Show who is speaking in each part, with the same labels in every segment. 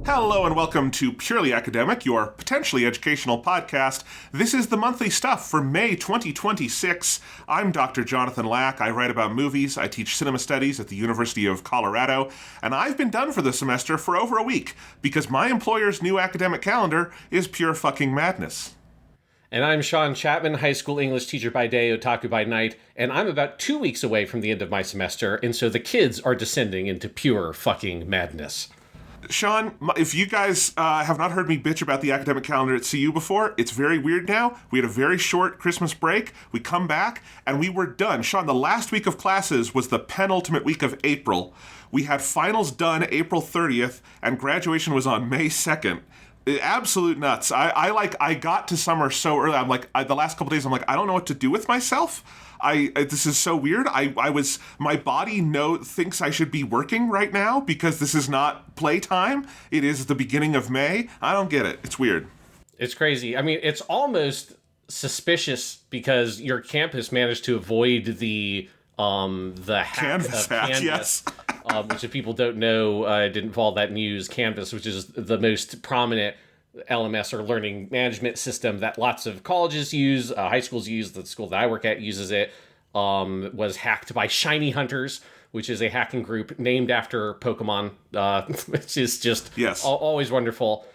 Speaker 1: Hello and welcome to Purely Academic, your potentially educational podcast. This is the monthly stuff for May 2026. I'm Dr. Jonathan Lack. I write about movies. I teach cinema studies at the University of Colorado, and I've been done for the semester for over a week because my employer's new academic calendar is pure fucking madness.
Speaker 2: And I'm Sean Chapman, high school English teacher by day, otaku by night, and I'm about 2 weeks away from the end of my semester, and so the kids are descending into pure fucking madness.
Speaker 1: Sean, if you guys have not heard me bitch about the academic calendar at CU before, it's very weird now. We had a very short Christmas break. We come back, and we were done. Sean, the last week of classes was the penultimate week of April. We had finals done April 30th, and graduation was on May 2nd. Absolute nuts. I got to summer so early. I'm like, the last couple days, I'm like, I don't know what to do with myself. This is so weird. My body thinks I should be working right now because this is not playtime. It is the beginning of May. I don't get it. It's weird.
Speaker 2: It's crazy. I mean, it's almost suspicious because your campus managed to avoid the hack
Speaker 1: Canvas
Speaker 2: of
Speaker 1: hack,
Speaker 2: Canvas,
Speaker 1: yes.
Speaker 2: which if people don't know, didn't follow that news, Canvas, which is the most prominent LMS or learning management system that lots of colleges use, high schools use, the school that I work at uses it, was hacked by Shiny Hunters, which is a hacking group named after Pokemon, which is just always wonderful.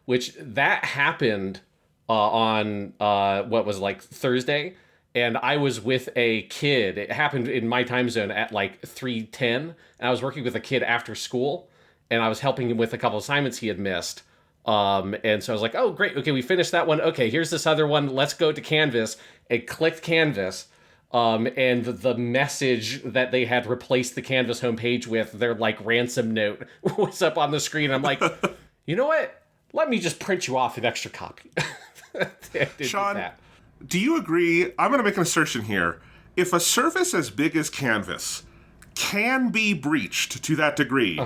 Speaker 2: Which that happened on what was like Thursday, and I was with a kid. It happened in my time zone at like 3:10, and I was working with a kid after school, and I was helping him with a couple assignments he had missed. And so I was like, oh, great. Okay, we finished that one. Okay, here's this other one. Let's go to Canvas. It clicked Canvas. And the message that they had replaced the Canvas homepage with, their like ransom note, was up on the screen. I'm like, you know what? Let me just print you off an extra copy.
Speaker 1: Sean, do you agree? I'm going to make an assertion here. If a service as big as Canvas can be breached to that degree,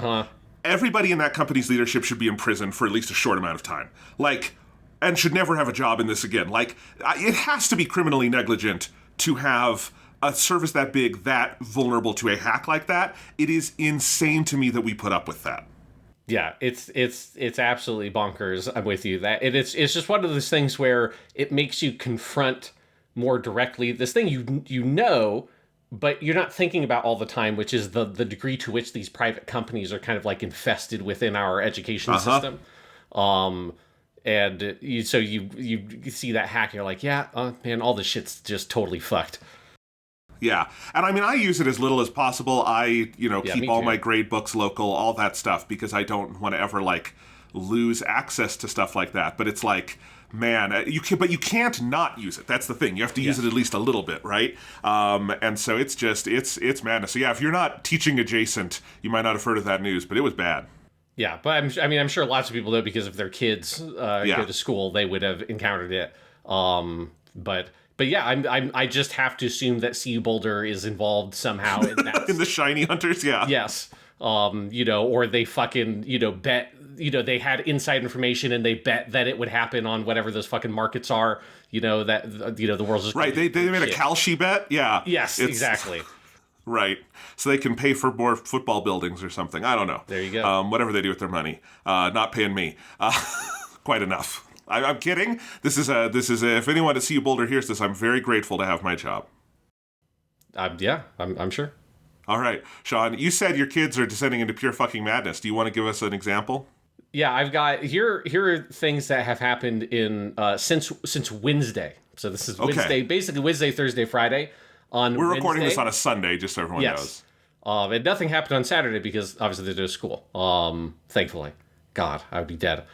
Speaker 1: everybody in that company's leadership should be in prison for at least a short amount of time. And should never have a job in this again. It has to be criminally negligent to have a service that big, that vulnerable to a hack like that. It is insane to me that we put up with that.
Speaker 2: Yeah, it's absolutely bonkers. I'm with you. It's just one of those things where it makes you confront more directly this thing you know, but you're not thinking about all the time, which is the degree to which these private companies are kind of like infested within our education system. And you see that hack, and you're like, yeah, man, all this shit's just totally fucked.
Speaker 1: Yeah. And I mean, I use it as little as possible. I, keep all my grade books local, all that stuff, because I don't want to ever lose access to stuff like that. But it's like, man, you can't not use it. That's the thing. You have to use it at least a little bit, right? And so it's madness. So yeah, if you're not teaching adjacent, you might not have heard of that news, but it was bad.
Speaker 2: Yeah, but I'm sure lots of people know because if their kids go to school, they would have encountered it. But yeah, I just have to assume that CU Boulder is involved somehow in that.
Speaker 1: In the Shiny Hunters, yeah.
Speaker 2: Yes. Or they fucking, bet, they had inside information and they bet that it would happen on whatever those fucking markets are, that, the world's just...
Speaker 1: Right, they made a Kalshi bet? Yeah.
Speaker 2: Yes, exactly.
Speaker 1: Right. So they can pay for more football buildings or something. I don't know.
Speaker 2: There you go.
Speaker 1: Whatever they do with their money. Not paying me. Quite enough. I'm kidding. This is if anyone at CU Boulder hears this, I'm very grateful to have my job.
Speaker 2: I'm sure.
Speaker 1: All right. Sean, you said your kids are descending into pure fucking madness. Do you want to give us an example?
Speaker 2: Yeah, I've got here are things that have happened in since Wednesday. So this is Wednesday, basically Wednesday, Thursday, Friday.
Speaker 1: We're recording this on a Sunday, just so everyone knows.
Speaker 2: And nothing happened on Saturday because obviously they go to school. Thankfully. God, I would be dead.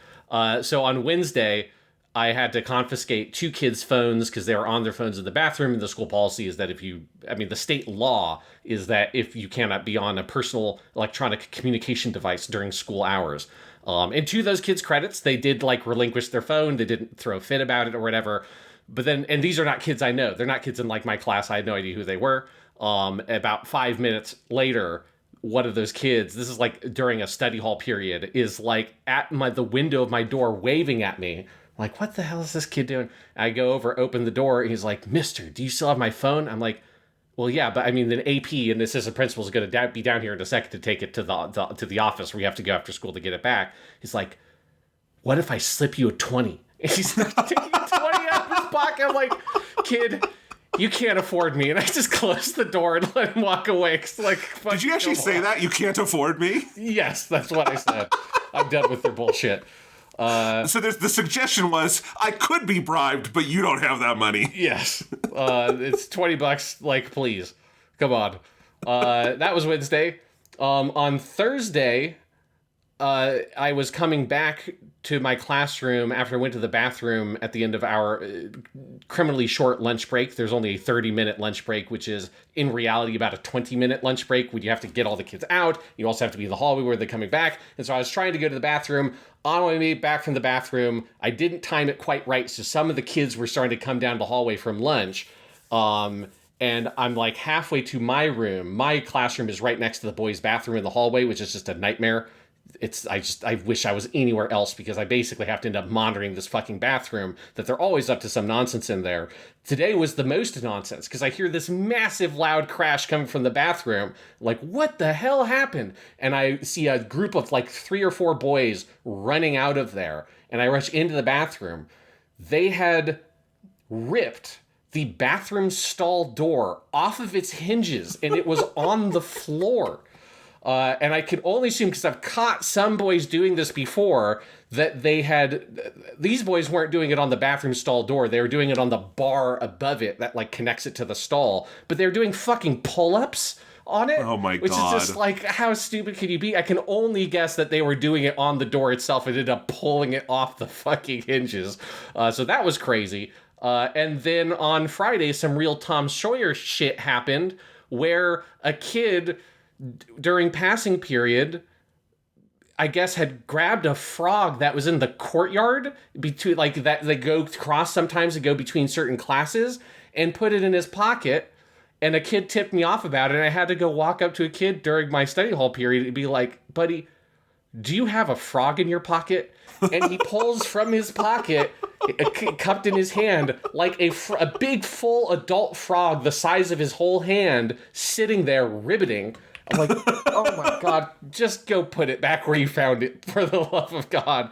Speaker 2: So on Wednesday, I had to confiscate 2 kids' phones because they were on their phones in the bathroom. And the school policy is that the state law is that if you cannot be on a personal electronic communication device during school hours. And to those kids' credits, they did relinquish their phone. They didn't throw a fit about it or whatever. But then, and these are not kids I know. They're not kids in my class. I had no idea who they were. About 5 minutes later, one of those kids, this is during a study hall period, is at the window of my door waving at me. What the hell is this kid doing? I go over, open the door, and he's like, "Mister, do you still have my phone?" I'm like, Well, yeah, but I mean, the AP and the assistant principal is going to be down here in a second to take it to the office where you have to go after school to get it back. He's like, what if I slip you a 20? And he's like, taking a 20 out of his pocket. I'm like, kid, you can't afford me. And I just closed the door and let him walk away. Like,
Speaker 1: did you actually say that? You can't afford me?
Speaker 2: Yes, that's what I said. I'm done with their bullshit.
Speaker 1: So the suggestion was, I could be bribed, but you don't have that money.
Speaker 2: Yes. It's $20. Like, please. Come on. That was Wednesday. On Thursday, I was coming back to my classroom after I went to the bathroom at the end of our criminally short lunch break. There's only a 30-minute lunch break, which is in reality about a 20-minute lunch break when you have to get all the kids out. You also have to be in the hallway where they're coming back. And so I was trying to go to the bathroom. On my way back from the bathroom, I didn't time it quite right. So some of the kids were starting to come down the hallway from lunch. And I'm like halfway to my room. My classroom is right next to the boys' bathroom in the hallway, which is just a nightmare. I wish I was anywhere else because I basically have to end up monitoring this fucking bathroom that they're always up to some nonsense in there. Today was the most nonsense because I hear this massive loud crash coming from the bathroom. Like, what the hell happened? And I see a group of like 3 or 4 boys running out of there. And I rush into the bathroom. They had ripped the bathroom stall door off of its hinges and it was on the floor. And I could only assume, because I've caught some boys doing this before, that these boys weren't doing it on the bathroom stall door. They were doing it on the bar above it that like connects it to the stall. But they were doing fucking pull-ups on it.
Speaker 1: Oh my God.
Speaker 2: Which is just like, how stupid can you be? I can only guess that they were doing it on the door itself and ended up pulling it off the fucking hinges. So that was crazy. And then on Friday, some real Tom Sawyer shit happened where a kid during passing period, I guess, had grabbed a frog that was in the courtyard between, like, that they go cross sometimes to go between certain classes, and put it in his pocket. And a kid tipped me off about it, and I had to go walk up to a kid during my study hall period and be like, buddy, do you have a frog in your pocket? And he pulls from his pocket, cupped in his hand, like a big full adult frog the size of his whole hand, sitting there ribbiting. I'm like, oh my God, just go put it back where you found it, for the love of God.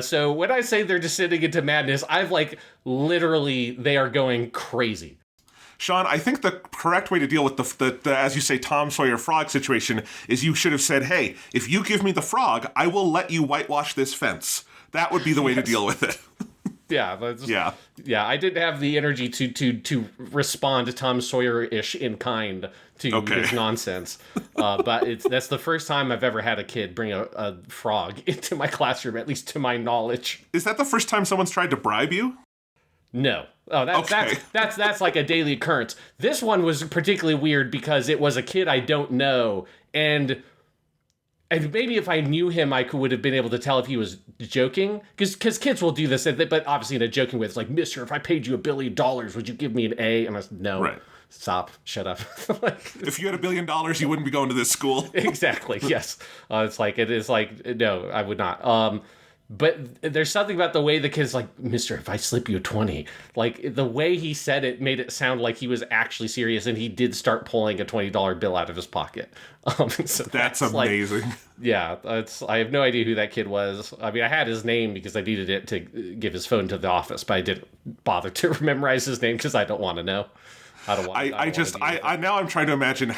Speaker 2: So when I say they're descending into madness, I've like literally, they are going crazy.
Speaker 1: Sean, I think the correct way to deal with the as you say, Tom Sawyer frog situation is you should have said, hey, if you give me the frog, I will let you whitewash this fence. That would be the way to deal with it.
Speaker 2: Yeah, I didn't have the energy to respond to Tom Sawyer-ish in kind to his nonsense. But that's the first time I've ever had a kid bring a frog into my classroom, at least to my knowledge.
Speaker 1: Is that the first time someone's tried to bribe you?
Speaker 2: No. Oh, that's like a daily occurrence. This one was particularly weird because it was a kid I don't know, and maybe if I knew him, I would have been able to tell if he was joking. Because kids will do this, but obviously in a joking way. It's like, mister, if I paid you $1 billion, would you give me an A? And I said, no. Right. Stop. Shut up.
Speaker 1: If you had $1 billion, you wouldn't be going to this school.
Speaker 2: Exactly. Yes. It is like, no, I would not. But there's something about the way the kid's like, mister, if I slip you a 20, like the way he said it made it sound like he was actually serious, and he did start pulling a $20 bill out of his pocket. So
Speaker 1: that's amazing.
Speaker 2: Like, yeah, I have no idea who that kid was. I mean, I had his name because I needed it to give his phone to the office, but I didn't bother to memorize his name because I don't want to know.
Speaker 1: Now I'm trying to imagine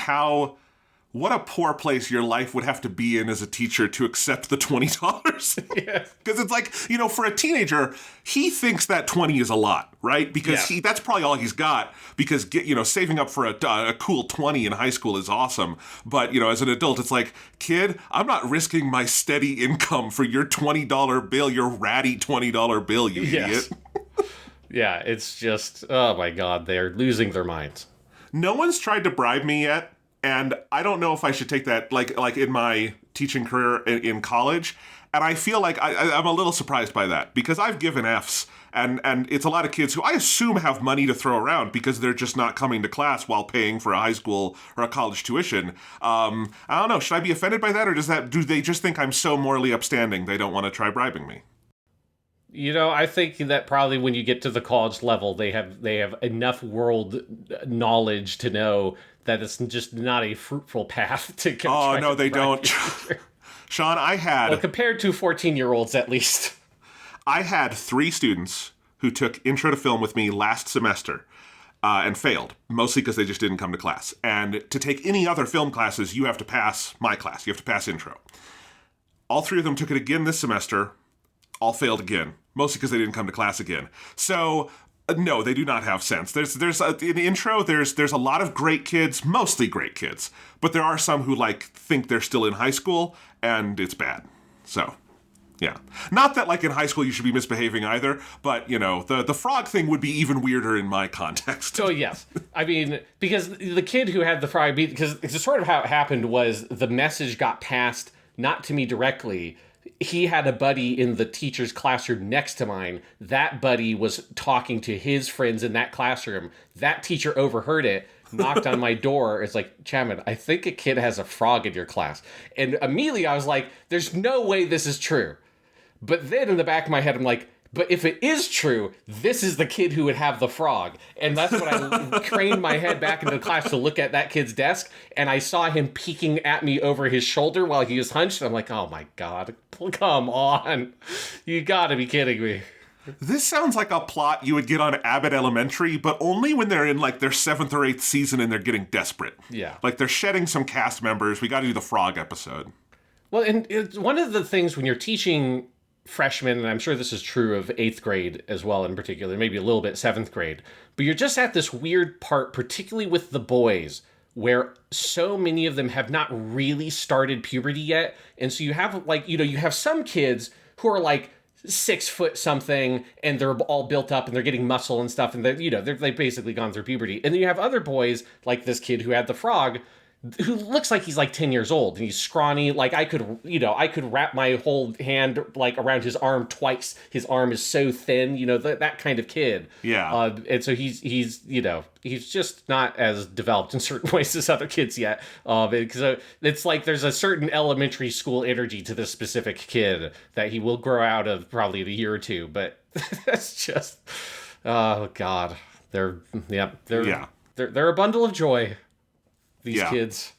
Speaker 1: what a poor place your life would have to be in as a teacher to accept the $20.
Speaker 2: Yes.
Speaker 1: Because it's like, for a teenager, he thinks that 20 is a lot, right? Because that's probably all he's got. Because, saving up for a cool 20 in high school is awesome. But, as an adult, it's like, kid, I'm not risking my steady income for your $20 bill, your ratty $20 bill, you idiot.
Speaker 2: Yeah, it's just, oh my God, they're losing their minds.
Speaker 1: No one's tried to bribe me yet. And I don't know if I should take that, like in my teaching career in college. And I feel like I'm a little surprised by that because I've given Fs. And it's a lot of kids who I assume have money to throw around because they're just not coming to class while paying for a high school or a college tuition. I don't know. Should I be offended by that? Or do they just think I'm so morally upstanding they don't want to try bribing me?
Speaker 2: I think that probably when you get to the college level, they have enough world knowledge to know that it's just not a fruitful path to go
Speaker 1: Oh,
Speaker 2: try
Speaker 1: no,
Speaker 2: to
Speaker 1: they
Speaker 2: bribe
Speaker 1: don't.
Speaker 2: your teacher.
Speaker 1: Sean,
Speaker 2: Well, compared to 14-year-olds, at least.
Speaker 1: I had 3 students who took Intro to Film with me last semester and failed, mostly because they just didn't come to class. And to take any other film classes, you have to pass my class. You have to pass Intro. All 3 of them took it again this semester, all failed again, mostly because they didn't come to class again. So, no, they do not have sense. In Intro, there's a lot of great kids, mostly great kids, but there are some who think they're still in high school, and it's bad. So, yeah. Not that in high school you should be misbehaving either, but the frog thing would be even weirder in my context.
Speaker 2: So yes, I mean, because the kid who had the frog, because it's sort of how it happened was the message got passed not to me directly. He had a buddy in the teacher's classroom next to mine. That buddy was talking to his friends in that classroom. That teacher overheard it, knocked on my door. It's like, Chapman, I think a kid has a frog in your class. And immediately I was like, there's no way this is true. But then in the back of my head, I'm like, but if it is true, this is the kid who would have the frog. And that's when I craned my head back into the class to look at that kid's desk, and I saw him peeking at me over his shoulder while he was hunched. I'm like, oh my God, come on. You gotta be kidding me.
Speaker 1: This sounds like a plot you would get on Abbott Elementary, but only when they're in their 7th or 8th season and they're getting desperate.
Speaker 2: Yeah.
Speaker 1: They're shedding some cast members. We gotta do the frog episode.
Speaker 2: Well, and it's one of the things when you're teaching freshmen, and I'm sure this is true of 8th grade as well in particular, maybe a little bit 7th grade, but you're just at this weird part, particularly with the boys, where so many of them have not really started puberty yet. And so you have you have some kids who are 6 foot something and they're all built up and they're getting muscle and stuff. And they've basically gone through puberty. And then you have other boys like this kid who had the frog, who looks like he's 10 years old and he's scrawny. I could wrap my whole hand around his arm twice. His arm is so thin, that kind of kid.
Speaker 1: Yeah.
Speaker 2: And so he's just not as developed in certain ways as other kids yet. Because it's there's a certain elementary school energy to this specific kid that he will grow out of probably in a year or two. But that's just, oh God, they're a bundle of joy. These kids.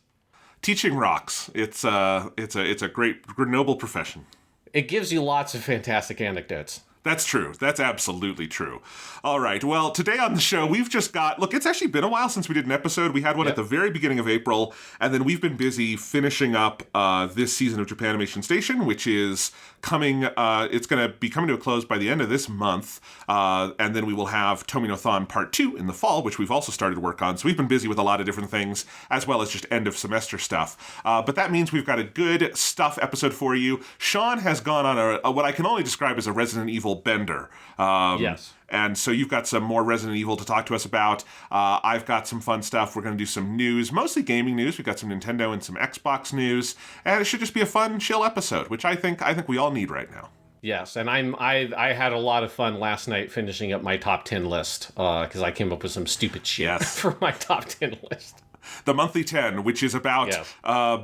Speaker 1: Teaching rocks. It's a great, noble profession.
Speaker 2: It gives you lots of fantastic anecdotes.
Speaker 1: That's true. That's absolutely true. All right. Well, today on the show, we've just got... Look, it's actually been a while since we did an episode. We had one at the very beginning of April, and then we've been busy finishing up this season of Japanimation Station, which is coming... it's going to be coming to a close by the end of this month, and then we will have Tomino-thon Part 2 in the fall, which we've also started work on. So we've been busy with a lot of different things, as well as just end-of-semester stuff. But that means we've got a good stuff episode for you. Sean has gone on a what I can only describe as a Resident Evil bender.
Speaker 2: Yes.
Speaker 1: And so you've got some more Resident Evil to talk to us about. I've got some fun stuff. We're going to do some news, mostly gaming news. We've got some Nintendo and some Xbox news. And it should just be a fun, chill episode, which I think we all need right now.
Speaker 2: Yes, and I had a lot of fun last night finishing up my top 10 list, because I came up with some stupid shit for my top 10 list.
Speaker 1: The monthly 10, which is about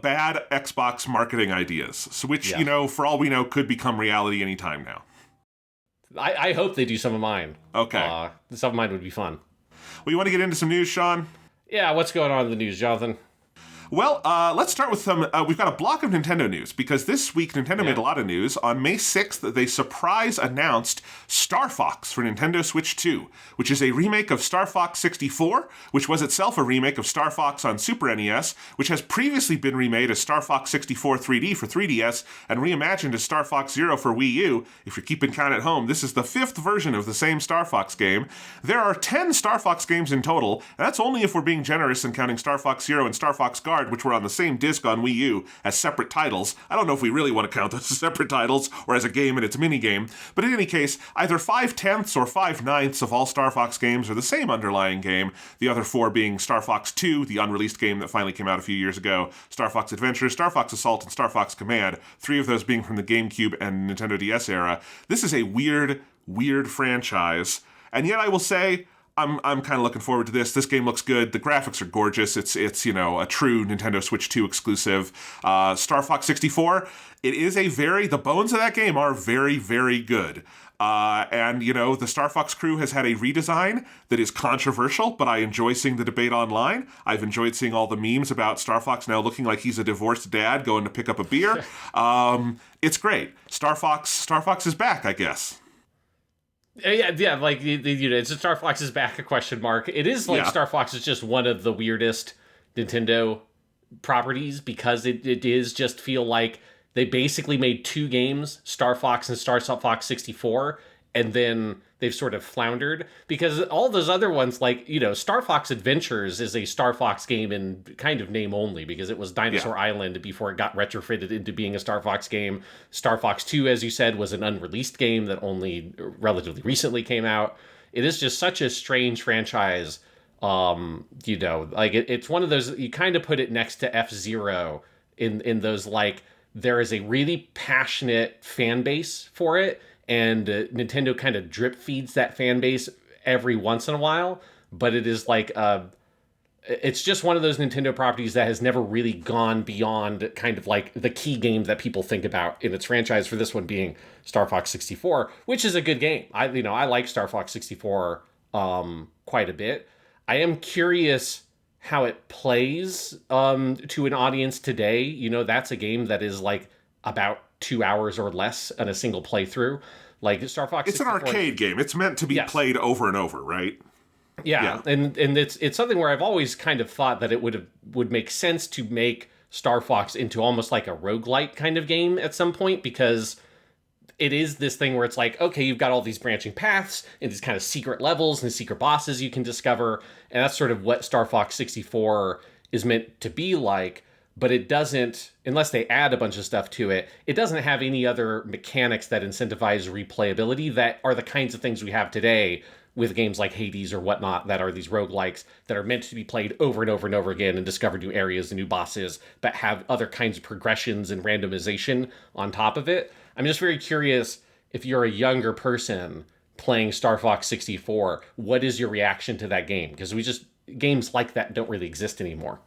Speaker 1: bad Xbox marketing ideas, so which, for all we know, could become reality anytime now.
Speaker 2: I hope they do some of mine.
Speaker 1: Okay.
Speaker 2: Some of mine would be fun.
Speaker 1: Well, you want to get into some news, Sean?
Speaker 2: Yeah, what's going on in the news, Jonathan?
Speaker 1: Well, let's start with some... we've got a block of Nintendo news, because this week Nintendo made a lot of news. On May 6th, they surprise announced Star Fox for Nintendo Switch 2, which is a remake of Star Fox 64, which was itself a remake of Star Fox on Super NES, which has previously been remade as Star Fox 64 3D for 3DS, and reimagined as Star Fox Zero for Wii U. If you're keeping count at home, this is the 5th version of the same Star Fox game. There are 10 Star Fox games in total, and that's only if we're being generous and counting Star Fox Zero and Star Fox Guard, which were on the same disc on Wii U as separate titles. I don't know if we really want to count those as separate titles or as a game and its minigame, but in any case, either 5/10 or 5/9 of all Star Fox games are the same underlying game, the other 4 being Star Fox 2, the unreleased game that finally came out a few years ago, Star Fox Adventure, Star Fox Assault, and Star Fox Command, 3 of those being from the GameCube and Nintendo DS era. This is a weird franchise, and yet I will say, I'm kind of looking forward to this. This game looks good. The graphics are gorgeous. It's a true Nintendo Switch 2 exclusive. Star Fox 64. It is the bones of that game are very, very good. And the Star Fox crew has had a redesign that is controversial, but I enjoy seeing the debate online. I've enjoyed seeing all the memes about Star Fox now looking like he's a divorced dad going to pick up a beer. It's great. Star Fox is back, I guess.
Speaker 2: Yeah, like it's a Star Fox is back, a question mark. It is like Star Fox is just one of the weirdest Nintendo properties because it is just feel like they basically made two games, Star Fox and Star Fox 64, and then they've sort of floundered because all those other ones, like, Star Fox Adventures is a Star Fox game in kind of name only because it was Dinosaur Island before it got retrofitted into being a Star Fox game. Star Fox 2, as you said, was an unreleased game that only relatively recently came out. It is just such a strange franchise. It's one of those, you kind of put it next to F-Zero in those, like, there is a really passionate fan base for it, and Nintendo kind of drip feeds that fan base every once in a while, but it is like, it's just one of those Nintendo properties that has never really gone beyond kind of like the key game that people think about in its franchise, for this one being Star Fox 64, which is a good game. I like Star Fox 64 quite a bit. I am curious how it plays to an audience today. That's a game that is like about 2 hours or less on a single playthrough. Like Star Fox 64,
Speaker 1: it's an arcade game. It's meant to be played over and over, right?
Speaker 2: Yeah. And it's something where I've always kind of thought that it would make sense to make Star Fox into almost like a roguelite kind of game at some point, because it is this thing where it's like, okay, you've got all these branching paths and these kind of secret levels and secret bosses you can discover. And that's sort of what Star Fox 64 is meant to be like. But it doesn't, unless they add a bunch of stuff to it, it doesn't have any other mechanics that incentivize replayability that are the kinds of things we have today with games like Hades or whatnot, that are these roguelikes that are meant to be played over and over and over again and discover new areas and new bosses, but have other kinds of progressions and randomization on top of it. I'm just very curious, if you're a younger person playing Star Fox 64, what is your reaction to that game? Because games like that don't really exist anymore.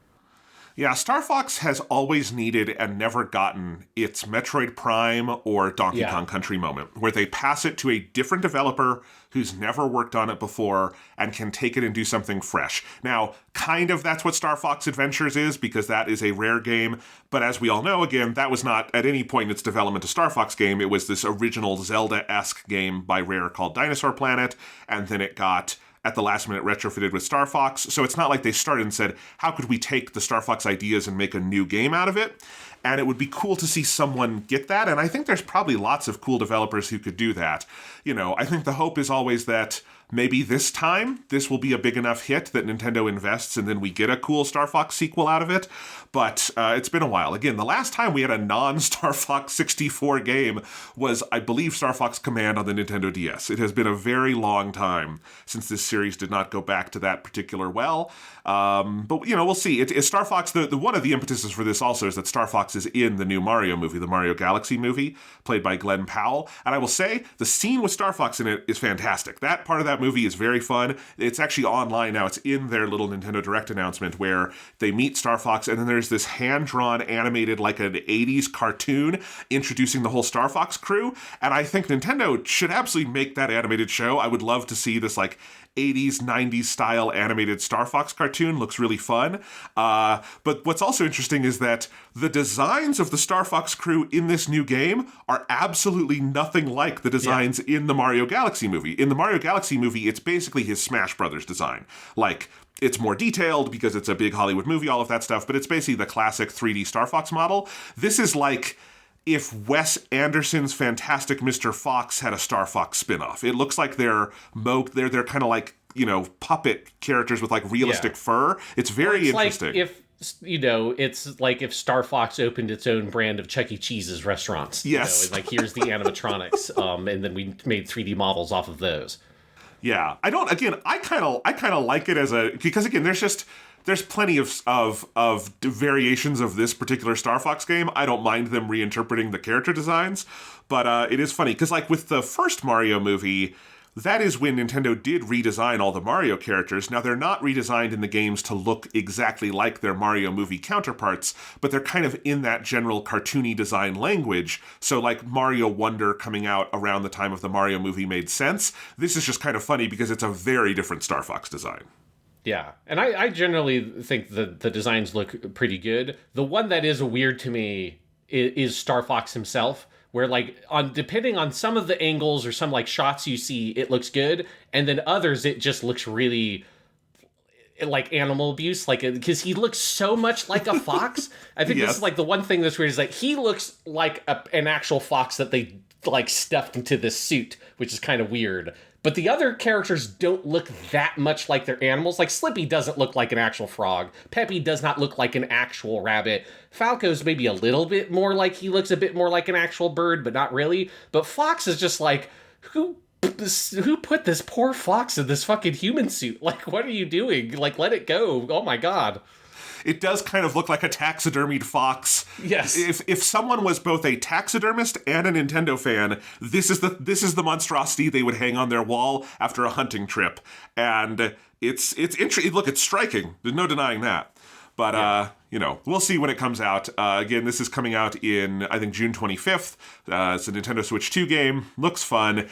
Speaker 1: Yeah, Star Fox has always needed and never gotten its Metroid Prime or Donkey Kong Country moment, where they pass it to a different developer who's never worked on it before and can take it and do something fresh. Now, kind of that's what Star Fox Adventures is, because that is a Rare game, but as we all know, again, that was not at any point in its development a Star Fox game. It was this original Zelda-esque game by Rare called Dinosaur Planet, and then it got at the last minute retrofitted with Star Fox. So it's not like they started and said, how could we take the Star Fox ideas and make a new game out of it? And it would be cool to see someone get that. And I think there's probably lots of cool developers who could do that. I think the hope is always that maybe this time this will be a big enough hit that Nintendo invests and then we get a cool Star Fox sequel out of it. But it's been a while. Again, the last time we had a non-Star Fox 64 game was, I believe, Star Fox Command on the Nintendo DS. It has been a very long time since this series did not go back to that particular well. But we'll see. It's Star Fox. The one of the impetuses for this also is that Star Fox is in the new Mario movie, the Mario Galaxy movie, played by Glenn Powell. And I will say, the scene with Star Fox in it is fantastic. That part of that movie is very fun. It's actually online now. It's in their little Nintendo Direct announcement where they meet Star Fox, and then there's this hand-drawn, animated, like an 80s cartoon introducing the whole Star Fox crew. And I think Nintendo should absolutely make that animated show. I would love to see this, like, 80s, 90s style animated Star Fox cartoon. Looks really fun. But what's also interesting is that the designs of the Star Fox crew in this new game are absolutely nothing like the designs in the Mario Galaxy movie. In the Mario Galaxy movie, it's basically his Smash Brothers design. Like, it's more detailed because it's a big Hollywood movie, all of that stuff, but it's basically the classic 3D Star Fox model. This is like if Wes Anderson's Fantastic Mr. Fox had a Star Fox spinoff. It looks like they're kind of like, puppet characters with like realistic fur. It's very interesting.
Speaker 2: Like it's like if Star Fox opened its own brand of Chuck E. Cheese's restaurants.
Speaker 1: Yes.
Speaker 2: And like, here's the animatronics, and then we made 3D models off of those.
Speaker 1: Yeah. I kind of like it because again, there's plenty of variations of this particular Star Fox game. I don't mind them reinterpreting the character designs, but it is funny because, like, with the first Mario movie, that is when Nintendo did redesign all the Mario characters. Now, they're not redesigned in the games to look exactly like their Mario movie counterparts, but they're kind of in that general cartoony design language. So, like, Mario Wonder coming out around the time of the Mario movie made sense. This is just kind of funny because it's a very different Star Fox design.
Speaker 2: Yeah, and I generally think the designs look pretty good. The one that is weird to me is Star Fox himself, where, like, depending on some of the angles or some, like, shots you see, it looks good, and then others it just looks really like animal abuse, like, because he looks so much like a fox. I think this is, like, the one thing that's weird is, like, he looks like an actual fox that they, like, stuffed into this suit, which is kind of weird. But the other characters don't look that much like their animals. Like, Slippy doesn't look like an actual frog. Peppy does not look like an actual rabbit. Falco's maybe a little bit more like, he looks a bit more like an actual bird, but not really. But Fox is just like, who put this poor fox in this fucking human suit? Like, what are you doing? Like, let it go. Oh my god.
Speaker 1: It does kind of look like a taxidermied fox.
Speaker 2: Yes.
Speaker 1: If someone was both a taxidermist and a Nintendo fan, this is the monstrosity they would hang on their wall after a hunting trip. And it's interesting. Look, it's striking. There's no denying that. But we'll see when it comes out. Again, this is coming out in, I think, June 25th. It's a Nintendo Switch 2 game. Looks fun.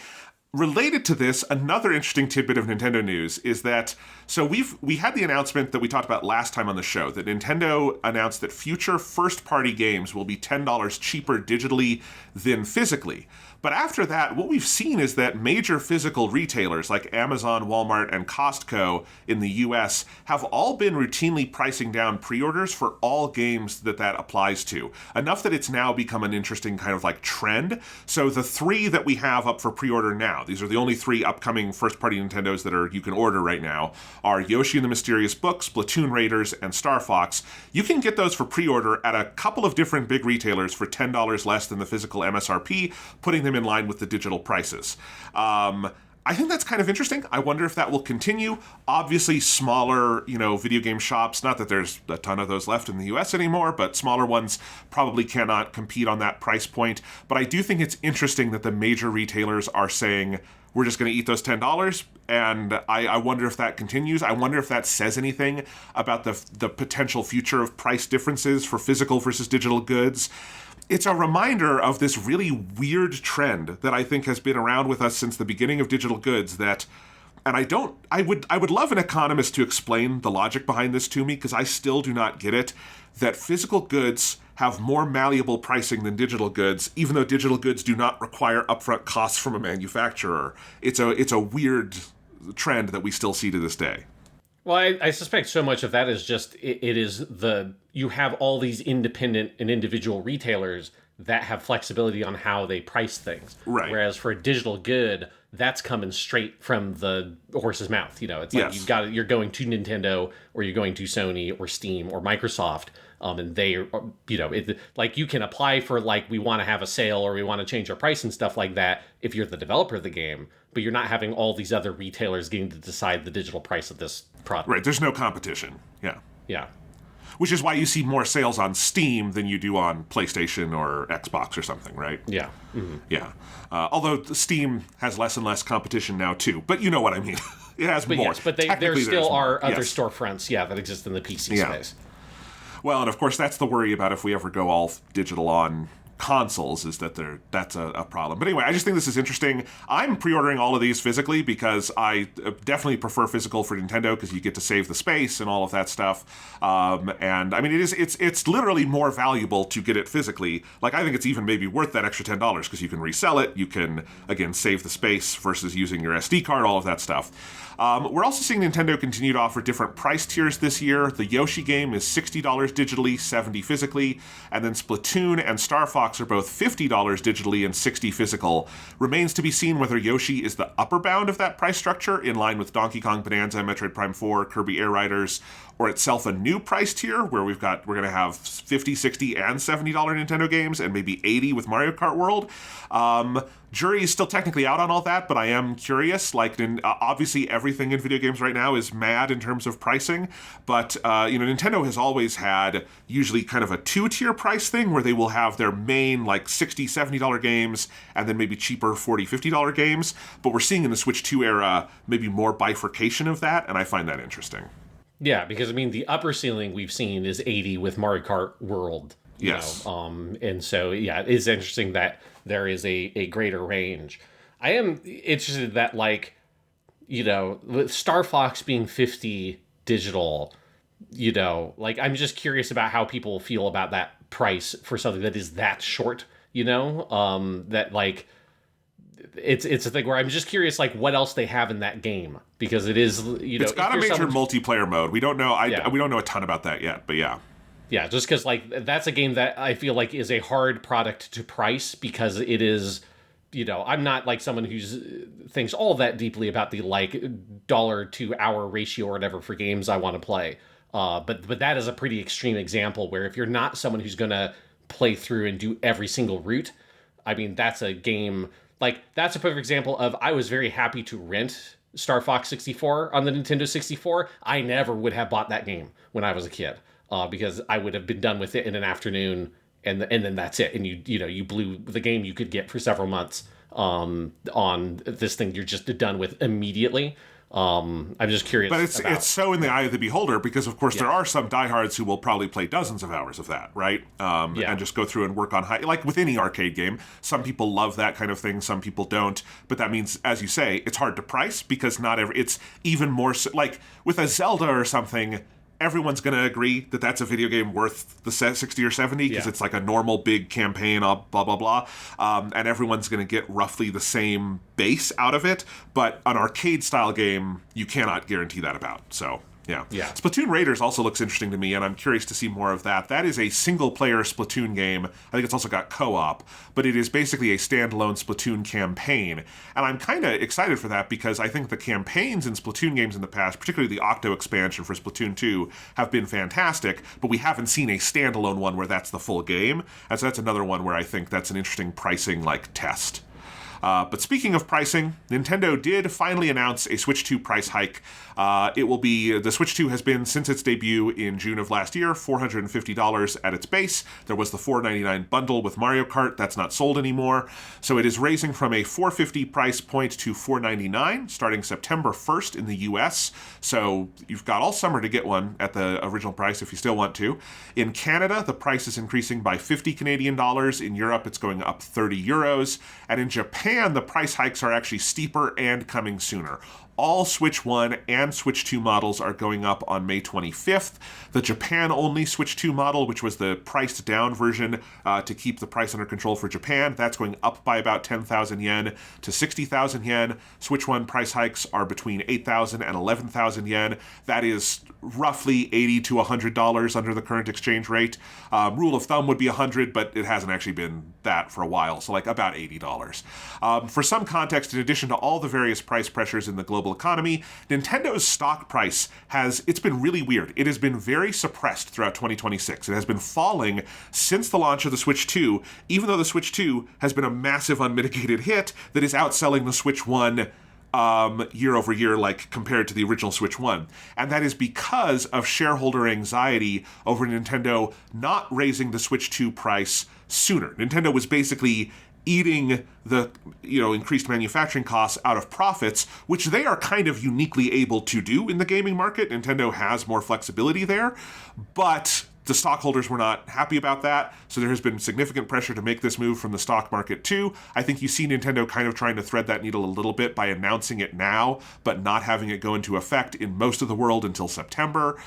Speaker 1: Related to this, another interesting tidbit of Nintendo news is that, so we had the announcement that we talked about last time on the show, that Nintendo announced that future first-party games will be $10 cheaper digitally than physically. But after that, what we've seen is that major physical retailers like Amazon, Walmart, and Costco in the US have all been routinely pricing down pre-orders for all games that applies to. Enough that it's now become an interesting kind of like trend. So the 3 that we have up for pre-order now, these are the only 3 upcoming first-party Nintendos that you can order right now, are Yoshi and the Mysterious Book, Splatoon Raiders, and Star Fox. You can get those for pre-order at a couple of different big retailers for $10 less than the physical MSRP, putting them in line with the digital prices. I think that's kind of interesting. I wonder if that will continue. Obviously, smaller, video game shops, not that there's a ton of those left in the US anymore, but smaller ones probably cannot compete on that price point. But I do think it's interesting that the major retailers are saying, we're just going to eat those $10, and I wonder if that continues. I wonder if that says anything about the potential future of price differences for physical versus digital goods. It's a reminder of this really weird trend that I think has been around with us since the beginning of digital goods and I would love an economist to explain the logic behind this to me, because I still do not get it, that physical goods have more malleable pricing than digital goods, even though digital goods do not require upfront costs from a manufacturer. It's a weird trend that we still see to this day.
Speaker 2: Well, I suspect so much of that is just, you have all these independent and individual retailers that have flexibility on how they price things.
Speaker 1: Right.
Speaker 2: Whereas for a digital good, that's coming straight from the horse's mouth. It's like you're going to Nintendo, or you're going to Sony or Steam or Microsoft, and they, like, you can apply for, like, we want to have a sale or we want to change our price and stuff like that if you're the developer of the game, but you're not having all these other retailers getting to decide the digital price of this product.
Speaker 1: Right, there's no competition. Yeah.
Speaker 2: Yeah.
Speaker 1: Which is why you see more sales on Steam than you do on PlayStation or Xbox or something, right?
Speaker 2: Yeah. Mm-hmm.
Speaker 1: Yeah. Although Steam has less and less competition now, too. But you know what I mean. It has more.
Speaker 2: Yes, but there still are other
Speaker 1: yes.
Speaker 2: storefronts, that exist in the PC space.
Speaker 1: Well, and of course, that's the worry about if we ever go all digital on consoles, is that that's a problem. But anyway, I just think this is interesting. I'm pre-ordering all of these physically because I definitely prefer physical for Nintendo, because you get to save the space and all of that stuff. And I mean, it's literally more valuable to get it physically. Like, I think it's even maybe worth that extra $10, because you can resell it. You can, again, save the space versus using your SD card, all of that stuff. We're also seeing Nintendo continue to offer different price tiers this year. The Yoshi game is $60 digitally, $70 physically, and then Splatoon and Star Fox are both $50 digitally and $60 physical. Remains to be seen whether Yoshi is the upper bound of that price structure, in line with Donkey Kong Bonanza, Metroid Prime 4, Kirby Air Riders, or itself a new price tier where we're going to have $50, $60, and $70 Nintendo games, and maybe $80 with Mario Kart World. Jury is still technically out on all that, but I am curious. Like, obviously, everything in video games right now is mad in terms of pricing, but Nintendo has always had usually kind of a two-tier price thing where they will have their main like $60, $70 games, and then maybe cheaper $40, $50 games. But we're seeing in the Switch 2 era maybe more bifurcation of that, and I find that interesting.
Speaker 2: Yeah, because I mean, the upper ceiling we've seen is 80 with Mario Kart World.
Speaker 1: Yes.
Speaker 2: And so, yeah, it is interesting that there is a greater range. I am interested that, like, with Star Fox being 50 digital, like, I'm just curious about how people feel about that price for something that is that short, that, like, it's a thing where I'm just curious, like, what else they have in that game, because it is,
Speaker 1: it's got a major multiplayer mode. We don't know. We don't know a ton about that yet, but yeah.
Speaker 2: Yeah, just because, like, that's a game that I feel like is a hard product to price, because it is, I'm not like someone who's thinks all that deeply about the, like, dollar to hour ratio or whatever for games I want to play. But that is a pretty extreme example where if you're not someone who's going to play through and do every single route, I mean, that's a game, like, that's a perfect example of, I was very happy to rent Star Fox 64 on the Nintendo 64. I never would have bought that game when I was a kid. Because I would have been done with it in an afternoon, and then that's it. And you blew the game you could get for several months on this thing you're just done with immediately. I'm just curious.
Speaker 1: But it's so in the eye of the beholder, because of course there are some diehards who will probably play dozens of hours of that, right? And just go through and work on like with any arcade game. Some people love that kind of thing, some people don't. But that means, as you say, it's hard to price, because it's even more so, like with a Zelda or something. Everyone's going to agree that that's a video game worth the 60 or 70 because it's like a normal big campaign, blah, blah, blah. And everyone's going to get roughly the same base out of it. But an arcade-style game, you cannot guarantee that about. So, yeah. Splatoon Raiders also looks interesting to me, and I'm curious to see more of that. That is a single-player Splatoon game. I think it's also got co-op, but it is basically a standalone Splatoon campaign. And I'm kind of excited for that, because I think the campaigns in Splatoon games in the past, particularly the Octo expansion for Splatoon 2, have been fantastic, but we haven't seen a standalone one where that's the full game. And so that's another one where I think that's an interesting pricing, like, test. But speaking of pricing, Nintendo did finally announce a Switch 2 price hike. The Switch 2 has been, since its debut in June of last year, $450 at its base. There was the $499 bundle with Mario Kart. That's not sold anymore. So it is raising from a $450 price point to $499, starting September 1st in the US. So you've got all summer to get one at the original price if you still want to. In Canada, the price is increasing by 50 Canadian dollars. In Europe, it's going up 30 euros. And in Japan, the price hikes are actually steeper and coming sooner. All Switch 1 and Switch 2 models are going up on May 25th. The Japan-only Switch 2 model, which was the priced-down version to keep the price under control for Japan, that's going up by about 10,000 yen to 60,000 yen. Switch 1 price hikes are between 8,000 and 11,000 yen. That is roughly $80 to $100 under the current exchange rate. Rule of thumb would be $100, but it hasn't actually been that for a while, so like about $80. For some context, in addition to all the various price pressures in the global economy, Nintendo's stock price it's been really weird. It has been very suppressed throughout 2026. It has been falling since the launch of the Switch 2, even though the Switch 2 has been a massive unmitigated hit that is outselling the Switch 1 year over year, like compared to the original Switch 1. And that is because of shareholder anxiety over Nintendo not raising the Switch 2 price sooner. Nintendo was basically eating the increased manufacturing costs out of profits, which they are kind of uniquely able to do in the gaming market. Nintendo has more flexibility there, but the stockholders were not happy about that, so there has been significant pressure to make this move from the stock market too. I think you see Nintendo kind of trying to thread that needle a little bit by announcing it now, but not having it go into effect in most of the world until September.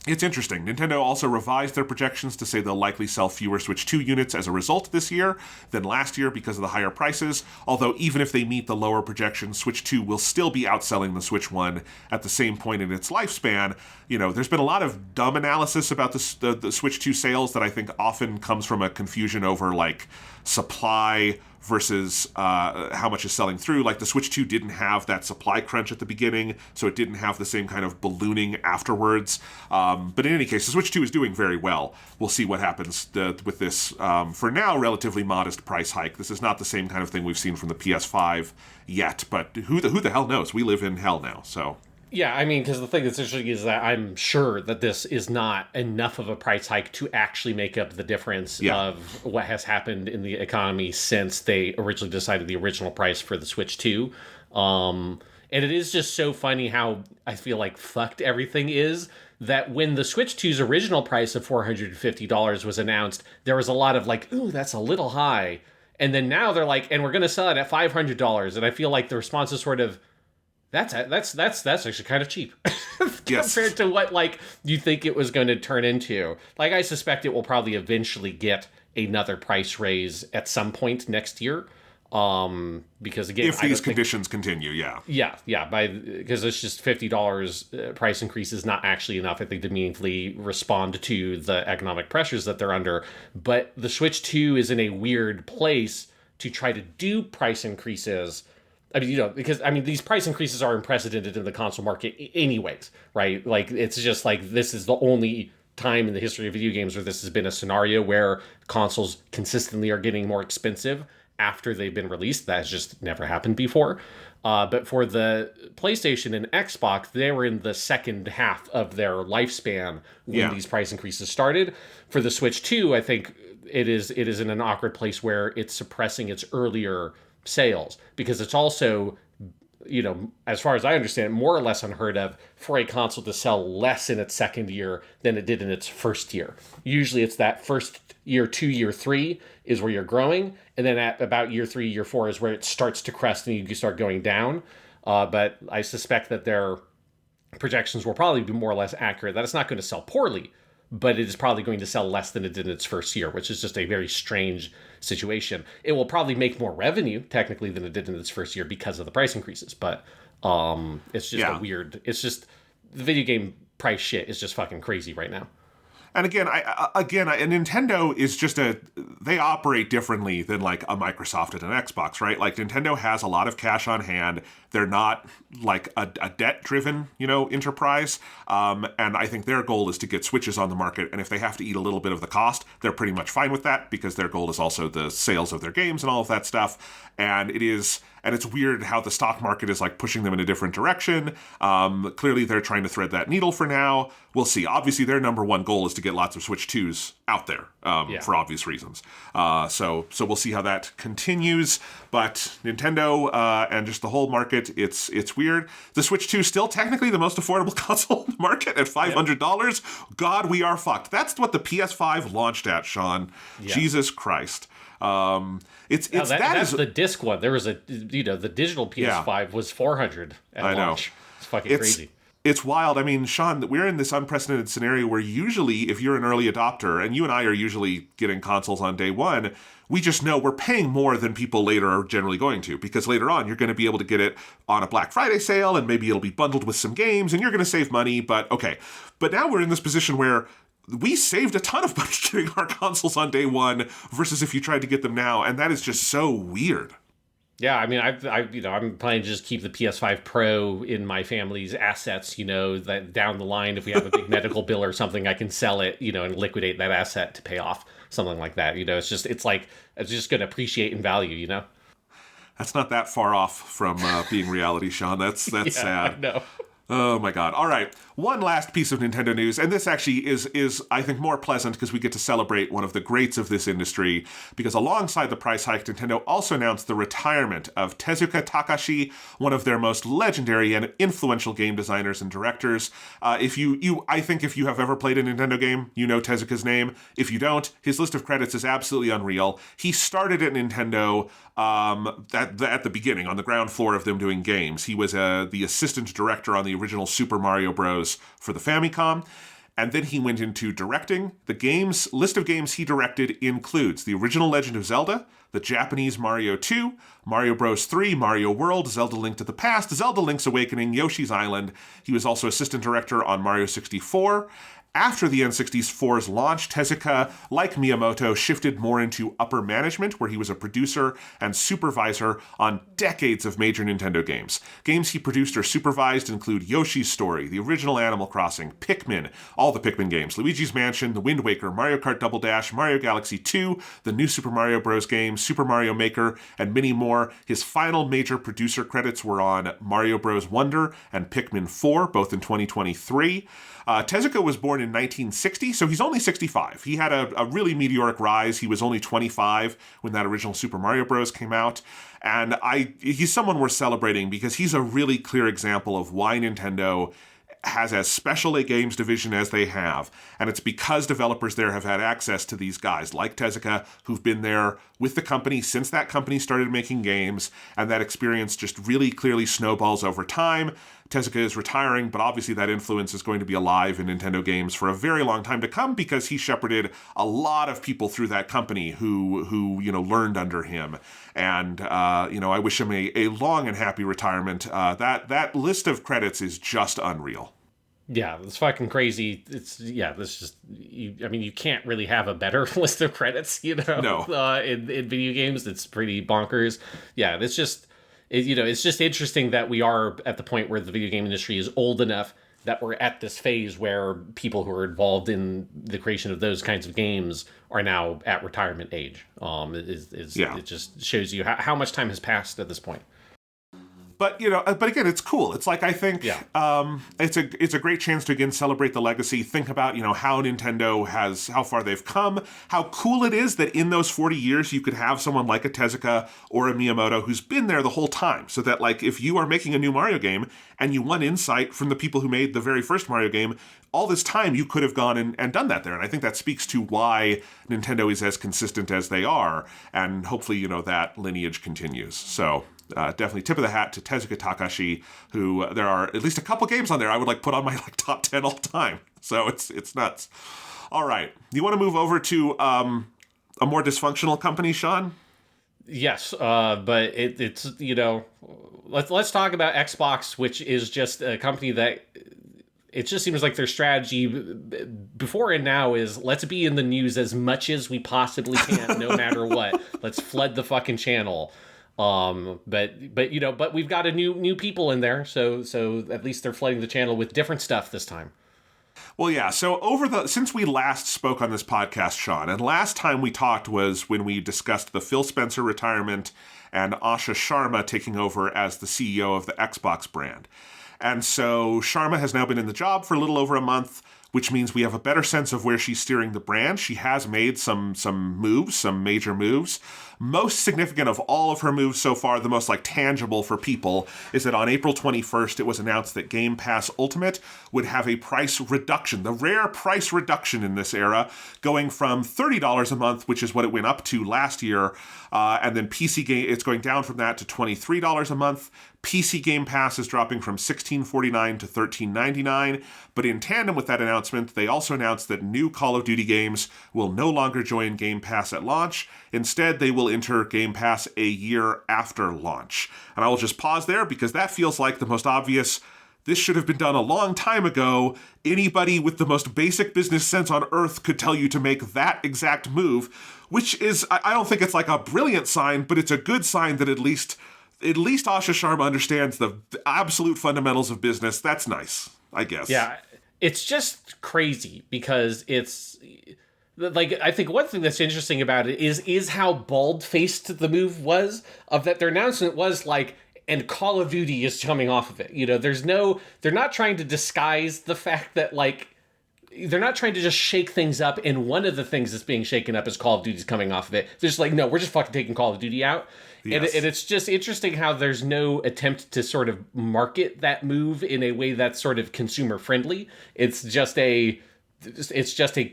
Speaker 1: It's interesting. Nintendo also revised their projections to say they'll likely sell fewer Switch 2 units as a result this year than last year because of the higher prices, although even if they meet the lower projections, Switch 2 will still be outselling the Switch 1 at the same point in its lifespan. There's been a lot of dumb analysis about the Switch 2 sales that I think often comes from a confusion over, like, supply versus how much is selling through. Like the Switch 2 didn't have that supply crunch at the beginning, so it didn't have the same kind of ballooning afterwards. But in any case, the Switch 2 is doing very well. We'll see what happens with this, for now, relatively modest price hike. This is not the same kind of thing we've seen from the PS5 yet, but who the hell knows? We live in hell now, so...
Speaker 2: Yeah, I mean, because the thing that's interesting is that I'm sure that this is not enough of a price hike to actually make up the difference of what has happened in the economy since they originally decided the original price for the Switch 2. And it is just so funny how I feel like fucked everything is, that when the Switch 2's original price of $450 was announced, there was a lot of like, ooh, that's a little high. And then now they're like, and we're going to sell it at $500. And I feel like the response is sort of, That's actually kind of cheap compared to what like you think it was going to turn into. Like I suspect it will probably eventually get another price raise at some point next year. Because again,
Speaker 1: if these conditions continue,
Speaker 2: because it's just $50 price increase is not actually enough, I think, to meaningfully respond to the economic pressures that they're under. But the Switch 2 is in a weird place to try to do price increases. I mean, because, I mean, these price increases are unprecedented in the console market anyways, right? Like, it's just like, this is the only time in the history of video games where this has been a scenario where consoles consistently are getting more expensive after they've been released. That has just never happened before. But for the PlayStation and Xbox, they were in the second half of their lifespan when these price increases started. For the Switch 2, I think it is in an awkward place where it's suppressing its earlier sales, because it's also, as far as I understand, more or less unheard of for a console to sell less in its second year than it did in its first year. Usually it's that first year 2, year 3 is where you're growing, and then at about year 3, year 4 is where it starts to crest and you start going down. But I suspect that their projections will probably be more or less accurate, that it's not going to sell poorly, but it is probably going to sell less than it did in its first year, which is just a very strange situation. It will probably make more revenue, technically, than it did in its first year because of the price increases, but it's just it's just, the video game price shit is just fucking crazy right now.
Speaker 1: And again, Nintendo is just they operate differently than like a Microsoft and an Xbox, right? Like Nintendo has a lot of cash on hand. They're not like a debt-driven, enterprise. And I think their goal is to get Switches on the market. And if they have to eat a little bit of the cost, they're pretty much fine with that, because their goal is also the sales of their games and all of that stuff. And it's weird how the stock market is like pushing them in a different direction. Clearly, they're trying to thread that needle for now. We'll see. Obviously, their number one goal is to get lots of Switch 2s out there for obvious reasons. So we'll see how that continues. But Nintendo and just the whole market, it's weird. The Switch 2 is still technically the most affordable console in the market at $500. Yep. God, we are fucked. That's what the PS5 launched at, Sean. Yep. Jesus Christ. That's
Speaker 2: the disc one. There was the digital PS5 was $400 at launch. It's fucking crazy.
Speaker 1: It's wild. I mean, Sean, we're in this unprecedented scenario where usually if you're an early adopter, and you and I are usually getting consoles on day one, we just know we're paying more than people later are generally going to, because later on you're going to be able to get it on a Black Friday sale, and maybe it'll be bundled with some games, and you're going to save money, but okay. But now we're in this position where we saved a ton of money getting our consoles on day one versus if you tried to get them now, and that is just so weird.
Speaker 2: Yeah, I mean, I'm planning to just keep the PS5 Pro in my family's assets, that down the line, if we have a big medical bill or something, I can sell it, and liquidate that asset to pay off something like that. It's just going to appreciate in value,
Speaker 1: That's not that far off from being reality, Sean. That's sad.
Speaker 2: No.
Speaker 1: Oh my God. All right. One last piece of Nintendo news, and this actually is I think more pleasant because we get to celebrate one of the greats of this industry, because alongside the price hike, Nintendo also announced the retirement of Tezuka Takashi, one of their most legendary and influential game designers and directors. I think if you have ever played a Nintendo game, you know Tezuka's name. If you don't, his list of credits is absolutely unreal. He started at Nintendo at the beginning, on the ground floor of them doing games. He was the assistant director on the original Super Mario Bros. For the Famicom, and then he went into directing. The list of games he directed includes the original Legend of Zelda, the Japanese Mario 2, Mario Bros. 3, Mario World, Zelda Link to the Past, Zelda Link's Awakening, Yoshi's Island. He was also assistant director on Mario 64, After the N64's launch, Tezuka, like Miyamoto, shifted more into upper management, where he was a producer and supervisor on decades of major Nintendo games. Games he produced or supervised include Yoshi's Story, the original Animal Crossing, Pikmin, all the Pikmin games, Luigi's Mansion, The Wind Waker, Mario Kart Double Dash, Mario Galaxy 2, the new Super Mario Bros. Game, Super Mario Maker, and many more. His final major producer credits were on Mario Bros. Wonder and Pikmin 4, both in 2023. Tezuka was born in 1960, so he's only 65. He had a really meteoric rise. He was only 25 when that original Super Mario Bros. Came out. And he's someone worth celebrating because he's a really clear example of why Nintendo has as special a games division as they have. And it's because developers there have had access to these guys like Tezuka, who've been there with the company since that company started making games, and that experience just really clearly snowballs over time. Tezuka is retiring, but obviously that influence is going to be alive in Nintendo games for a very long time to come because he shepherded a lot of people through that company who learned under him. And, I wish him a long and happy retirement. That list of credits is just unreal.
Speaker 2: Yeah, it's fucking crazy. You can't really have a better list of credits,
Speaker 1: No.
Speaker 2: In video games. It's pretty bonkers. Yeah, it's just interesting that we are at the point where the video game industry is old enough that we're at this phase where people who are involved in the creation of those kinds of games are now at retirement age. It just shows you how much time has passed at this point.
Speaker 1: But again, it's cool. It's like, I think it's a great chance to again celebrate the legacy. Think about how Nintendo how far they've come, how cool it is that in those 40 years you could have someone like a Tezuka or a Miyamoto who's been there the whole time. So that like if you are making a new Mario game and you want insight from the people who made the very first Mario game, all this time you could have gone and done that there. And I think that speaks to why Nintendo is as consistent as they are, and hopefully that lineage continues. So. Definitely tip of the hat to Tezuka Takashi, who there are at least a couple games on there I would put on my top 10 all time. So it's nuts. All right. You want to move over to a more dysfunctional company, Sean?
Speaker 2: Yes, but it's let's talk about Xbox, which is just a company that it just seems like their strategy before and now is let's be in the news as much as we possibly can, no matter what. Let's flood the fucking channel. But we've got a new people in there, so at least they're flooding the channel with different stuff this time.
Speaker 1: Well, yeah. So since we last spoke on this podcast, Sean, and last time we talked was when we discussed the Phil Spencer retirement and Asha Sharma taking over as the CEO of the Xbox brand. And so Sharma has now been in the job for a little over a month, which means we have a better sense of where she's steering the brand. She has made some moves, some major moves. Most significant of all of her moves so far, the most tangible for people, is that on April 21st, it was announced that Game Pass Ultimate would have a price reduction, the rare price reduction in this era, going from $30 a month, which is what it went up to last year, and then PC game, it's going down from that to $23 a month. PC Game Pass is dropping from $16.49 to $13.99, but in tandem with that announcement, they also announced that new Call of Duty games will no longer join Game Pass at launch. Instead, they will enter Game Pass a year after launch. And I will just pause there because that feels like the most obvious. This should have been done a long time ago. Anybody with the most basic business sense on earth could tell you to make that exact move, which is, I don't think it's a brilliant sign, but it's a good sign that at least Asha Sharma understands the absolute fundamentals of business. That's nice, I guess. Yeah,
Speaker 2: it's just crazy because it's I think one thing that's interesting about it is how bald-faced the move was, of that their announcement was and Call of Duty is coming off of it. They're not trying to disguise the fact that they're not trying to just shake things up, and one of the things that's being shaken up is Call of Duty's coming off of it. They're just no, we're just fucking taking Call of Duty out. Yes. And it's just interesting how there's no attempt to sort of market that move in a way that's sort of consumer friendly. It's just a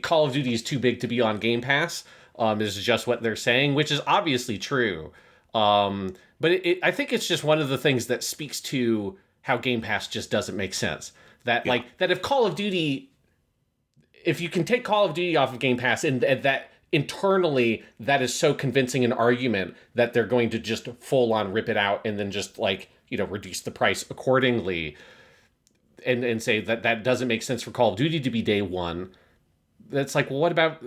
Speaker 2: Call of Duty is too big to be on Game Pass. Is just what they're saying, which is obviously true. But I think it's just one of the things that speaks to how Game Pass just doesn't make sense. That that if Call of Duty, if you can take Call of Duty off of Game Pass and that internally that is so convincing an argument that they're going to just full on rip it out and then just reduce the price accordingly. and say that doesn't make sense for Call of Duty to be day one. That's like, well, what about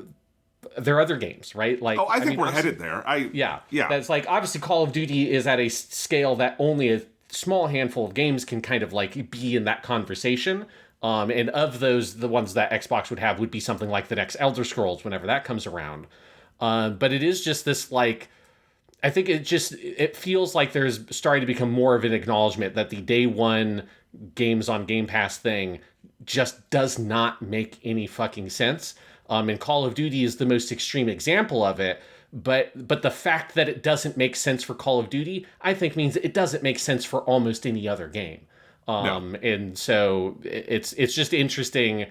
Speaker 2: their other games, right? Like,
Speaker 1: I think we're headed there.
Speaker 2: Yeah.
Speaker 1: Yeah.
Speaker 2: That's like, obviously Call of Duty is at a scale that only a small handful of games can kind of like be in that conversation. And of those, the ones that Xbox would have would be something like the next Elder Scrolls whenever that comes around. But it is just this like, I think it feels like there's starting to become more of an acknowledgement that the day one games on Game Pass thing just does not make any fucking sense. And Call of Duty is the most extreme example of it. But the fact that it doesn't make sense for Call of Duty, I think means it doesn't make sense for almost any other game.
Speaker 1: No.
Speaker 2: And so it's just interesting.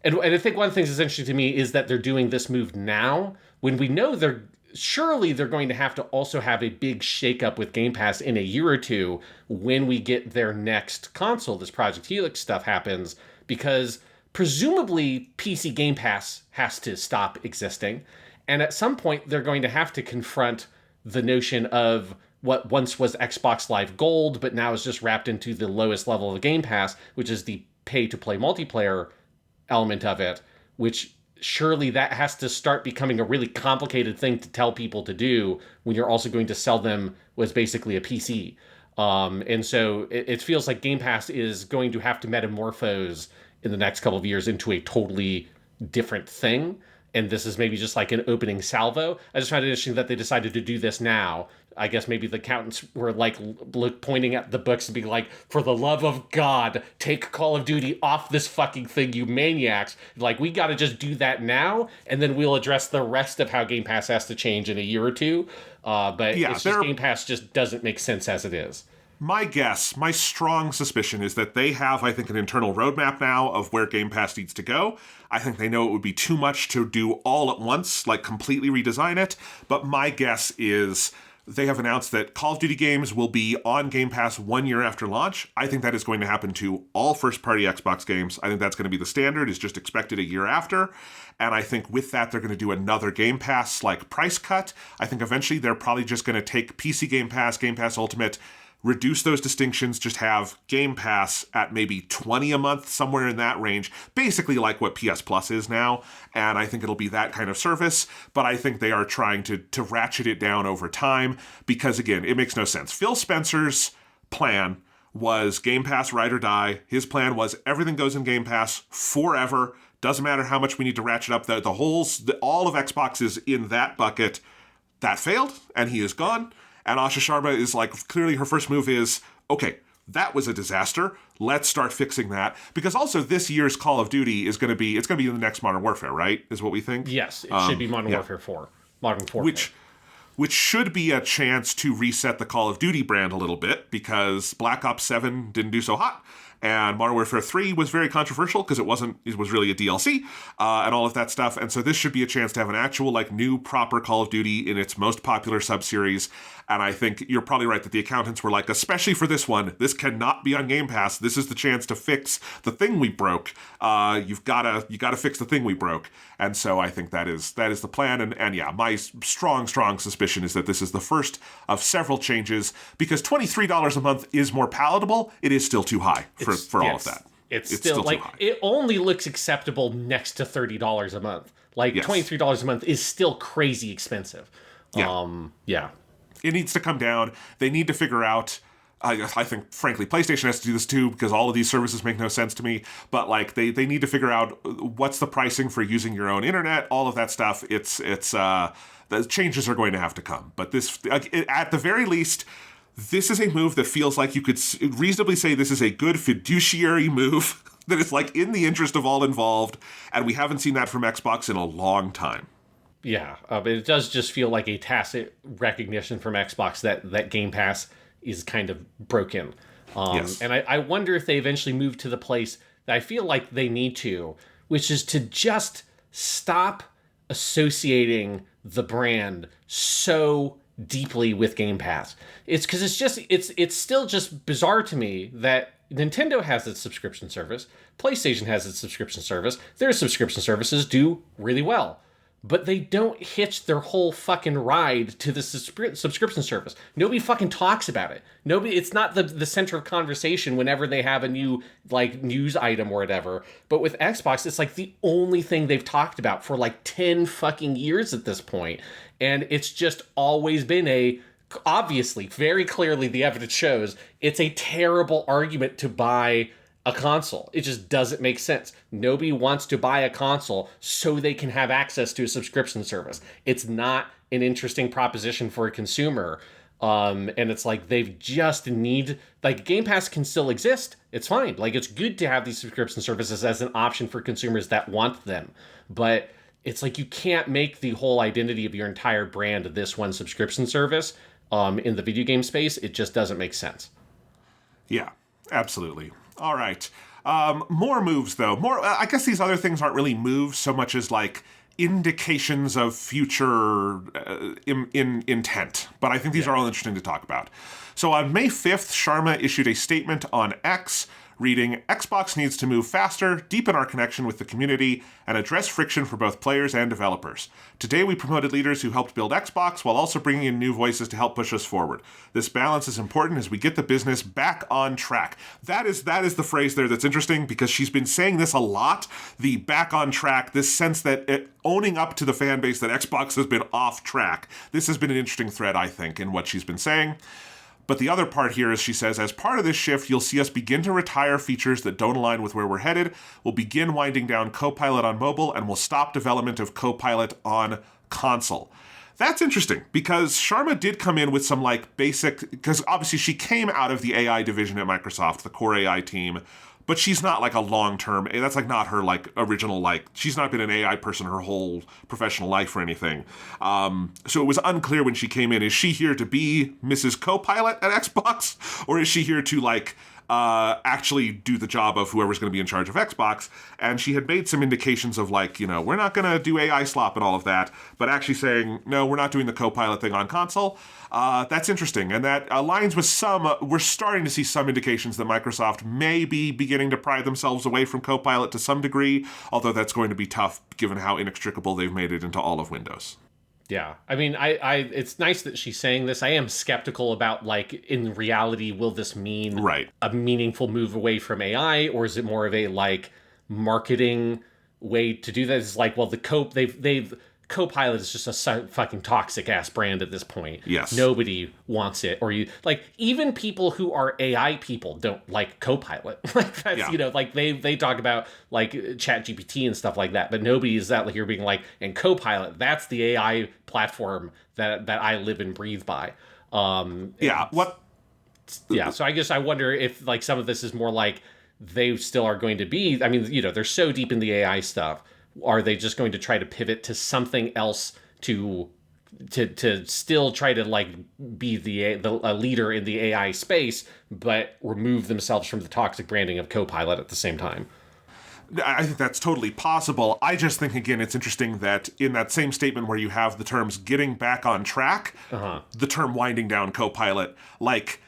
Speaker 2: And I think one of the things that's interesting to me is that they're doing this move now when we know they're going to have to also have a big shakeup with Game Pass in a year or two when we get their next console, this Project Helix stuff happens, because presumably PC Game Pass has to stop existing. And at some point, they're going to have to confront the notion of what once was Xbox Live Gold, but now is just wrapped into the lowest level of Game Pass, which is the pay-to-play multiplayer element of it, which surely that has to start becoming a really complicated thing to tell people to do when you're also going to sell them was basically a PC. And so it feels like Game Pass is going to have to metamorphose in the next couple of years into a totally different thing. And this is maybe just like an opening salvo. I just find it interesting that they decided to do this now. I guess maybe the accountants were like pointing at the books and being like, for the love of God, take Call of Duty off this fucking thing, you maniacs. Like, we got to just do that now, and then we'll address the rest of how Game Pass has to change in a year or two. But yeah, it's just Game Pass just doesn't make sense as it is.
Speaker 1: My guess, my strong suspicion is that they have, I think, an internal roadmap now of where Game Pass needs to go. I think they know it would be too much to do all at once, like completely redesign it. But my guess is they have announced that Call of Duty games will be on Game Pass 1 year after launch. I think that is going to happen to all first-party Xbox games. I think that's going to be the standard, is just expected a year after. And I think with that, they're going to do another Game Pass like price cut. I think eventually they're probably just going to take PC Game Pass Ultimate, reduce those distinctions, just have Game Pass at maybe $20 a month, somewhere in that range, basically like what PS Plus is now. And I think it'll be that kind of service, but I think they are trying to ratchet it down over time because, again, it makes no sense. Phil Spencer's plan was Game Pass ride or die. His plan was everything goes in Game Pass forever. Doesn't matter how much we need to ratchet up. All of Xbox is in that bucket. That failed, and he is gone. And Asha Sharma is like, clearly her first move is, okay, that was a disaster. Let's start fixing that. Because also this year's Call of Duty is going to be, in the next Modern Warfare, right? Is what we think?
Speaker 2: Yes, it should be Modern Warfare 4. Modern Warfare.
Speaker 1: Which should be a chance to reset the Call of Duty brand a little bit, because Black Ops 7 didn't do so hot. And Modern Warfare 3 was very controversial because it was really a DLC and all of that stuff. And so this should be a chance to have an actual, like, new proper Call of Duty in its most popular sub-series. And I think you're probably right that the accountants were like, especially for this one, this cannot be on Game Pass. This is the chance to fix the thing we broke. You've got to fix the thing we broke. And so I think that is the plan. And yeah, my strong suspicion is that this is the first of several changes, because $23 a month is more palatable. It is still too high for all of that.
Speaker 2: It's still like, it only looks acceptable next to $30 a month. Like, yes. $23 a month is still crazy expensive.
Speaker 1: Yeah. It needs to come down. They need to figure out, I think, frankly, PlayStation has to do this too, because all of these services make no sense to me. But like, they need to figure out what's the pricing for using your own internet, all of that stuff. The changes are going to have to come. But this, at the very least, this is a move that feels like you could reasonably say this is a good fiduciary move that is like in the interest of all involved. And we haven't seen that from Xbox in a long time.
Speaker 2: Yeah, but it does just feel like a tacit recognition from Xbox that Game Pass is kind of broken.
Speaker 1: Yes.
Speaker 2: And I wonder if they eventually move to the place that I feel like they need to, which is to just stop associating the brand so deeply with Game Pass. It's because it's still just bizarre to me that Nintendo has its subscription service, PlayStation has its subscription service, their subscription services do really well. but they don't hitch their whole fucking ride to the subscription service. Nobody fucking talks about it. It's not the center of conversation whenever they have a new, like, news item or whatever. But with Xbox, it's like the only thing they've talked about for like 10 fucking years at this point. And it's just always been obviously, very clearly the evidence shows, it's a terrible argument to buy a console. It just doesn't make sense. Nobody wants to buy a console so they can have access to a subscription service. It's not an interesting proposition for a consumer. And it's like they've just like Game Pass can still exist. It's fine. Like, it's good to have these subscription services as an option for consumers that want them. But it's like you can't make the whole identity of your entire brand this one subscription service in the video game space. It just doesn't make sense.
Speaker 1: Yeah, absolutely. All right. More moves, though. I guess these other things aren't really moves so much as, like, indications of future intent. But I think these are all interesting to talk about. So on May 5th, Sharma issued a statement on X reading, "Xbox needs to move faster, deepen our connection with the community, and address friction for both players and developers. Today we promoted leaders who helped build Xbox while also bringing in new voices to help push us forward. This balance is important as we get the business back on track." That is the phrase there that's interesting, because she's been saying this a lot, the back on track, this sense that owning up to the fan base that Xbox has been off track. This has been an interesting thread, I think, in what she's been saying. But the other part here is she says, "As part of this shift, you'll see us begin to retire features that don't align with where we're headed. We'll begin winding down Copilot on mobile, and we'll stop development of Copilot on console." That's interesting, because Sharma did come in with some, like, basic... Because obviously she came out of the AI division at Microsoft, the core AI team, but she's not, like, a long-term... That's, like, not her, like, original, like... She's not been an AI person her whole professional life or anything. So it was unclear when she came in. Is she here to be Mrs. Copilot at Xbox? Or is she here to, like... actually do the job of whoever's going to be in charge of Xbox? And she had made some indications of, like, we're not going to do AI slop and all of that, but actually saying, no, we're not doing the Copilot thing on console. That's interesting. And that aligns with we're starting to see some indications that Microsoft may be beginning to pry themselves away from Copilot to some degree, although that's going to be tough given how inextricable they've made it into all of Windows.
Speaker 2: Yeah, I mean, it's nice that she's saying this. I am skeptical about, like, in reality, will this mean a meaningful move away from AI, or is it more of a, like, marketing way to do this? It's like, well, they've Copilot is just a fucking toxic ass brand at this point.
Speaker 1: Yes.
Speaker 2: Nobody wants it. Or even people who are AI people don't like Copilot. Like, that's, like they talk about, like, ChatGPT and stuff like that, but nobody is that, like, you're being like, and Copilot, that's the AI platform that I live and breathe by. So I guess I wonder if, like, some of this is more like they still are going to be, I mean, they're so deep in the AI stuff. Are they just going to try to pivot to something else to still try to, like, be a leader in the AI space, but remove themselves from the toxic branding of Copilot at the same time?
Speaker 1: I think that's totally possible. I just think, again, it's interesting that in that same statement where you have the terms getting back on track, the term winding down Copilot, like,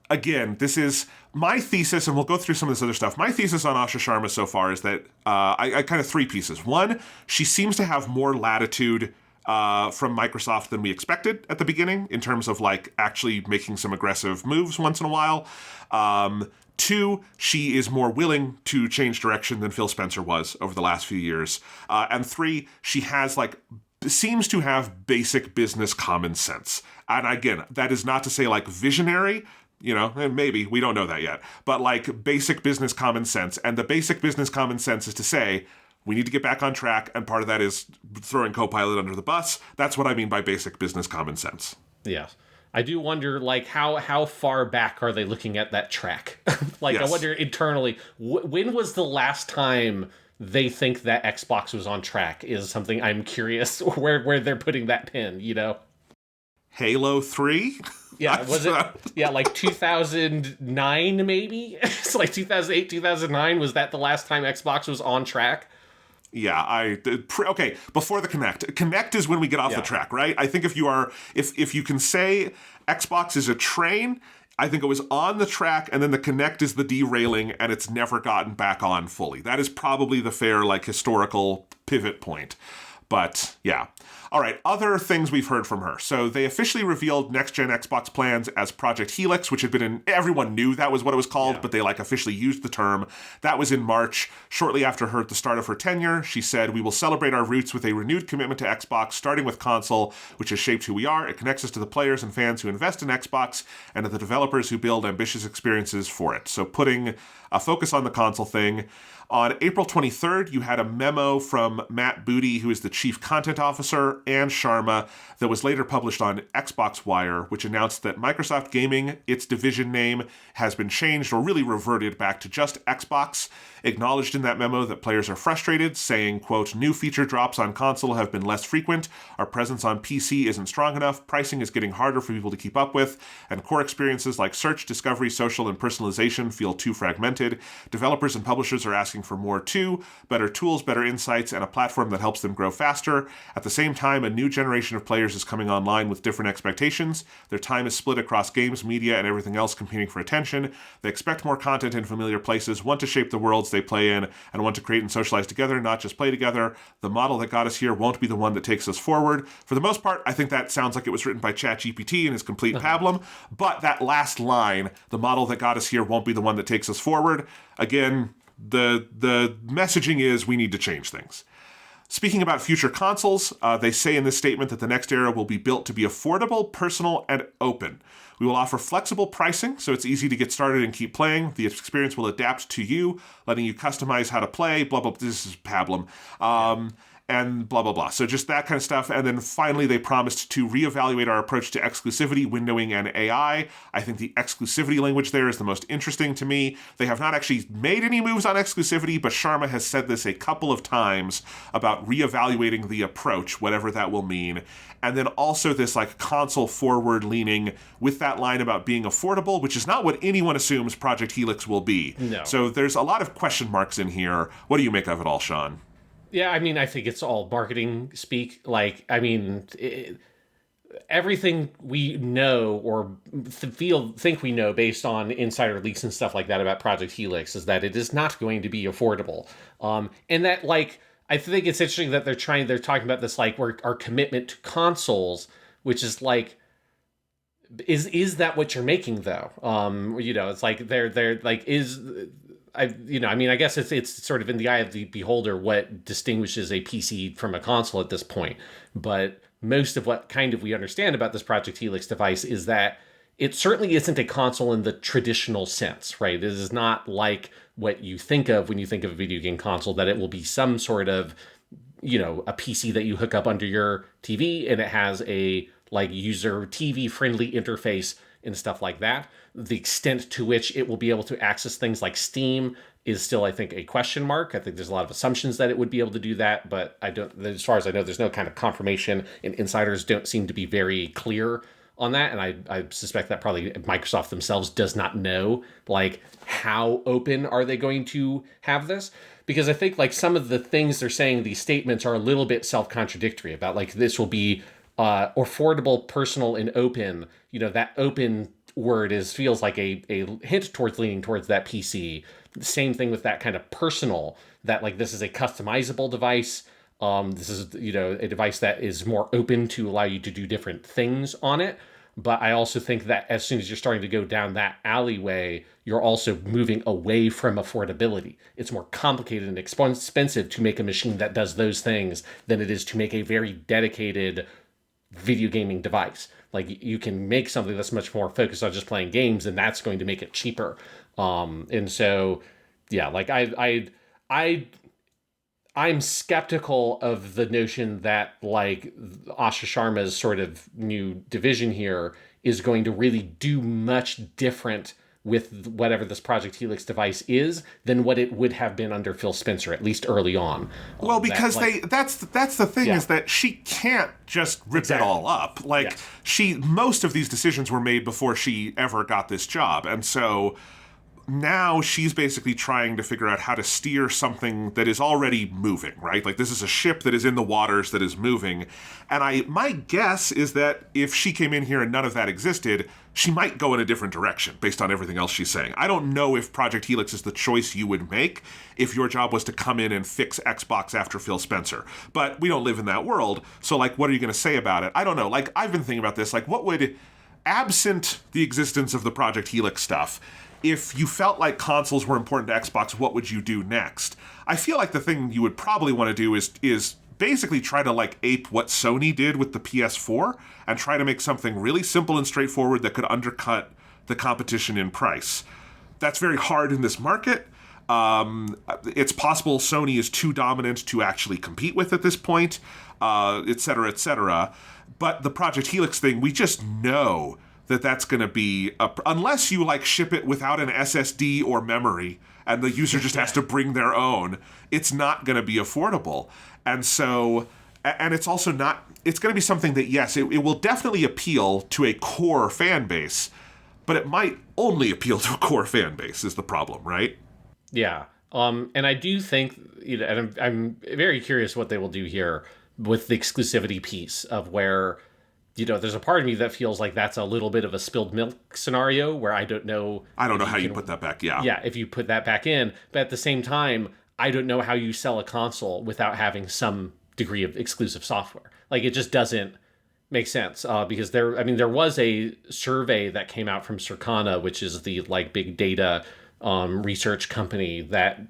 Speaker 1: again, this is my thesis, and we'll go through some of this other stuff. My thesis on Asha Sharma so far is that I kind of three pieces. One, she seems to have more latitude from Microsoft than we expected at the beginning in terms of, like, actually making some aggressive moves once in a while. Two, she is more willing to change direction than Phil Spencer was over the last few years. And three, she has, like, seems to have basic business common sense. And again, that is not to say, like, visionary. Maybe, we don't know that yet, but, like, basic business common sense. And the basic business common sense is to say, we need to get back on track, and part of that is throwing Copilot under the bus. That's what I mean by basic business common sense.
Speaker 2: Yes. I do wonder, like, how far back are they looking at that track? Like, yes. I wonder internally, when was the last time they think that Xbox was on track is something I'm curious where they're putting that pin,
Speaker 1: Halo 3?
Speaker 2: Yeah, was it? Yeah, like 2009, maybe? It's like 2008, 2009. Was that the last time Xbox was on track?
Speaker 1: Yeah, okay, before the Kinect. Kinect is when we get off the track, right? I think if you can say Xbox is a train, I think it was on the track, and then the Kinect is the derailing, and it's never gotten back on fully. That is probably the fair, like, historical pivot point. But yeah. All right, other things we've heard from her. So they officially revealed next-gen Xbox plans as Project Helix, which had been everyone knew that was what it was called, but they officially used the term. That was in March. Shortly after the start of her tenure, she said, "We will celebrate our roots with a renewed commitment to Xbox, starting with console, which has shaped who we are. It connects us to the players and fans who invest in Xbox and to the developers who build ambitious experiences for it." So putting a focus on the console thing. On April 23rd, you had a memo from Matt Booty, who is the chief content officer, and Sharma, that was later published on Xbox Wire, which announced that Microsoft Gaming, its division name, has been changed or really reverted back to just Xbox. Acknowledged in that memo that players are frustrated, saying, quote, "New feature drops on console have been less frequent, our presence on PC isn't strong enough, pricing is getting harder for people to keep up with, and core experiences like search, discovery, social, and personalization feel too fragmented. Developers and publishers are asking for more too, better tools, better insights, and a platform that helps them grow faster. At the same time, a new generation of players is coming online with different expectations. Their time is split across games, media, and everything else competing for attention. They expect more content in familiar places, want to shape the worlds they play in, and want to create and socialize together, not just play together. The model that got us here won't be the one that takes us forward." For the most part, I think that sounds like it was written by ChatGPT and is complete pablum, but that last line, "the model that got us here won't be the one that takes us forward," again, the messaging is we need to change things. Speaking about future consoles, they say in this statement that the next era will be built to be affordable, personal, and open. "We will offer flexible pricing, so it's easy to get started and keep playing. The experience will adapt to you, letting you customize how to play," blah, blah, this is pablum. And blah, blah, blah. So just that kind of stuff. And then finally, they promised to reevaluate our approach to exclusivity, windowing, and AI. I think the exclusivity language there is the most interesting to me. They have not actually made any moves on exclusivity, but Sharma has said this a couple of times about reevaluating the approach, whatever that will mean. And then also this console forward leaning with that line about being affordable, which is not what anyone assumes Project Helix will be.
Speaker 2: No.
Speaker 1: So there's a lot of question marks in here. What do you make of it all, Sean?
Speaker 2: Yeah, I mean, I think it's all marketing speak. Everything we know or think we know based on insider leaks and stuff like that about Project Helix is that it is not going to be affordable. And that, I think it's interesting that they're talking about this, our commitment to consoles, which is is that what you're making though? It's I guess it's sort of in the eye of the beholder what distinguishes a PC from a console at this point. But most of what we understand about this Project Helix device is that it certainly isn't a console in the traditional sense, right? It is not like what you think of when you think of a video game console, that it will be some sort of, a PC that you hook up under your TV and it has a user TV friendly interface and stuff like that. The extent to which it will be able to access things like Steam is still, I think, a question mark. I think there's a lot of assumptions that it would be able to do that, but as far as I know, there's no kind of confirmation, and insiders don't seem to be very clear on that. And I suspect that probably Microsoft themselves does not know, how open are they going to have this? Because I think some of the things they're saying, these statements are a little bit self-contradictory about this will be affordable, personal, and open. That open word feels like a hint towards leaning towards that PC. Same thing with that kind of personal, that this is a customizable device. This is, a device that is more open to allow you to do different things on it. But I also think that as soon as you're starting to go down that alleyway, you're also moving away from affordability. It's more complicated and expensive to make a machine that does those things than it is to make a very dedicated video gaming device. You can make something that's much more focused on just playing games, and that's going to make it cheaper. And so, yeah, I'm skeptical of the notion that Asha Sharma's sort of new division here is going to really do much different with whatever this Project Helix device is than what it would have been under Phil Spencer, at least early on.
Speaker 1: Well, because that's the thing, is that she can't just rip it all up. Most of these decisions were made before she ever got this job. And so now she's basically trying to figure out how to steer something that is already moving, right? Like, this is a ship that is in the waters that is moving. And my guess is that if she came in here and none of that existed, she might go in a different direction based on everything else she's saying. I don't know if Project Helix is the choice you would make if your job was to come in and fix Xbox after Phil Spencer. But we don't live in that world, so, like, what are you going to say about it? I don't know. Like, I've been thinking about this. Like, what would, absent the existence of the Project Helix stuff, if you felt like consoles were important to Xbox, what would you do next? I feel like the thing you would probably want to do is basically try to, like, ape what Sony did with the PS4 and try to make something really simple and straightforward that could undercut the competition in price. That's very hard in this market. It's possible Sony is too dominant to actually compete with at this point, et cetera, et cetera. But the Project Helix thing, we just know that that's going to be, unless you, like, ship it without an SSD or memory and the user just has to bring their own, it's not going to be affordable. And so, and it's also not, it's going to be something that, yes, it will definitely appeal to a core fan base, but it might only appeal to a core fan base is the problem, right?
Speaker 2: Yeah. And I do think, you know, and I'm very curious what they will do here with the exclusivity piece of where, you know, there's a part of me that feels like that's a little bit of a spilled milk scenario where I don't know how you
Speaker 1: put that back. Yeah.
Speaker 2: Yeah. If you put that back in, but at the same time, I don't know how you sell a console without having some degree of exclusive software. Like, it just doesn't make sense because there was a survey that came out from Circana, which is the, like, big data research company that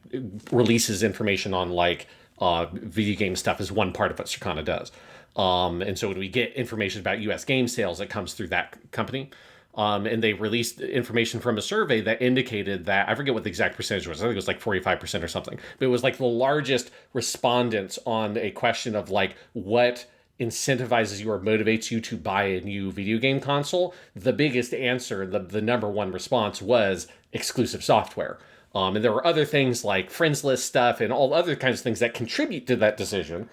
Speaker 2: releases information on, like, video game stuff is one part of what Circana does. And so when we get information about US game sales, it comes through that company. And they released information from a survey that indicated that, I forget what the exact percentage was, I think it was like 45% or something, but it was like the largest respondents on a question of, like, what incentivizes you or motivates you to buy a new video game console. The biggest answer, the number one response, was exclusive software. And there were other things like friends list stuff and all other kinds of things that contribute to that decision.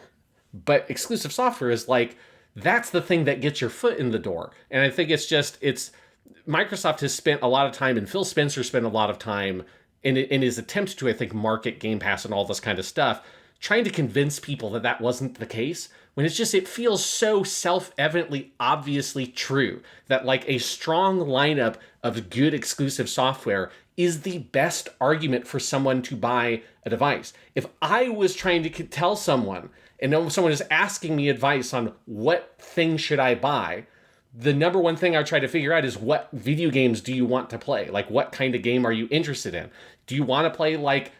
Speaker 2: But exclusive software is, like, that's the thing that gets your foot in the door. And I think it's Microsoft has spent a lot of time, and Phil Spencer spent a lot of time in his attempt to, I think, market Game Pass and all this kind of stuff, trying to convince people that that wasn't the case, when it feels so self-evidently, obviously true that, like, a strong lineup of good exclusive software is the best argument for someone to buy a device. If I was trying to tell someone, and someone is asking me advice on what thing should I buy, the number one thing I try to figure out is, what video games do you want to play? Like, what kind of game are you interested in? Do you want to play, like,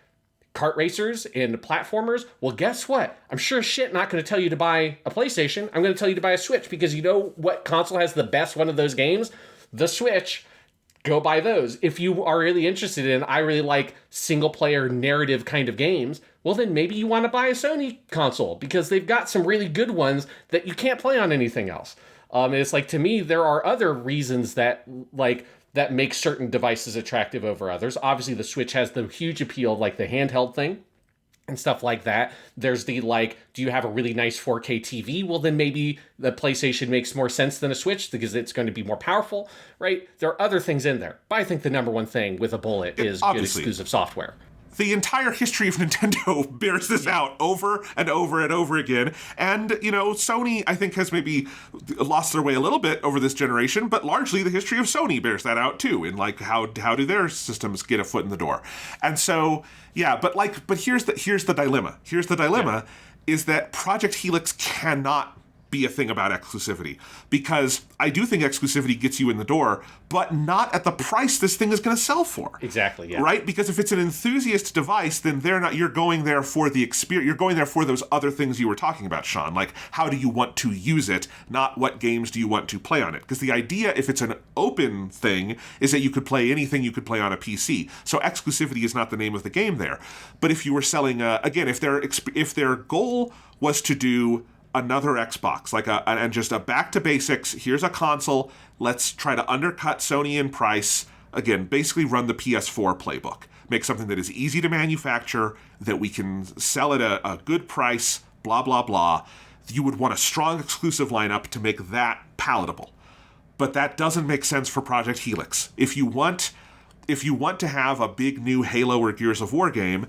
Speaker 2: kart racers and platformers? Well, guess what? I'm sure as shit not going to tell you to buy a PlayStation. I'm going to tell you to buy a Switch, because you know what console has the best one of those games? The Switch. Go buy those. If you are really interested in, I really like single-player narrative kind of games, well, then maybe you want to buy a Sony console, because they've got some really good ones that you can't play on anything else. And it's like, to me, there are other reasons that, like, that make certain devices attractive over others. Obviously, the Switch has the huge appeal of, like, the handheld thing and stuff like that. There's the, like, do you have a really nice 4K TV? Well, then maybe the PlayStation makes more sense than a Switch because it's going to be more powerful, right? There are other things in there. But I think the number one thing with a bullet is good exclusive software.
Speaker 1: The entire history of Nintendo bears this out over and over and over again. And, you know, Sony, I think, has maybe lost their way a little bit over this generation, but largely the history of Sony bears that out too, in, like, how do their systems get a foot in the door. And so, yeah, but here's the dilemma. Here's the dilemma, is that Project Helix cannot be a thing about exclusivity, because I do think exclusivity gets you in the door, but not at the price this thing is going to sell for.
Speaker 2: Exactly, yeah.
Speaker 1: Right? Because if it's an enthusiast device, then you're going there for the experience, you're going there for those other things you were talking about, Sean, like, how do you want to use it, not what games do you want to play on it. Because the idea, if it's an open thing, is that you could play anything you could play on a PC. So exclusivity is not the name of the game there. But if you were selling, again, if their goal was to do another Xbox, like and just a back to basics, here's a console, let's try to undercut Sony in price, again, basically run the PS4 playbook. Make something that is easy to manufacture, that we can sell at a good price, blah, blah, blah. You would want a strong exclusive lineup to make that palatable. But that doesn't make sense for Project Helix. If you want if you want to have a big new Halo or Gears of War game,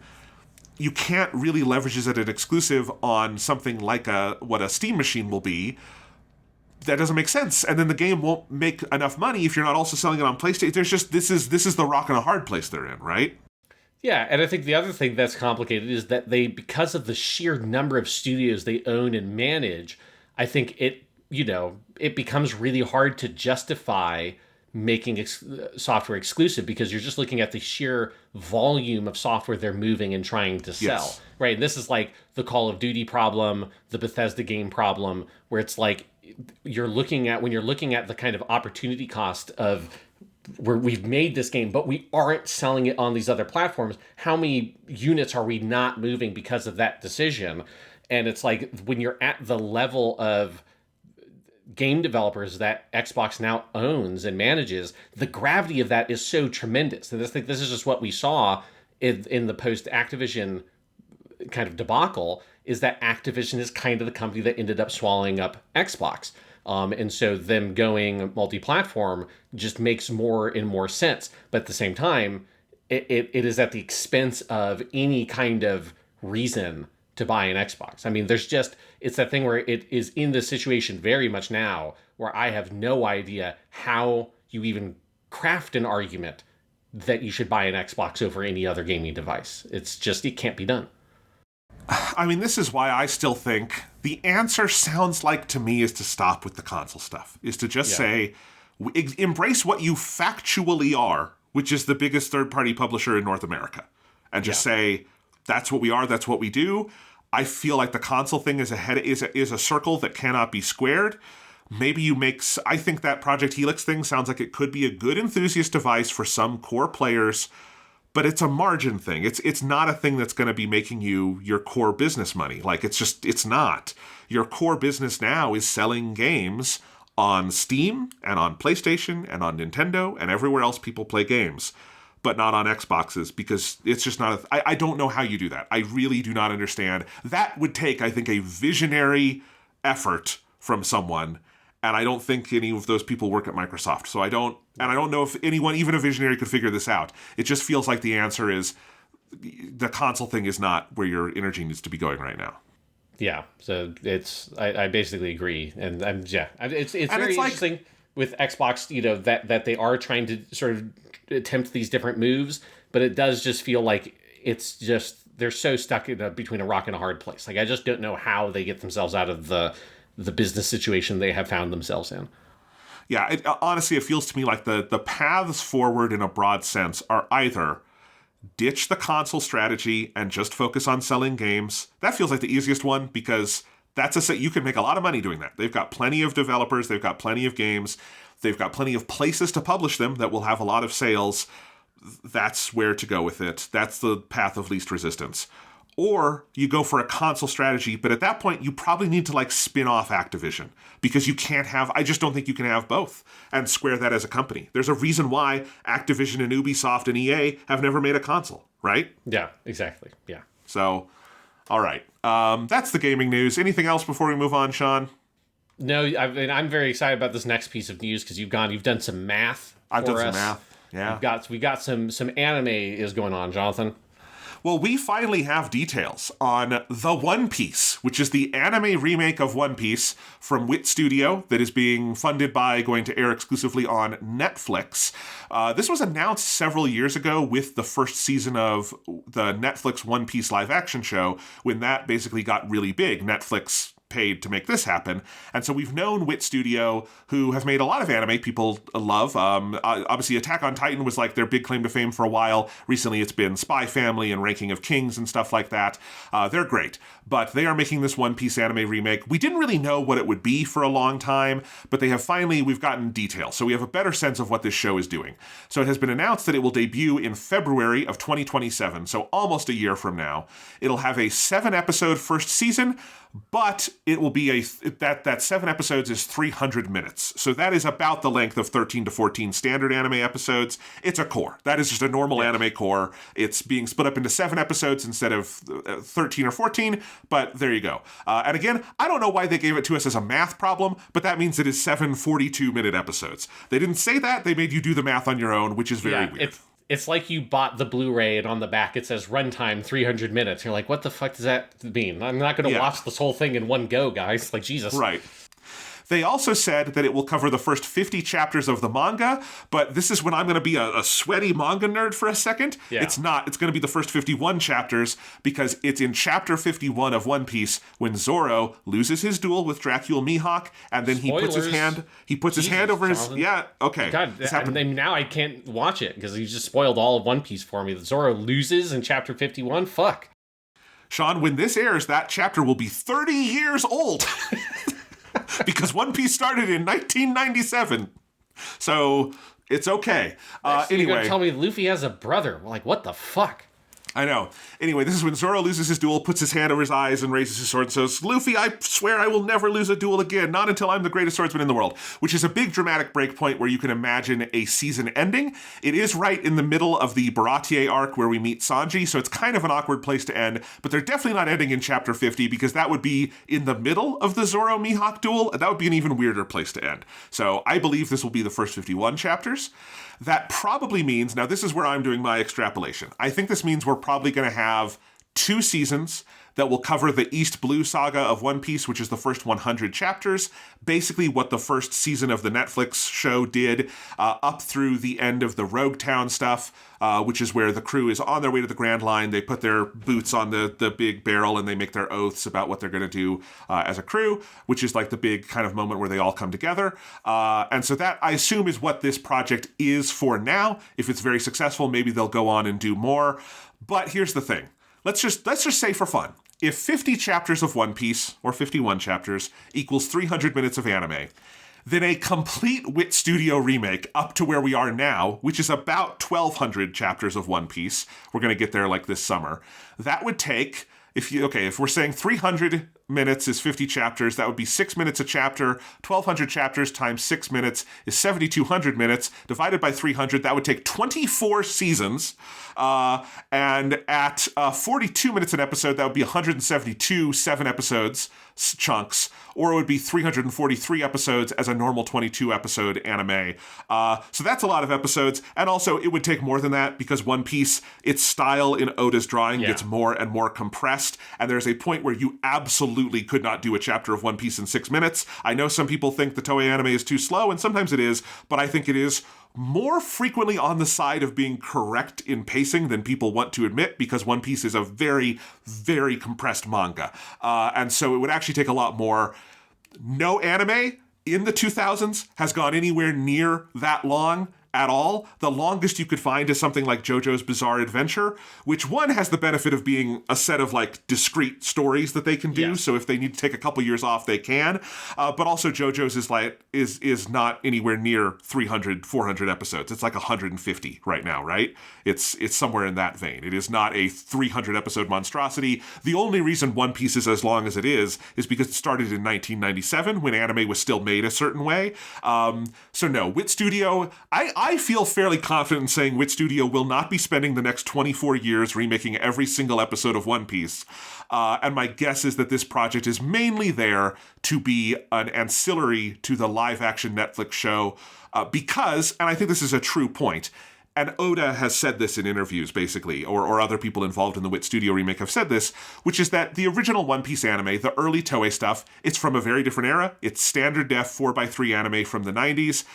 Speaker 1: you can't really leverage it as an exclusive on something like what a Steam machine will be. That doesn't make sense, and then the game won't make enough money if you're not also selling it on PlayStation. There's just this is the rock and a hard place they're in, right?
Speaker 2: Yeah, and I think the other thing that's complicated is that because of the sheer number of studios they own and manage, I think it becomes really hard to justify making software exclusive, because you're just looking at the sheer volume of software they're moving and trying to sell.
Speaker 1: Yes.
Speaker 2: Right? And this is like the Call of Duty problem, the Bethesda game problem, where it's like when you're looking at the kind of opportunity cost of where we've made this game, but we aren't selling it on these other platforms. How many units are we not moving because of that decision? And it's like when you're at the level of game developers that Xbox now owns and manages, the gravity of that is so tremendous. And I think this is just what we saw in the post-Activision kind of debacle, is that Activision is kind of the company that ended up swallowing up Xbox. And so them going multi-platform just makes more and more sense. But at the same time, it is at the expense of any kind of reason to buy an Xbox. I mean, it's that thing where it is in this situation very much now where I have no idea how you even craft an argument that you should buy an Xbox over any other gaming device. It can't be done.
Speaker 1: I mean, this is why I still think the answer sounds like to me is to stop with the console stuff, is to just say, embrace what you factually are, which is the biggest third-party publisher in North America, and just say, that's what we are, that's what we do. I feel like the console thing is a circle that cannot be squared. Maybe I think that Project Helix thing sounds like it could be a good enthusiast device for some core players, but it's a margin thing. It's not a thing that's going to be making you your core business money. Like, it's not. Your core business now is selling games on Steam and on PlayStation and on Nintendo and everywhere else people play games, but not on Xboxes, because it's just not I don't know how you do that. I really do not understand. That would take, I think, a visionary effort from someone, and I don't think any of those people work at Microsoft. So I don't know if anyone, even a visionary, could figure this out. It just feels like the answer is the console thing is not where your energy needs to be going right now.
Speaker 2: Yeah, so I basically agree, and it's very interesting with Xbox, that they are trying to sort of attempt these different moves, but it does just feel like it's just they're so stuck between a rock and a hard place. Like, I just don't know how they get themselves out of the business situation they have found themselves in.
Speaker 1: Yeah, honestly, it feels to me like the paths forward in a broad sense are either ditch the console strategy and just focus on selling games. That feels like the easiest one, because you can make a lot of money doing that. They've got plenty of developers, they've got plenty of games, they've got plenty of places to publish them that will have a lot of sales. That's where to go with it. That's the path of least resistance. Or you go for a console strategy, but at that point, you probably need to spin off Activision, because I just don't think you can have both and square that as a company. There's a reason why Activision and Ubisoft and EA have never made a console, right?
Speaker 2: Yeah, exactly. Yeah.
Speaker 1: So, all right. That's the gaming news. Anything else before we move on, Sean?
Speaker 2: No, I'm very excited about this next piece of news, because you've done some math.
Speaker 1: I've done some math. Yeah.
Speaker 2: We got some anime is going on, Jonathan.
Speaker 1: Well, we finally have details on The One Piece, which is the anime remake of One Piece from Wit Studio that is being funded by going to air exclusively on Netflix. This was announced several years ago with the first season of the Netflix One Piece live action show, when that basically got really big. Netflix paid to make this happen. And so we've known Wit Studio, who have made a lot of anime people love. Obviously, Attack on Titan was like their big claim to fame for a while. Recently, it's been Spy Family and Ranking of Kings and stuff like that. They're great. But they are making this One Piece anime remake. We didn't really know what it would be for a long time, but we've gotten details. So we have a better sense of what this show is doing. So it has been announced that it will debut in February of 2027, so almost a year from now. It'll have a 7-episode first season, but it will be that 7 episodes is 300 minutes. So that is about the length of 13 to 14 standard anime episodes. It's a core. That is just a normal anime core. It's being split up into 7 episodes instead of 13 or 14, but there you go. And again, I don't know why they gave it to us as a math problem, but that means it is 7 42-minute episodes. They didn't say that. They made you do the math on your own, which is very weird.
Speaker 2: It's like you bought the Blu-ray and on the back it says runtime 300 minutes. You're like, what the fuck does that mean? I'm not going to watch this whole thing in one go, guys. Like, Jesus.
Speaker 1: Right. They also said that it will cover the first 50 chapters of the manga, but this is when I'm going to be a sweaty manga nerd for a second.
Speaker 2: Yeah.
Speaker 1: It's not. It's going to be the first 51 chapters because it's in chapter 51 of One Piece when Zoro loses his duel with Dracula Mihawk, and then
Speaker 2: Spoilers.
Speaker 1: he puts his hand over
Speaker 2: Jonathan.
Speaker 1: his... Yeah, okay.
Speaker 2: God, now I can't watch it because you just spoiled all of One Piece for me. Zoro loses in chapter 51? Fuck.
Speaker 1: Sean, when this airs, that chapter will be 30 years old. Because One Piece started in 1997. So it's okay.
Speaker 2: Anyway. You're going to
Speaker 1: Anyway.
Speaker 2: tell me Luffy has a brother. Like, what the fuck?
Speaker 1: I know. Anyway, this is when Zoro loses his duel, puts his hand over his eyes, and raises his sword and says, Luffy, I swear I will never lose a duel again, not until I'm the greatest swordsman in the world, which is a big dramatic breakpoint where you can imagine a season ending. It is right in the middle of the Baratier arc where we meet Sanji, so it's kind of an awkward place to end, but they're definitely not ending in chapter 50 because that would be in the middle of the Zoro-Mihawk duel, and that would be an even weirder place to end. So I believe this will be the first 51 chapters. That probably means, now this is where I'm doing my extrapolation. I think this means we're probably going to have 2 seasons that will cover the East Blue saga of One Piece, which is the first 100 chapters. Basically what the first season of the Netflix show did, up through the end of the Rogue Town stuff, which is where the crew is on their way to the Grand Line. They put their boots on the big barrel and they make their oaths about what they're going to do as a crew, which is like the big kind of moment where they all come together. And so that, I assume, is what this project is for now. If it's very successful, maybe they'll go on and do more. But here's the thing. Let's just say for fun, if 50 chapters of One Piece, or 51 chapters, equals 300 minutes of anime, then a complete Wit Studio remake up to where we are now, which is about 1,200 chapters of One Piece, we're going to get there like this summer, that would take... If we're saying 300 minutes is 50 chapters, that would be 6 minutes a chapter. 1,200 chapters times 6 minutes is 7,200 minutes. Divided by 300, that would take 24 seasons. And at 42 minutes an episode, that would be 172 7-episodes chunks. Or it would be 343 episodes as a normal 22-episode anime. So that's a lot of episodes. And also, it would take more than that because One Piece, its style in Oda's drawing gets more and more compressed. And there's a point where you absolutely could not do a chapter of One Piece in 6 minutes. I know some people think the Toei anime is too slow, and sometimes it is, but I think it is more frequently on the side of being correct in pacing than people want to admit, because One Piece is a very, very compressed manga. And so it would actually take a lot more. No anime in the 2000s has gone anywhere near that long at all. The longest you could find is something like JoJo's Bizarre Adventure, which one has the benefit of being a set of like discrete stories that they can do.
Speaker 2: Yes.
Speaker 1: So if they need to take a couple years off, they can. But also JoJo's is not anywhere near 300, 400 episodes. It's like 150 right now, right? It's somewhere in that vein. It is not a 300 episode monstrosity. The only reason One Piece is as long as it is because it started in 1997 when anime was still made a certain way. So no, Wit Studio, I feel fairly confident in saying Wit Studio will not be spending the next 24 years remaking every single episode of One Piece. And my guess is that this project is mainly there to be an ancillary to the live-action Netflix show because, and I think this is a true point, and Oda has said this in interviews, basically, or other people involved in the Wit Studio remake have said this, which is that the original One Piece anime, the early Toei stuff, it's from a very different era. It's standard def 4:3 anime from the 90s.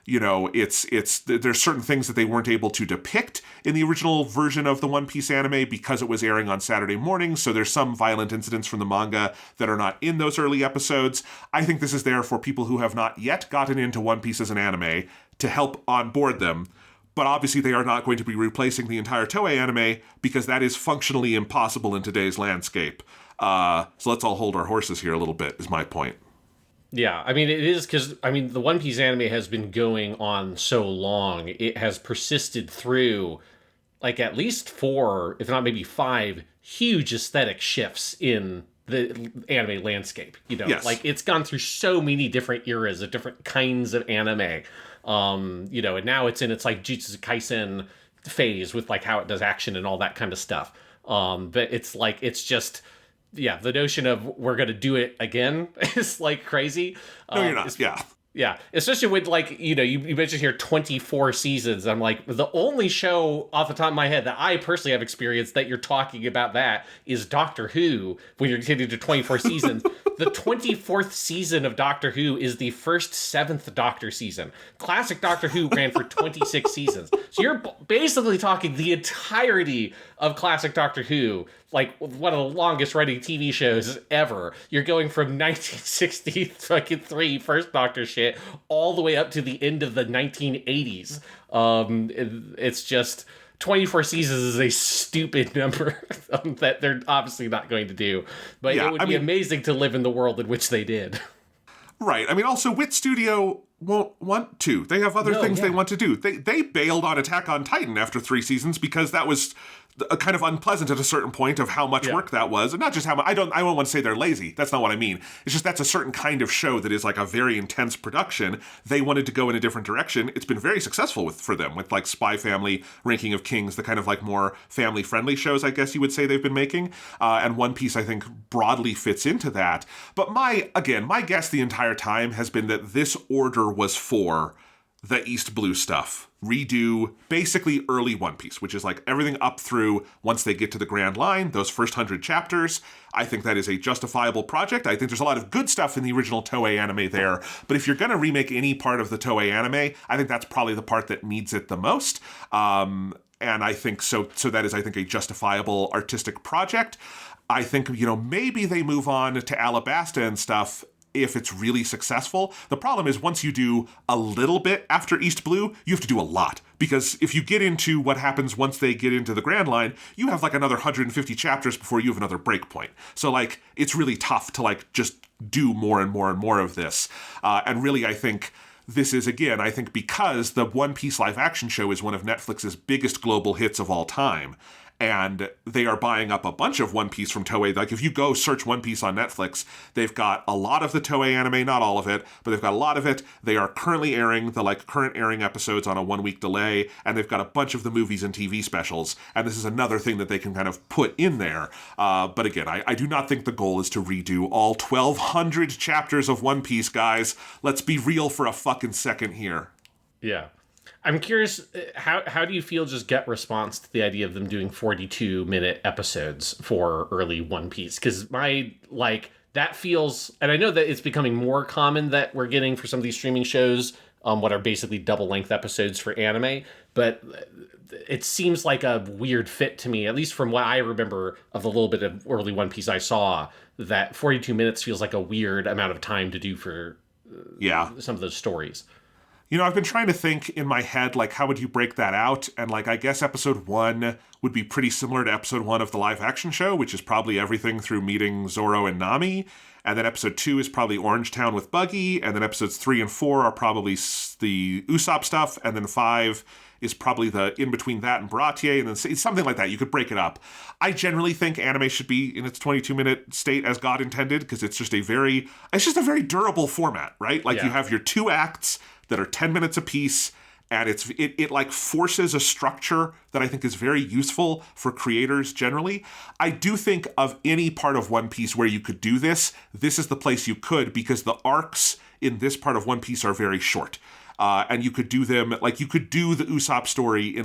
Speaker 1: There's certain things that they weren't able to depict in the original version of the One Piece anime because it was airing on Saturday mornings, so there's some violent incidents from the manga that are not in those early episodes. I think this is there for people who have not yet gotten into One Piece as an anime to help onboard them. But obviously they are not going to be replacing the entire Toei anime because that is functionally impossible in today's landscape. So let's all hold our horses here a little bit, is my point.
Speaker 2: Yeah, I mean, it is because, the One Piece anime has been going on so long. It has persisted through, like, at least 4, if not maybe 5, huge aesthetic shifts in the anime landscape.
Speaker 1: Yes.
Speaker 2: Like, it's gone through so many different eras of different kinds of anime. And now it's in its like Jujutsu Kaisen phase with like how it does action and all that kind of stuff. But it's like, it's just, the notion of we're going to do it again is like crazy.
Speaker 1: No, you're not.
Speaker 2: Yeah, especially with, like, you mentioned here 24 seasons. I'm like, the only show off the top of my head that I personally have experienced that you're talking about that is Doctor Who, when you're getting to 24 seasons. The 24th season of Doctor Who is the first seventh Doctor season. Classic Doctor Who ran for 26 seasons. So you're basically talking the entirety of classic Doctor Who, like one of the longest running TV shows ever. You're going from 1963 first Doctor shit all the way up to the end of the 1980s. It's just 24 seasons is a stupid number that they're obviously not going to do. But it would be amazing to live in the world in which they did.
Speaker 1: Right. I mean, also, Wit Studio won't want to. They have other things they want to do. They bailed on Attack on Titan after 3 seasons because that was kind of unpleasant at a certain point of how much work that was. And not just how much, I don't want to say they're lazy. That's not what I mean. It's just that's a certain kind of show that is like a very intense production. They wanted to go in a different direction. It's been very successful for them with like Spy Family, Ranking of Kings, the kind of like more family-friendly shows, I guess you would say they've been making. And One Piece, I think, broadly fits into that. But my guess the entire time has been that this order was for the East Blue stuff. Redo basically early One Piece, which is like everything up through once they get to the Grand Line, those first 100 chapters. I think that is a justifiable project. I think there's a lot of good stuff in the original Toei anime there, but if you're going to remake any part of the Toei anime, I think that's probably the part that needs it the most. And I think so that is, I think, a justifiable artistic project. I think, maybe they move on to Alabasta and stuff if it's really successful. The problem is once you do a little bit after East Blue, you have to do a lot. Because if you get into what happens once they get into the Grand Line, you have like another 150 chapters before you have another break point. So like, it's really tough to like just do more and more and more of this. And really, I think this is, again, I think because the One Piece live action show is one of Netflix's biggest global hits of all time, and they are buying up a bunch of One Piece from Toei. Like, if you go search One Piece on Netflix, they've got a lot of the Toei anime, not all of it, but they've got a lot of it. They are currently airing the, current airing episodes on a 1-week delay, and they've got a bunch of the movies and TV specials, and this is another thing that they can kind of put in there. But again, I do not think the goal is to redo all 1,200 chapters of One Piece, guys. Let's be real for a fucking second here.
Speaker 2: Yeah. I'm curious, how do you feel just gut response to the idea of them doing 42-minute episodes for early One Piece? Because that feels, and I know that it's becoming more common that we're getting for some of these streaming shows, what are basically double-length episodes for anime, but it seems like a weird fit to me, at least from what I remember of the little bit of early One Piece I saw, that 42 minutes feels like a weird amount of time to do for some of those stories.
Speaker 1: I've been trying to think in my head, how would you break that out? And, I guess episode 1 would be pretty similar to episode 1 of the live action show, which is probably everything through meeting Zoro and Nami. And then episode 2 is probably Orangetown with Buggy. And then episodes 3 and 4 are probably the Usopp stuff. And then 5 is probably the in between that and Baratier. And then something like that. You could break it up. I generally think anime should be in its 22-minute state as God intended, because it's just a very durable format, right? You have your 2 acts that are 10 minutes apiece, and it forces a structure that I think is very useful for creators generally. I do think of any part of One Piece where you could do this is the place you could, because the arcs in this part of One Piece are very short. And you could do them, you could do the Usopp story in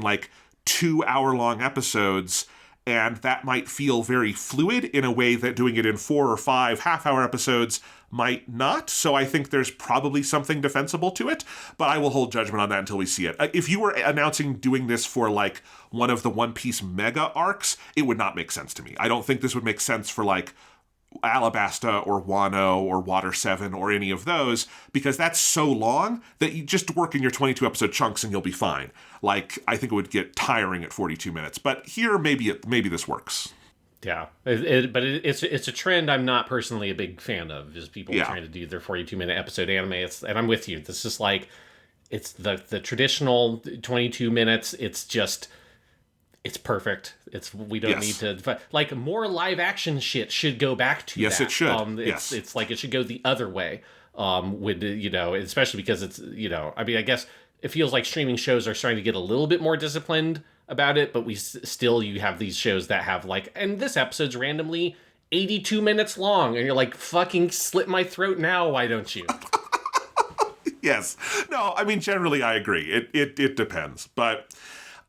Speaker 1: 2-hour-long episodes, and that might feel very fluid in a way that doing it in 4 or 5 half-hour episodes might not. So I think there's probably something defensible to it, but I will hold judgment on that until we see it. If you were announcing doing this for one of the One Piece mega arcs, it would not make sense to me. I don't think this would make sense for Alabasta or Wano or Water 7 or any of those, because that's so long that you just work in your 22 episode chunks and you'll be fine. I think it would get tiring at 42 minutes, but here maybe this works.
Speaker 2: Yeah, but it's a trend I'm not personally a big fan of, is people trying to do their 42-minute episode anime. And I'm with you. This is it's the traditional 22 minutes. It's just, it's perfect. We don't need to, more live action shit should go back to that.
Speaker 1: Yes, it should.
Speaker 2: It's it should go the other way. Especially because it's, I guess it feels like streaming shows are starting to get a little bit more disciplined about it, but you have these shows that have and this episode's randomly 82 minutes long, and you're fucking slit my throat now, why don't you?
Speaker 1: Yes. No, I mean, generally I agree. It depends. But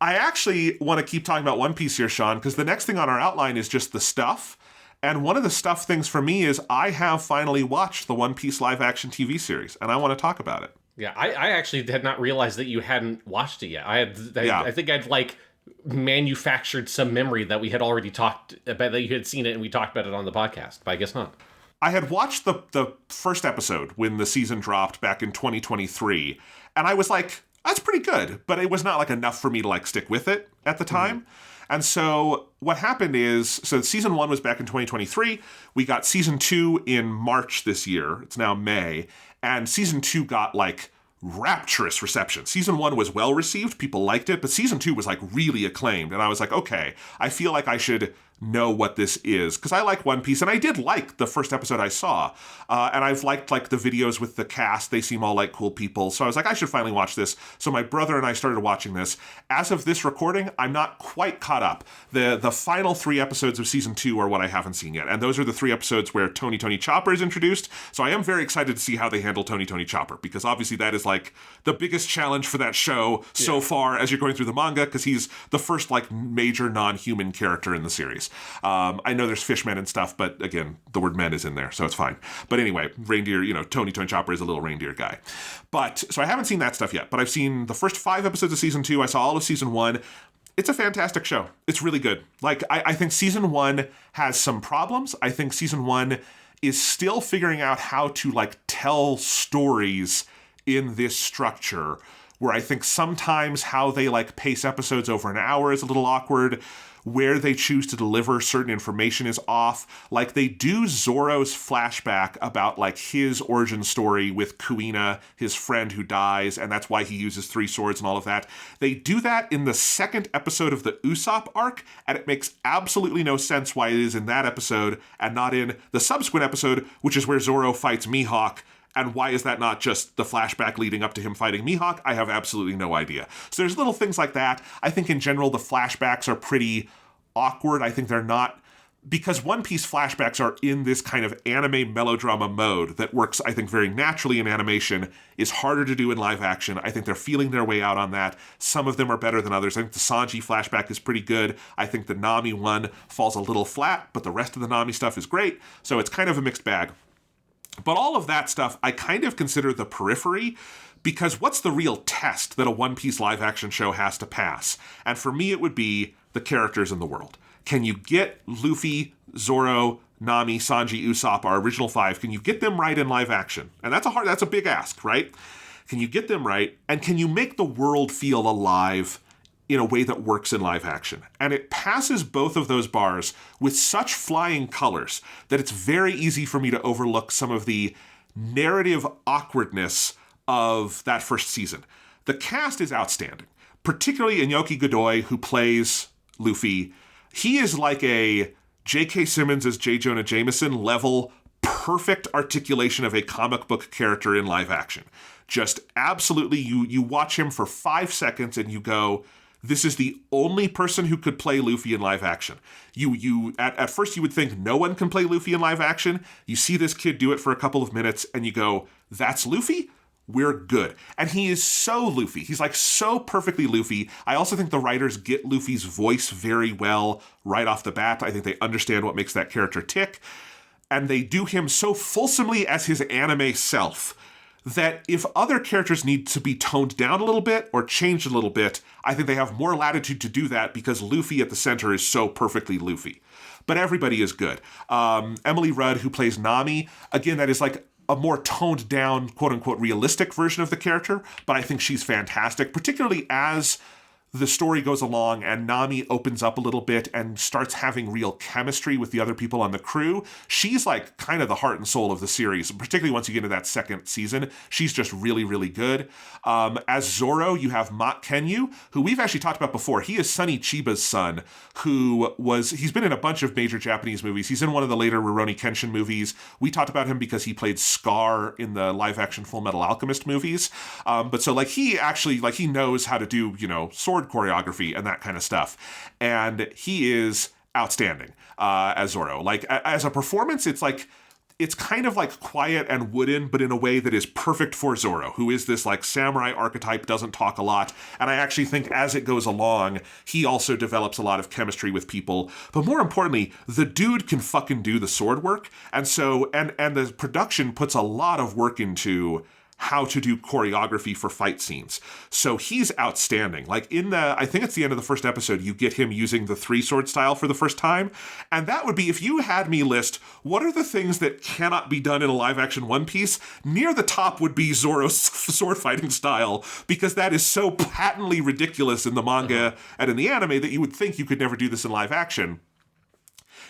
Speaker 1: I actually want to keep talking about One Piece here, Sean, because the next thing on our outline is just the stuff. And one of the stuff things for me is I have finally watched the One Piece live action TV series, and I want to talk about it.
Speaker 2: Yeah, I actually had not realized that you hadn't watched it yet. I think I'd like manufactured some memory that we had already talked about, that you had seen it and we talked about it on the podcast, but I guess not.
Speaker 1: I had watched the first episode when the season dropped back in 2023, and I was like, that's pretty good, but it was not like enough for me to like stick with it at the time. And so what happened is, so season 1 was back in 2023. We got season 2 in March this year. It's now May. And season 2 got like rapturous reception. Season 1 was well received. People liked it. But season 2 was like really acclaimed. And I was like, okay, I feel like I should know what this is, because I like One Piece, and I did like the first episode I saw, and I've liked like the videos with the cast. They seem all like cool people, so I was like, I should finally watch this. So my brother and I started watching this. As of this recording, I'm not quite caught up. The final 3 episodes of season 2 are what I haven't seen yet, and those are the 3 episodes where Tony Chopper is introduced. So I am very excited to see how they handle Tony Chopper, because obviously that is like the biggest challenge for that show so far as you're going through the manga, because he's the first like major non-human character in the series. I know there's fishmen and stuff, but again, the word men is in there, so it's fine. But anyway, reindeer, Tony Chopper is a little reindeer guy. But, so I haven't seen that stuff yet, but I've seen the first 5 episodes of season 2. I saw all of season 1. It's a fantastic show. It's really good. Like, I think season 1 has some problems. I think season 1 is still figuring out how to, like, tell stories in this structure, where I think sometimes how they, like, pace episodes over an hour is a little awkward. Where they choose to deliver certain information is off. Like, they do Zoro's flashback about, like, his origin story with Kuina, his friend who dies, and that's why he uses 3 swords and all of that. They do that in the 2nd episode of the Usopp arc, and it makes absolutely no sense why it is in that episode and not in the subsequent episode, which is where Zoro fights Mihawk. And why is that not just the flashback leading up to him fighting Mihawk? I have absolutely no idea. So there's little things like that. I think in general the flashbacks are pretty awkward. I think they're not, because One Piece flashbacks are in this kind of anime melodrama mode that works, I think, very naturally in animation, is harder to do in live action. I think they're feeling their way out on that. Some of them are better than others. I think the Sanji flashback is pretty good. I think the Nami one falls a little flat, but the rest of the Nami stuff is great. So it's kind of a mixed bag. But all of that stuff, I kind of consider the periphery, because what's the real test that a One Piece live action show has to pass? And for me, it would be the characters in the world. Can you get Luffy, Zoro, Nami, Sanji, Usopp, our original 5, can you get them right in live action? And that's a big ask, right? Can you get them right? And can you make the world feel alive in a way that works in live action? And it passes both of those bars with such flying colors that it's very easy for me to overlook some of the narrative awkwardness of that first season. The cast is outstanding, particularly Inoki Godoy, who plays Luffy. He is like a J.K. Simmons as J. Jonah Jameson level perfect articulation of a comic book character in live action. Just absolutely, you watch him for 5 seconds and you go, this is the only person who could play Luffy in live action. At first you would think no one can play Luffy in live action. You see this kid do it for a couple of minutes and you go, that's Luffy? We're good. And he is so Luffy. He's like so perfectly Luffy. I also think the writers get Luffy's voice very well right off the bat. I think they understand what makes that character tick. And they do him so fulsomely as his anime self that if other characters need to be toned down a little bit or changed a little bit, I think they have more latitude to do that because Luffy at the center is so perfectly Luffy. But everybody is good. Emily Rudd, who plays Nami, again, that is like a more toned down, quote unquote, realistic version of the character, but I think she's fantastic, particularly as the story goes along and Nami opens up a little bit and starts having real chemistry with the other people on the crew. She's like kind of the heart and soul of the series, particularly once you get into that 2nd season. She's just really, really good. As Zoro, you have Mat Kenyu, who we've actually talked about before. He is Sonny Chiba's son, he's been in a bunch of major Japanese movies. He's in one of the later Rurouni Kenshin movies. We talked about him because he played Scar in the live action Full Metal Alchemist movies. But so like he knows how to do, sword choreography and that kind of stuff. And he is outstanding as Zoro. Like as a performance, it's like it's kind of like quiet and wooden, but in a way that is perfect for Zoro, who is this like samurai archetype, doesn't talk a lot. And I actually think as it goes along, he also develops a lot of chemistry with people. But more importantly, the dude can fucking do the sword work. And so, and the production puts a lot of work into how to do choreography for fight scenes. So he's outstanding. Like I think it's the end of the first episode, you get him using the 3-sword style for the first time. And that would be, if you had me list, what are the things that cannot be done in a live action One Piece? Near the top would be Zoro's sword fighting style, because that is so patently ridiculous in the manga and in the anime that you would think you could never do this in live action.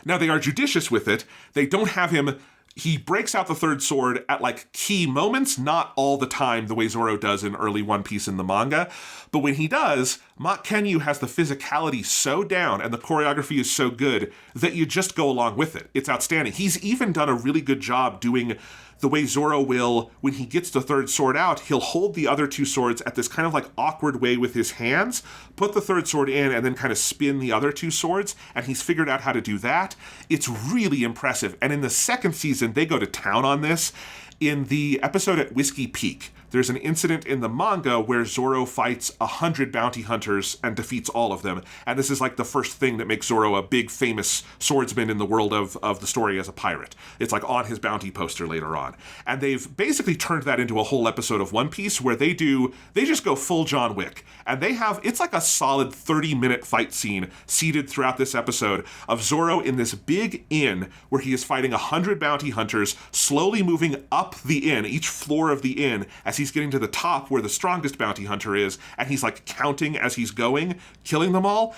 Speaker 1: Now they are judicious with it. They don't have him. He breaks out the third sword at like key moments, not all the time the way Zoro does in early One Piece in the manga. But when he does, Mat Kenyu has the physicality so down and the choreography is so good that you just go along with it. It's outstanding. He's even done a really good job doing the way Zoro will, when he gets the third sword out, he'll hold the other 2 swords at this kind of like awkward way with his hands, put the third sword in, and then kind of spin the other 2 swords, and he's figured out how to do that. It's really impressive. And in the second season, they go to town on this. In the episode at Whiskey Peak, there's an incident in the manga where Zoro fights 100 bounty hunters and defeats all of them. And this is like the first thing that makes Zoro a big famous swordsman in the world of the story as a pirate. It's like on his bounty poster later on. And they've basically turned that into a whole episode of One Piece where they just go full John Wick. And it's like a solid 30-minute fight scene seeded throughout this episode of Zoro in this big inn where he is fighting 100 bounty hunters, slowly moving up the inn, each floor of the inn, as he's getting to the top where the strongest bounty hunter is, and he's like counting as he's going, killing them all.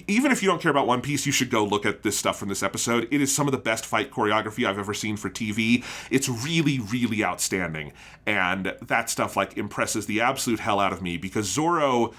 Speaker 1: Even if you don't care about One Piece, you should go look at this stuff from this episode. It is some of the best fight choreography I've ever seen for TV. It's really, really outstanding. And that stuff like impresses the absolute hell out of me, because Zoro,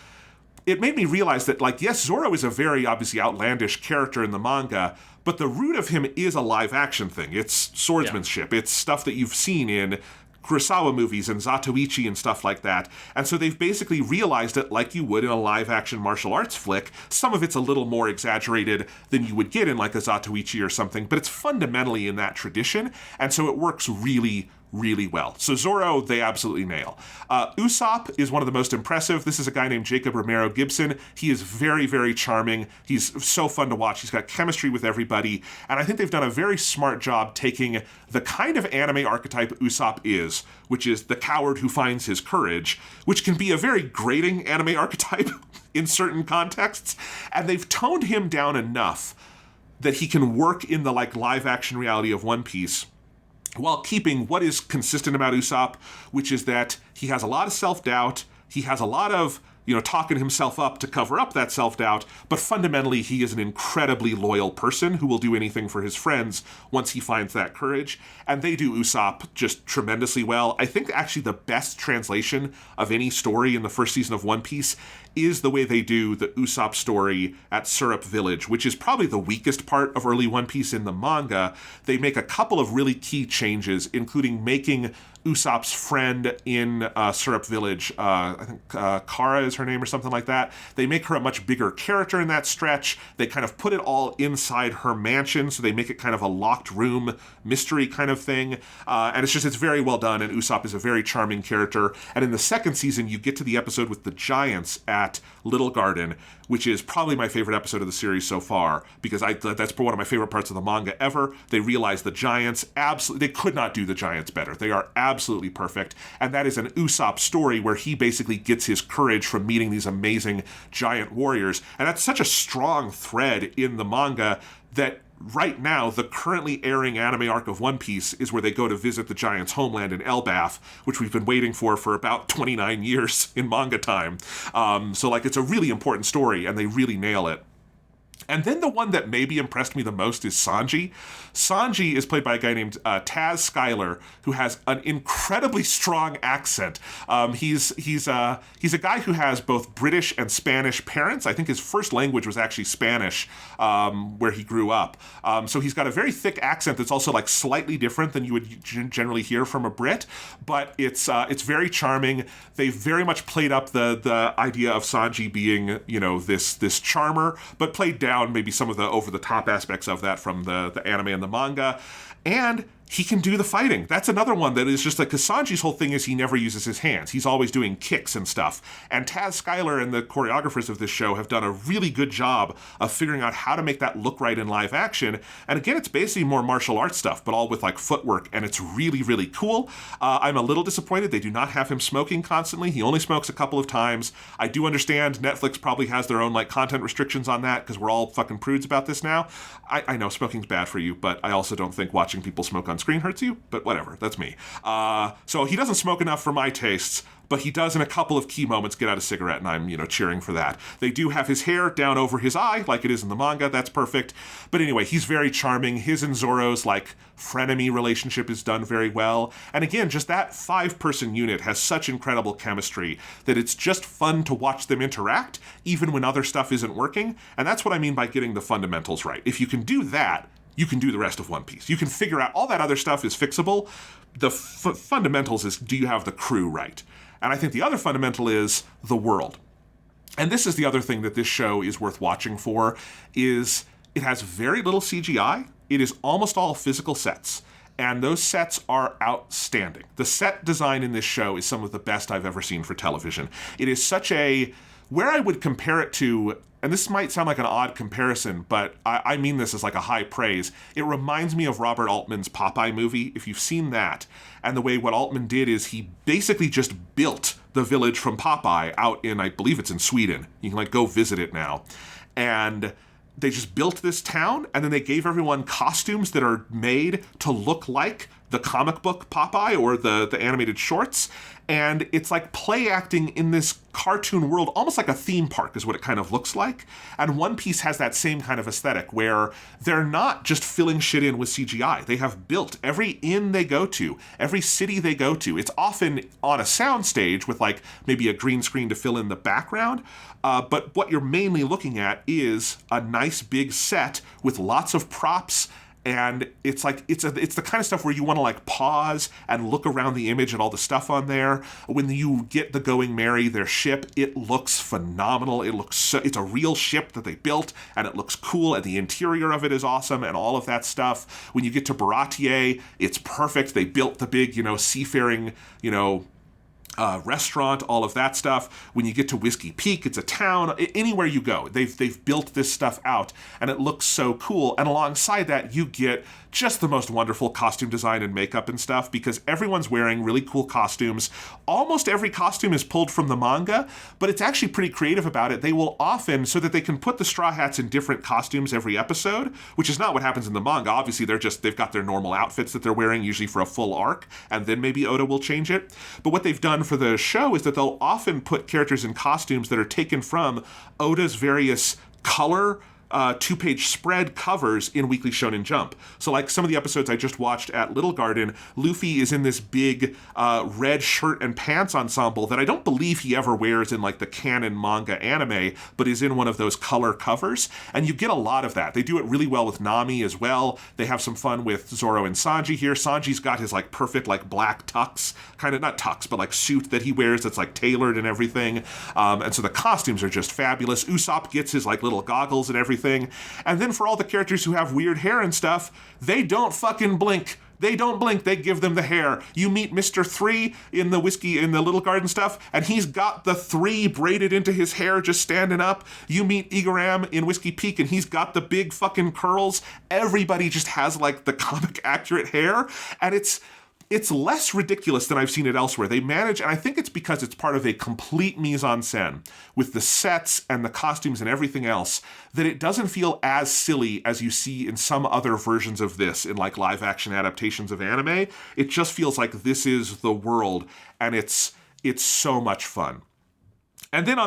Speaker 1: it made me realize that, like, yes, Zoro is a very obviously outlandish character in the manga, but the root of him is a live action thing. It's swordsmanship. Yeah. It's stuff that you've seen in Kurosawa movies and Zatoichi and stuff like that. And so they've basically realized it like you would in a live action martial arts flick. Some of it's a little more exaggerated than you would get in like a Zatoichi or something, but it's fundamentally in that tradition. And so it works really, really well. So Zoro, they absolutely nail. Usopp is one of the most impressive. This is a guy named Jacob Romero Gibson. He is very, very charming. He's so fun to watch. He's got chemistry with everybody. And I think they've done a very smart job taking the kind of anime archetype Usopp is, which is the coward who finds his courage, which can be a very grating anime archetype in certain contexts. And they've toned him down enough that he can work in the like live action reality of One Piece, while keeping what is consistent about Usopp, which is that he has a lot of self-doubt, he has a lot of, talking himself up to cover up that self-doubt, but fundamentally he is an incredibly loyal person who will do anything for his friends once he finds that courage, and they do Usopp just tremendously well. I think actually the best translation of any story in the first season of One Piece is the way they do the Usopp story at Syrup Village, which is probably the weakest part of early One Piece in the manga. They make a couple of really key changes, including making Usopp's friend in Syrup Village, I think Kara is her name or something like that. They make her a much bigger character in that stretch. They kind of put it all inside her mansion, so they make it kind of a locked room mystery kind of thing. And it's very well done, and Usopp is a very charming character. And in the second season, you get to the episode with the giants at Little Garden, which is probably my favorite episode of the series so far, because that's one of my favorite parts of the manga ever. They realized the giants, they could not do the giants better. They are absolutely perfect. And that is an Usopp story where he basically gets his courage from meeting these amazing giant warriors. And that's such a strong thread in the manga that right now, the currently airing anime arc of One Piece is where they go to visit the giant's homeland in Elbaf, which we've been waiting for about 29 years in manga time. So it's a really important story, and they really nail it. And then the one that maybe impressed me the most is Sanji. Sanji is played by a guy named Taz Skylar, who has an incredibly strong accent. He's a guy who has both British and Spanish parents. I think his first language was actually Spanish, where he grew up. So he's got a very thick accent that's also slightly different than you would generally hear from a Brit, but it's very charming. They've very much played up the idea of Sanji being this charmer, but played down maybe some of the over-the-top aspects of that from the anime and the manga. And he can do the fighting. That's another one that is just like, because Sanji's whole thing is he never uses his hands. He's always doing kicks and stuff. And Taz Skylar and the choreographers of this show have done a really good job of figuring out how to make that look right in live action. And again, it's basically more martial arts stuff, but all with like footwork, and it's really, really cool. I'm a little disappointed they do not have him smoking constantly. He only smokes a couple of times. I do understand Netflix probably has their own like content restrictions on that, because we're all fucking prudes about this now. I know smoking's bad for you, but I also don't think watching people smoke on screen hurts you, but whatever, that's me. So he doesn't smoke enough for my tastes, but he does in a couple of key moments get out a cigarette, and I'm, cheering for that. They do have his hair down over his eye, like it is in the manga. That's perfect. But anyway, he's very charming. His and Zoro's, like, frenemy relationship is done very well. And again, just that 5-person unit has such incredible chemistry that it's just fun to watch them interact, even when other stuff isn't working. And that's what I mean by getting the fundamentals right. If you can do that, you can do the rest of One Piece. You can figure out all that other stuff is fixable. The fundamentals is, do you have the crew right? And I think the other fundamental is the world. And this is the other thing that this show is worth watching for, is it has very little CGI. It is almost all physical sets. And those sets are outstanding. The set design in this show is some of the best I've ever seen for television. It is such a, where I would compare it to, and this might sound like an odd comparison, but I mean this as like a high praise. It reminds me of Robert Altman's Popeye movie, if you've seen that. And the way what Altman did is he basically just built the village from Popeye out in, I believe it's in Sweden. You can like go visit it now. And they just built this town, and then they gave everyone costumes that are made to look like the comic book Popeye or the animated shorts. And it's like play acting in this cartoon world, almost like a theme park is what it kind of looks like. And One Piece has that same kind of aesthetic where they're not just filling shit in with CGI. They have built every inn they go to, every city they go to. It's often on a soundstage with like maybe a green screen to fill in the background. But what you're mainly looking at is a nice big set with lots of props. And it's like, it's the kind of stuff where you want to like pause and look around the image and all the stuff on there. When you get the Going Merry, their ship, it looks phenomenal. It's a real ship that they built, and it looks cool, and the interior of it is awesome, and all of that stuff. When you get to Baratier, it's perfect. They built the big, seafaring, restaurant, all of that stuff. When you get to Whiskey Peak, it's a town. Anywhere you go, they've built this stuff out, and it looks so cool. And alongside that, you get just the most wonderful costume design and makeup and stuff, because everyone's wearing really cool costumes. Almost every costume is pulled from the manga, but it's actually pretty creative about it. They will often, so that they can put the Straw Hats in different costumes every episode, which is not what happens in the manga. Obviously, they've got their normal outfits that they're wearing, usually for a full arc, and then maybe Oda will change it. But what they've done for the show is that they'll often put characters in costumes that are taken from Oda's various color 2-page spread covers in Weekly Shonen Jump. So like some of the episodes I just watched at Little Garden, Luffy is in this big red shirt and pants ensemble that I don't believe he ever wears in like the canon manga anime, but is in one of those color covers. And you get a lot of that. They do it really well with Nami as well. They have some fun with Zoro and Sanji here. Sanji's got his like perfect like black tux, kind of not tux, but like suit that he wears that's like tailored and everything. And so the costumes are just fabulous. Usopp gets his like little goggles and everything. And then for all the characters who have weird hair and stuff, they don't fucking blink. They don't blink. They give them the hair. You meet Mr. 3 in the Little Garden stuff, and he's got the 3 braided into his hair just standing up. You meet Igaram in Whiskey Peak, and he's got the big fucking curls. Everybody just has like the comic accurate hair, and it's less ridiculous than I've seen it elsewhere. They manage, and I think it's because it's part of a complete mise-en-scène with the sets and the costumes and everything else, that it doesn't feel as silly as you see in some other versions of this in like live-action adaptations of anime. It just feels like this is the world, and it's so much fun. And then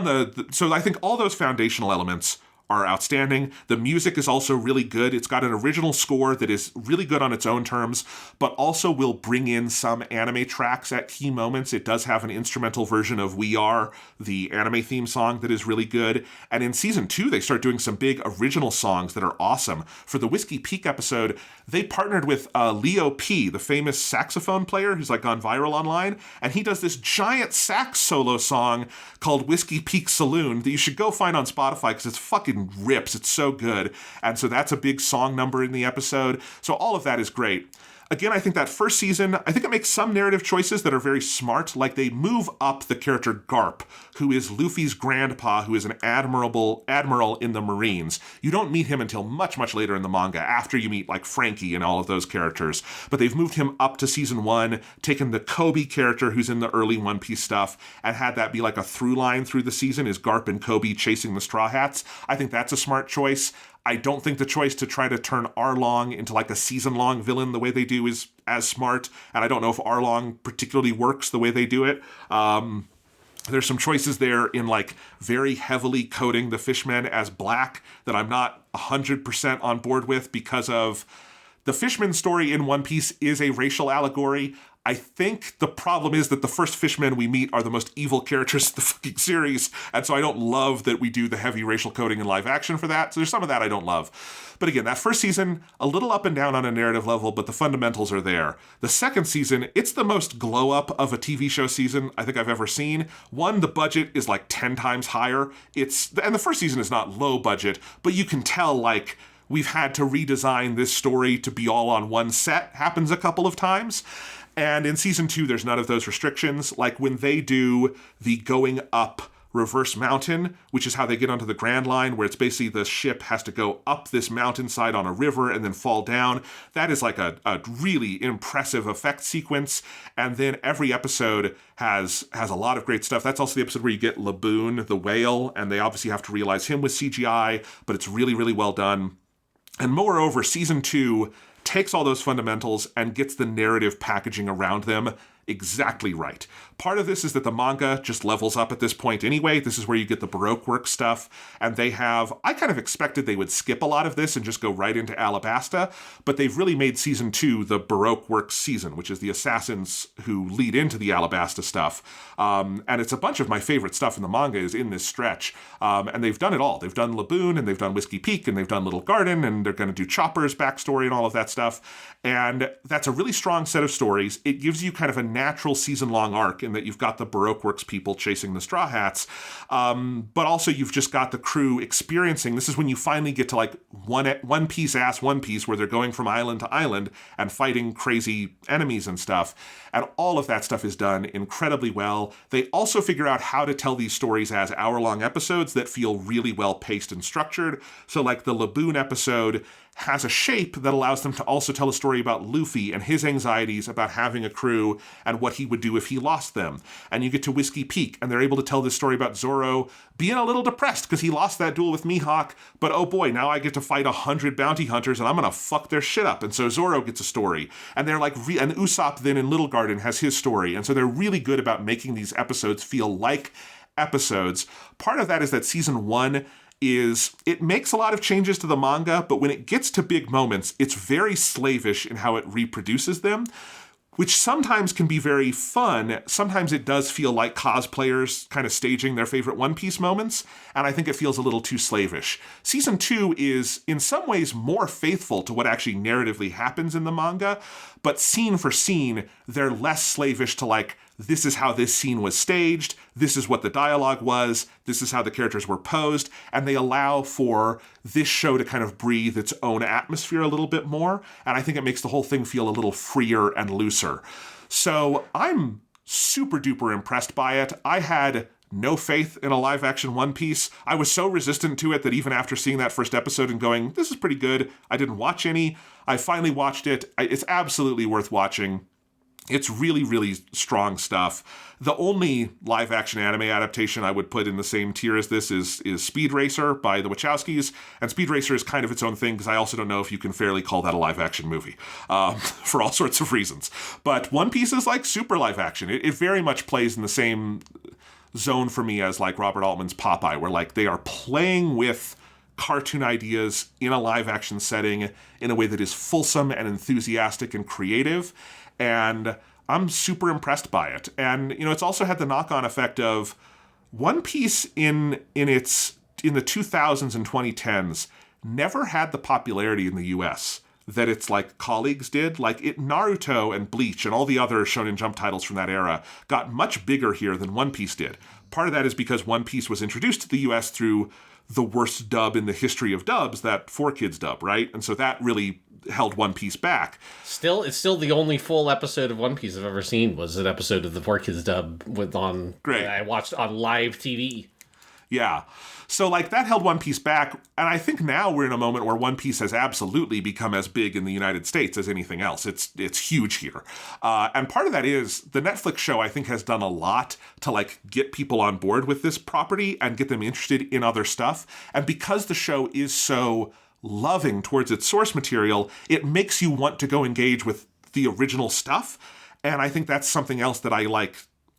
Speaker 1: so I think all those foundational elements are outstanding. The music is also really good. It's got an original score that is really good on its own terms, but also will bring in some anime tracks at key moments. It does have an instrumental version of We Are, the anime theme song, that is really good. And in season 2, they start doing some big original songs that are awesome. For the Whiskey Peak episode, they partnered with Leo P, the famous saxophone player who's like gone viral online, and he does this giant sax solo song called Whiskey Peak Saloon that you should go find on Spotify because it's fucking rips. It's so good. And so that's a big song number in the episode. So all of that is great. Again, I think that first season, I think it makes some narrative choices that are very smart, like they move up the character Garp, who is Luffy's grandpa, who is an admiral in the Marines. You don't meet him until much, much later in the manga, after you meet like Frankie and all of those characters. But they've moved him up to season 1, taken the Kobe character who's in the early One Piece stuff, and had that be like a through line through the season, is Garp and Kobe chasing the Straw Hats. I think that's a smart choice. I don't think the choice to try to turn Arlong into like a season-long villain the way they do is as smart, and I don't know if Arlong particularly works the way they do it. There's some choices there in like very heavily coding the fishmen as black that I'm not 100% on board with, because of the Fishman story in One Piece is a racial allegory. I think the problem is that the first fishmen we meet are the most evil characters in the fucking series, and so I don't love that we do the heavy racial coding in live action for that. So there's some of that I don't love. But again, that first season, a little up and down on a narrative level, but the fundamentals are there. The second season, it's the most glow up of a TV show season I think I've ever seen. One, the budget is like 10 times higher. And the first season is not low budget, but you can tell like we've had to redesign this story to be all on one set. Happens a couple of times. And in season 2, there's none of those restrictions. Like when they do the going up reverse mountain, which is how they get onto the Grand Line, where it's basically the ship has to go up this mountainside on a river and then fall down. That is like a really impressive effect sequence. And then every episode has a lot of great stuff. That's also the episode where you get Laboon, the whale, and they obviously have to realize him with CGI, but it's really, really well done. And moreover, season 2 takes all those fundamentals and gets the narrative packaging around them exactly right. Part of this is that the manga just levels up at this point anyway. This is where you get the Baroque work stuff, and they have, I kind of expected they would skip a lot of this and just go right into Alabasta, but they've really made season 2 the Baroque work season, which is the assassins who lead into the Alabasta stuff. And it's a bunch of my favorite stuff in the manga is in this stretch. And they've done it all. They've done Laboon, and they've done Whiskey Peak, and they've done Little Garden, and they're going to do Chopper's backstory and all of that stuff. And that's a really strong set of stories. It gives you kind of a natural season-long arc in that you've got the Baroque Works people chasing the Straw Hats, but also you've just got the crew experiencing, this is when you finally get to like One Piece where they're going from island to island and fighting crazy enemies and stuff, and all of that stuff is done incredibly well. They also figure out how to tell these stories as hour-long episodes that feel really well paced and structured. So like the Laboon episode has a shape that allows them to also tell a story about Luffy and his anxieties about having a crew and what he would do if he lost them. And you get to Whiskey Peak, and they're able to tell this story about Zoro being a little depressed because he lost that duel with Mihawk, but oh boy, now I get to fight 100 bounty hunters and I'm gonna fuck their shit up. And so Zoro gets a story. And they're like, and Usopp then in Little Garden has his story. And so they're really good about making these episodes feel like episodes. Part of that is that season 1 it makes a lot of changes to the manga, but when it gets to big moments, it's very slavish in how it reproduces them, which sometimes can be very fun. Sometimes it does feel like cosplayers kind of staging their favorite One Piece moments, and I think it feels a little too slavish. Season 2 is, in some ways, more faithful to what actually narratively happens in the manga, but scene for scene, they're less slavish to like, this is how this scene was staged, this is what the dialogue was, this is how the characters were posed, and they allow for this show to kind of breathe its own atmosphere a little bit more, and I think it makes the whole thing feel a little freer and looser. So I'm super duper impressed by it. I had no faith in a live action One Piece. I was so resistant to it that even after seeing that first episode and going, this is pretty good, I didn't watch any. I finally watched it. It's absolutely worth watching. It's really, really strong stuff. The only live-action anime adaptation I would put in the same tier as this is Speed Racer by the Wachowskis, and Speed Racer is kind of its own thing because I also don't know if you can fairly call that a live-action movie for all sorts of reasons. But One Piece is like super live-action. It very much plays in the same zone for me as like Robert Altman's Popeye, where like they are playing with cartoon ideas in a live-action setting in a way that is fulsome and enthusiastic and creative. And I'm super impressed by it. And, you know, it's also had the knock-on effect of One Piece in the 2000s and 2010s never had the popularity in the US that its like colleagues did. Like Naruto and Bleach and all the other Shonen Jump titles from that era got much bigger here than One Piece did. part of that is because One Piece was introduced to the US through the worst dub in the history of dubs, that 4Kids dub, right? And so that really held One Piece back.
Speaker 2: It's still the only full episode of One Piece I've ever seen was an episode of the 4Kids dub
Speaker 1: Great.
Speaker 2: I watched on live TV.
Speaker 1: Yeah. So, like, that held One Piece back, and I think now we're in a moment where One Piece has absolutely become as big in the United States as anything else. It's huge here. And part of that is the Netflix show, I think, has done a lot to, like, get people on board with this property and get them interested in other stuff. And because the show is so loving towards its source material, it makes you want to go engage with the original stuff. And I think that's something else that I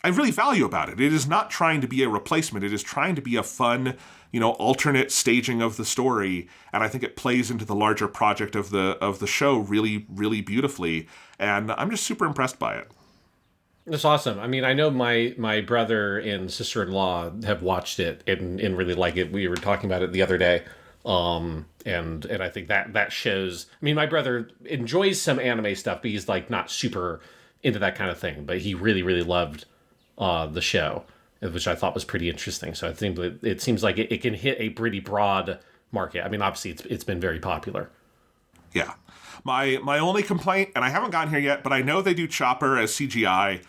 Speaker 1: really value about it. It is not trying to be a replacement. It is trying to be a fun, alternate staging of the story. And I think it plays into the larger project of the show really, really beautifully. And I'm just super impressed by it.
Speaker 2: That's awesome. I mean, I know my brother and sister-in-law have watched it and really like it. We were talking about it the other day. And I think that shows. I mean, my brother enjoys some anime stuff, but he's like not super into that kind of thing. But he really, really loved the show, which I thought was pretty interesting. So I think it seems like it can hit a pretty broad market. I mean, obviously it's been very popular.
Speaker 1: Yeah. My only complaint, and I haven't gotten here yet, but I know they do Chopper as CGI,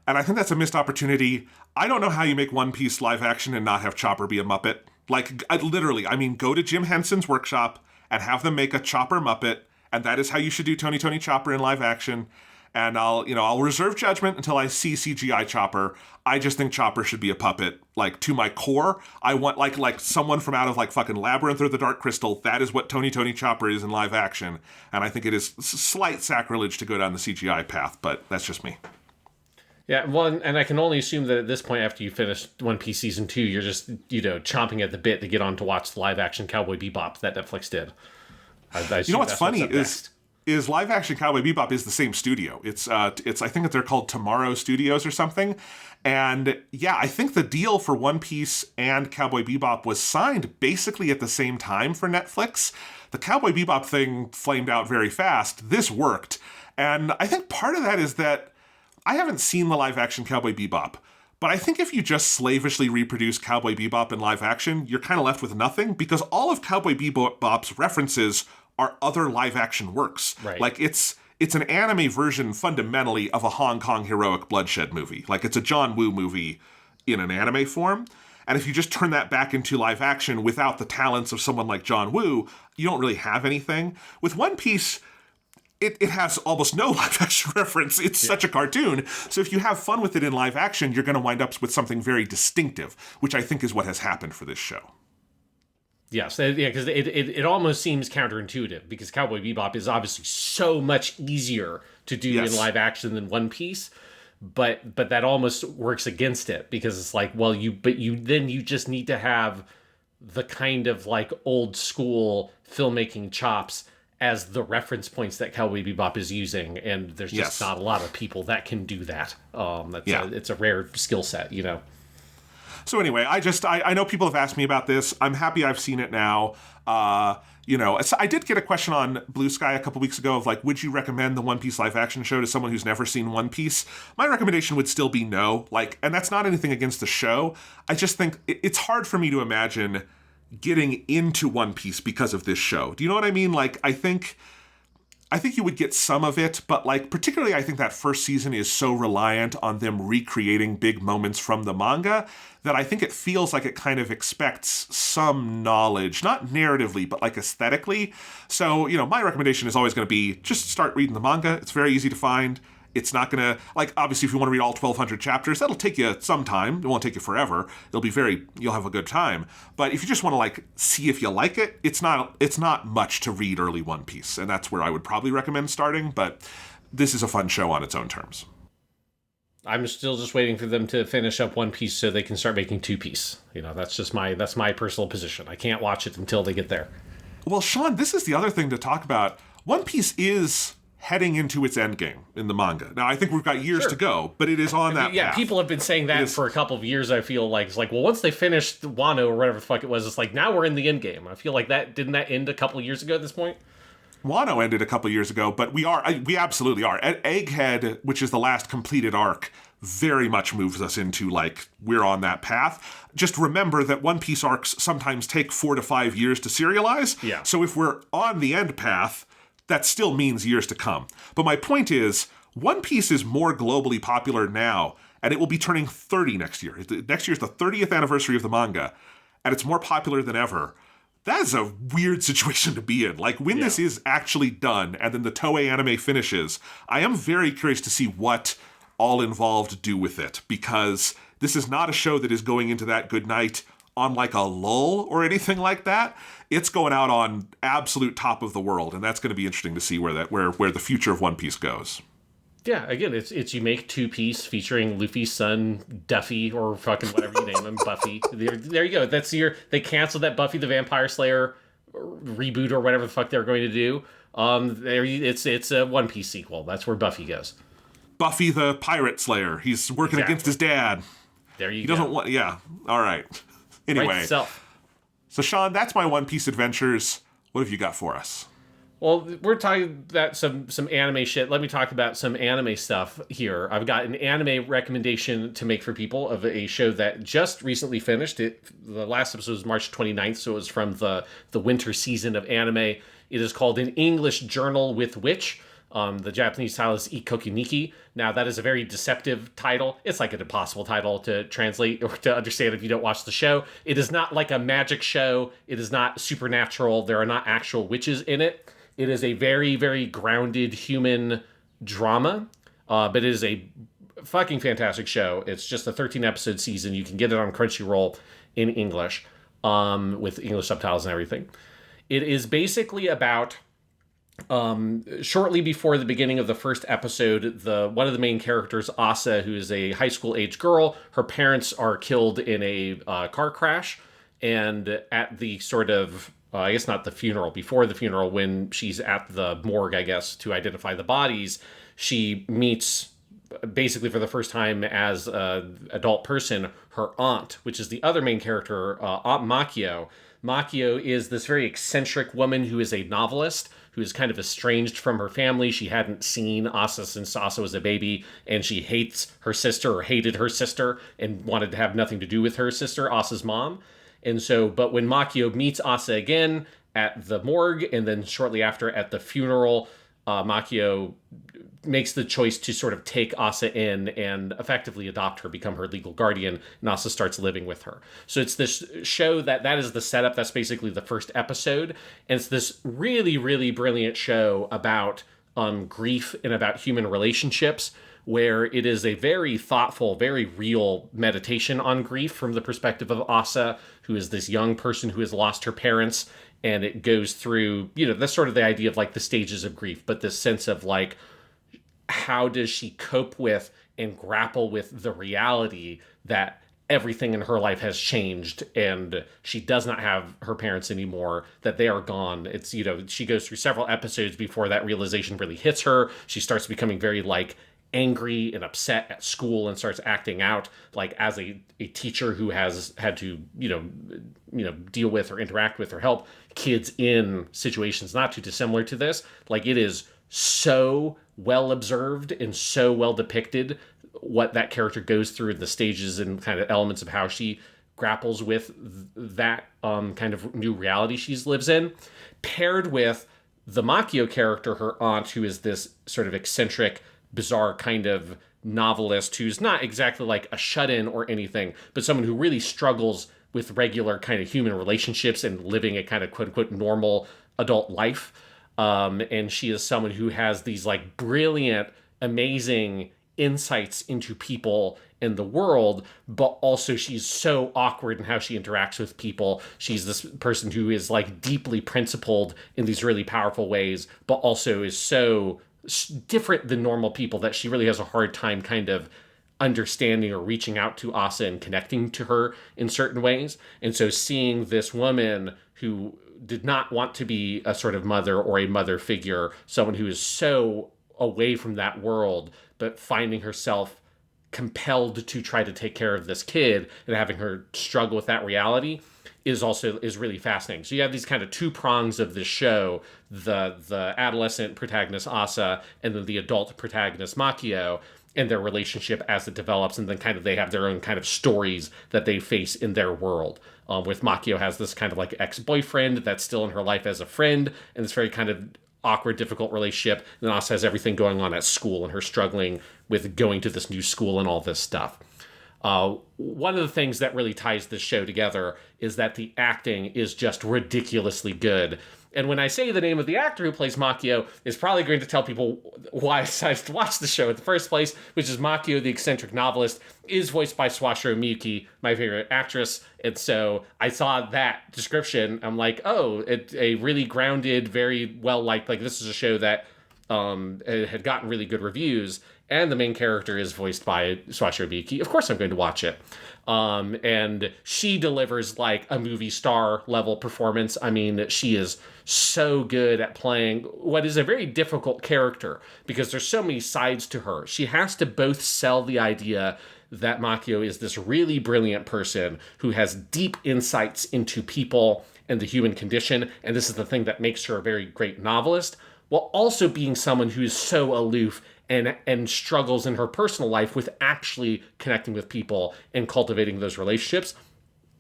Speaker 1: and I think that's a missed opportunity. I don't know how you make One Piece live action and not have Chopper be a Muppet. Like, I mean, go to Jim Henson's workshop and have them make a Chopper Muppet, and that is how you should do Tony Chopper in live action. And I'll reserve judgment until I see CGI Chopper. I just think Chopper should be a puppet. Like, to my core, I want like someone from out of like fucking Labyrinth or the Dark Crystal. That is what Tony Chopper is in live action. And I think it is slight sacrilege to go down the CGI path, but that's just me.
Speaker 2: Yeah, well, and I can only assume that at this point, after you finish One Piece Season 2, you're just, chomping at the bit to get on to watch the live-action Cowboy Bebop that Netflix did.
Speaker 1: You know what's funny is live-action Cowboy Bebop is the same studio. It's I think that they're called Tomorrow Studios or something. And yeah, I think the deal for One Piece and Cowboy Bebop was signed basically at the same time for Netflix. The Cowboy Bebop thing flamed out very fast. This worked. And I think part of that is that I haven't seen the live-action Cowboy Bebop, but I think if you just slavishly reproduce Cowboy Bebop in live action, you're kind of left with nothing, because all of Cowboy Bebop's references are other live-action works.
Speaker 2: Right.
Speaker 1: Like, it's an anime version, fundamentally, of a Hong Kong heroic bloodshed movie. Like, it's a John Woo movie in an anime form. And if you just turn that back into live action without the talents of someone like John Woo, you don't really have anything. With One Piece, it has almost no live action reference. It's such a cartoon. So if you have fun with it in live action, you're going to wind up with something very distinctive, which I think is what has happened for this show.
Speaker 2: Yes, because it almost seems counterintuitive, because Cowboy Bebop is obviously so much easier to do in live action than One Piece, but that almost works against it, because it's like, well, you just need to have the kind of like old school filmmaking chops as the reference points that Cowboy Bebop is using, and there's just not a lot of people that can do that. It's a rare skill set,
Speaker 1: So anyway, I know people have asked me about this. I'm happy I've seen it now. I did get a question on Blue Sky a couple weeks ago of like, would you recommend the One Piece live action show to someone who's never seen One Piece? My recommendation would still be no. And that's not anything against the show. I just think it's hard for me to imagine getting into One Piece because of this show. Do you know what I mean? Like, I think you would get some of it, but like, particularly I think that first season is so reliant on them recreating big moments from the manga that I think it feels like it kind of expects some knowledge, not narratively, but like aesthetically. So, my recommendation is always going to be just start reading the manga. It's very easy to find. It's not going to, obviously if you want to read all 1,200 chapters, that'll take you some time. It won't take you forever. You'll have a good time. But if you just want to see if you like it, it's not much to read early One Piece. And that's where I would probably recommend starting. But this is a fun show on its own terms.
Speaker 2: I'm still just waiting for them to finish up One Piece so they can start making Two Piece. That's my personal position. I can't watch it until they get there.
Speaker 1: Well, Sean, this is the other thing to talk about. One Piece is heading into its endgame in the manga. Now, I think we've got years to go, but it is on that path.
Speaker 2: People have been saying that for a couple of years, I feel like. It's like, well, once they finished Wano or whatever the fuck it was, it's like, now we're in the endgame. I feel like didn't that end a couple of years ago at this point?
Speaker 1: Wano ended a couple of years ago, but we absolutely are. At Egghead, which is the last completed arc, very much moves us into, like, we're on that path. Just remember that One Piece arcs sometimes take 4 to 5 years to serialize.
Speaker 2: Yeah.
Speaker 1: So if we're on the end path, that still means years to come. But my point is, One Piece is more globally popular now, and it will be turning 30 next year. Next year is the 30th anniversary of the manga, and it's more popular than ever. That is a weird situation to be in. Like, when this is actually done, and then the Toei anime finishes, I am very curious to see what all involved do with it, because this is not a show that is going into that good night on like a lull or anything like that. It's going out on absolute top of the world, and that's going to be interesting to see where the future of One Piece goes.
Speaker 2: Yeah, again, it's you make Two Piece featuring Luffy's son Duffy, or fucking whatever you name him, Buffy. There you go. They canceled that Buffy the Vampire Slayer reboot or whatever the fuck they're going to do. It's a One Piece sequel. That's where Buffy goes.
Speaker 1: Buffy the Pirate Slayer. He's working against his dad.
Speaker 2: There you
Speaker 1: go. He
Speaker 2: go.
Speaker 1: doesn't want. Yeah. All right. Anyway. So Sean, that's my One Piece adventures. What have you got for us?
Speaker 2: Well, we're talking about some anime shit. Let me talk about some anime stuff here. I've got an anime recommendation to make for people of a show that just recently finished. The last episode was March 29th, so it was from the winter season of anime. It is called An English Journal with Witch. The Japanese title is Ikokiniki. Now, that is a very deceptive title. It's like an impossible title to translate or to understand if you don't watch the show. It is not like a magic show. It is not supernatural. There are not actual witches in it. It is a very, very grounded human drama, but it is a fucking fantastic show. It's just a 13-episode season. You can get it on Crunchyroll in English, with English subtitles and everything. It is basically about, shortly before the beginning of the first episode, one of the main characters, Asa, who is a high school-age girl, her parents are killed in a car crash, and at the sort of... I guess not the funeral, before the funeral, when she's at the morgue, I guess, to identify the bodies, she meets, basically for the first time as an adult person, her aunt, which is the other main character, Aunt Makio. Makio is this very eccentric woman who is a novelist, who is kind of estranged from her family. She hadn't seen Asa since Asa was a baby, and she hates her sister, or hated her sister, and wanted to have nothing to do with her sister, Asa's mom. And so, but when Makio meets Asa again at the morgue, and then shortly after at the funeral, Makio makes the choice to sort of take Asa in and effectively adopt her, become her legal guardian, and Asa starts living with her. So it's this show that is the setup. That's basically the first episode. And it's this really, really brilliant show about grief and about human relationships, where it is a very thoughtful, very real meditation on grief from the perspective of Asa, who is this young person who has lost her parents. And it goes through, that's sort of the idea of like the stages of grief, but this sense of like, how does she cope with and grapple with the reality that everything in her life has changed and she does not have her parents anymore, that they are gone. It's, she goes through several episodes before that realization really hits her. She starts becoming very like angry and upset at school and starts acting out like as a teacher who has had to, deal with or interact with or help kids in situations not too dissimilar to this. Like, it is so well observed and so well depicted what that character goes through, the stages and kind of elements of how she grapples with that kind of new reality she lives in, paired with the Makio character, her aunt, who is this sort of eccentric, bizarre kind of novelist who's not exactly like a shut-in or anything, but someone who really struggles with regular kind of human relationships and living a kind of quote-unquote normal adult life. And she is someone who has these like brilliant, amazing insights into people in the world, but also she's so awkward in how she interacts with people. She's this person who is like deeply principled in these really powerful ways, but also is so different than normal people that she really has a hard time kind of understanding or reaching out to Asa and connecting to her in certain ways. And so seeing this woman who did not want to be a sort of mother or a mother figure, someone who is so away from that world, but finding herself compelled to try to take care of this kid and having her struggle with that reality is really fascinating. So you have these kind of two prongs of this show, the adolescent protagonist Asa and then the adult protagonist Makio, and their relationship as it develops, and then kind of they have their own kind of stories that they face in their world. With Makio has this kind of like ex-boyfriend that's still in her life as a friend, and this very kind of awkward, difficult relationship. And then also has everything going on at school and her struggling with going to this new school and all this stuff. One of the things that really ties this show together is that the acting is just ridiculously good. And when I say the name of the actor who plays Makio, is probably going to tell people why I decided to watch the show in the first place, which is Makio, the eccentric novelist, is voiced by Sawashiro Miyuki, my favorite actress. And so I saw that description. I'm like, oh, it's a really grounded, very well-liked, like this is a show that had gotten really good reviews, and the main character is voiced by Sawashiro Miyuki. Of course I'm going to watch it. And she delivers like a movie star level performance. I mean, she is so good at playing what is a very difficult character because there's so many sides to her. She has to both sell the idea that Makio is this really brilliant person who has deep insights into people and the human condition, and this is the thing that makes her a very great novelist, while also being someone who is so aloof and struggles in her personal life with actually connecting with people and cultivating those relationships.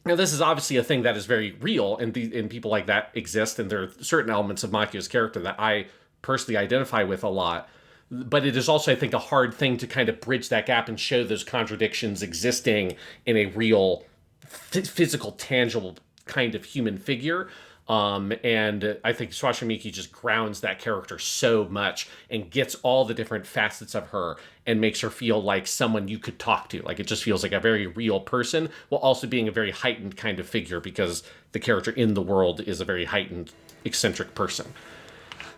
Speaker 2: Now, this is obviously a thing that is very real, and people like that exist, and there are certain elements of Makio's character that I personally identify with a lot. But it is also, I think, a hard thing to kind of bridge that gap and show those contradictions existing in a real, physical, tangible kind of human figure. And I think Sawashiro Miyuki just grounds that character so much and gets all the different facets of her and makes her feel like someone you could talk to. Like it just feels like a very real person while also being a very heightened kind of figure because the character in the world is a very heightened, eccentric person.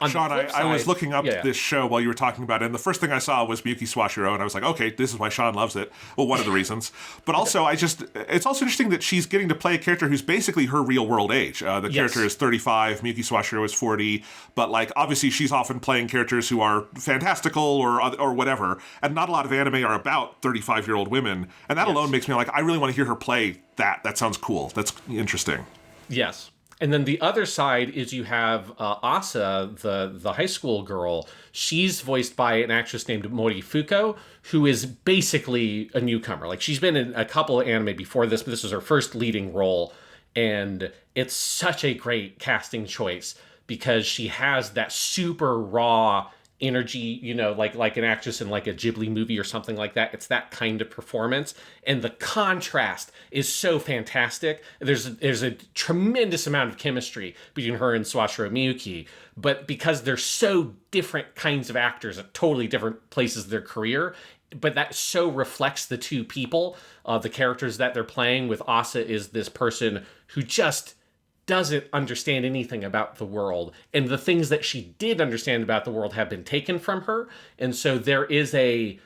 Speaker 1: Sean, I was looking up this show while you were talking about it, and the first thing I saw was Miyuki Sawashiro, and I was like, okay, this is why Sean loves it. Well, one of the reasons. But also, it's also interesting that she's getting to play a character who's basically her real-world age. The character is 35, Miyuki Sawashiro is 40, but, like, obviously she's often playing characters who are fantastical or whatever, and not a lot of anime are about 35-year-old women, and that alone makes me like, I really want to hear her play that. That sounds cool. That's interesting.
Speaker 2: Yes. And then the other side is you have Asa, the high school girl. She's voiced by an actress named Mori Fuko, who is basically a newcomer. Like, she's been in a couple of anime before this, but this was her first leading role. And it's such a great casting choice because she has that super raw energy, you know, like an actress in like a Ghibli movie or something like that. It's that kind of performance. And the contrast is so fantastic. There's a tremendous amount of chemistry between her and Sawashiro Miyuki. But because they're so different kinds of actors at totally different places of their career, but that so reflects the two people, the characters that they're playing. With Asa is this person who just doesn't understand anything about the world, and the things that she did understand about the world have been taken from her. And so there's a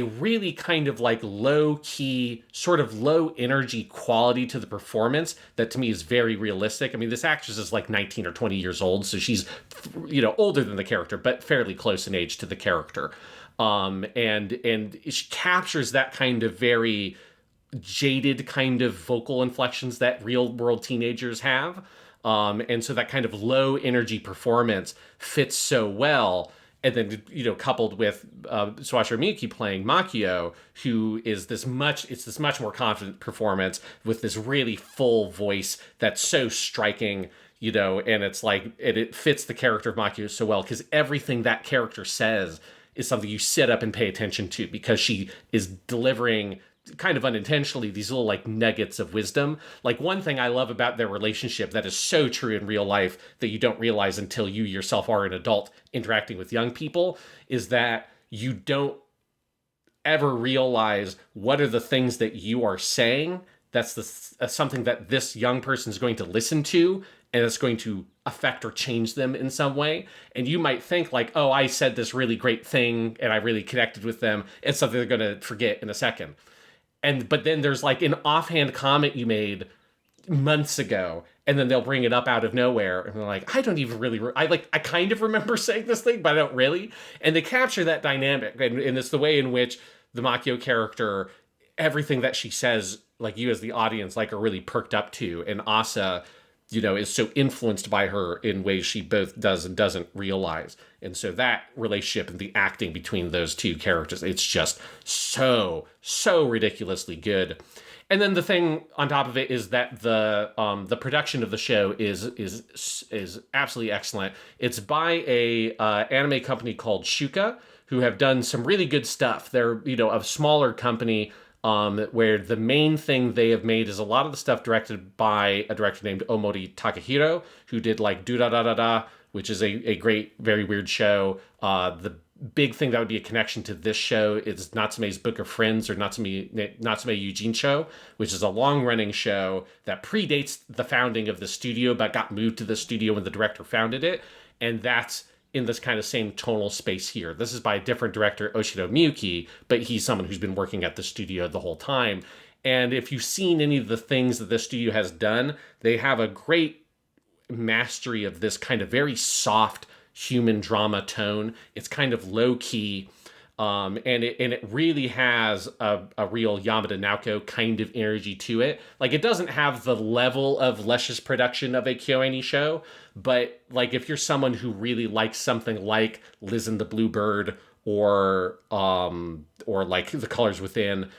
Speaker 2: really kind of like low key, sort of low energy quality to the performance that to me is very realistic. I mean, this actress is like 19 or 20 years old, so she's, you know, older than the character, but fairly close in age to the character. And she captures that kind of very jaded kind of vocal inflections that real world teenagers have. And so that kind of low energy performance fits so well. And then, you know, coupled with Sawashiro Miyuki playing Makio, who is this much more confident performance with this really full voice that's so striking, you know, and it's like, it fits the character of Makio so well because everything that character says is something you sit up and pay attention to because she is delivering kind of unintentionally these little like nuggets of wisdom. Like, one thing I love about their relationship that is so true in real life that you don't realize until you yourself are an adult interacting with young people is that you don't ever realize what are the things that you are saying that's something that this young person is going to listen to and it's going to affect or change them in some way. And you might think like, oh, I said this really great thing and I really connected with them. It's something they're going to forget in a second. But then there's like an offhand comment you made months ago, and then they'll bring it up out of nowhere, and they're like, I don't even really, I kind of remember saying this thing, but I don't really. And they capture that dynamic, and it's the way in which the Makio character, everything that she says, like you as the audience, like are really perked up to, and Asa, is so influenced by her in ways she both does and doesn't realize. And so that relationship and the acting between those two characters, it's just so ridiculously good. And then the thing on top of it is that the production of the show is absolutely excellent. It's by a anime company called Shuka, who have done some really good stuff. They're a smaller company, where the main thing they have made is a lot of the stuff directed by a director named Omori Takahiro, who did like Do Da Da Da Da, which is a great, very weird show. The big thing that would be a connection to this show is Natsume's Book of Friends, or Natsume Yujincho, which is a long-running show that predates the founding of the studio, but got moved to the studio when the director founded it. And that's in this kind of same tonal space here. This is by a different director, Sawashiro Miyuki, but he's someone who's been working at the studio the whole time. And if you've seen any of the things that the studio has done, they have a great mastery of this kind of very soft human drama tone. It's kind of low key, and it really has a real Yamada Naoko kind of energy to it. Like, it doesn't have the level of luscious production of a KyoAni show, but like if you're someone who really likes something like Liz and the Bluebird, or like The Colors Within,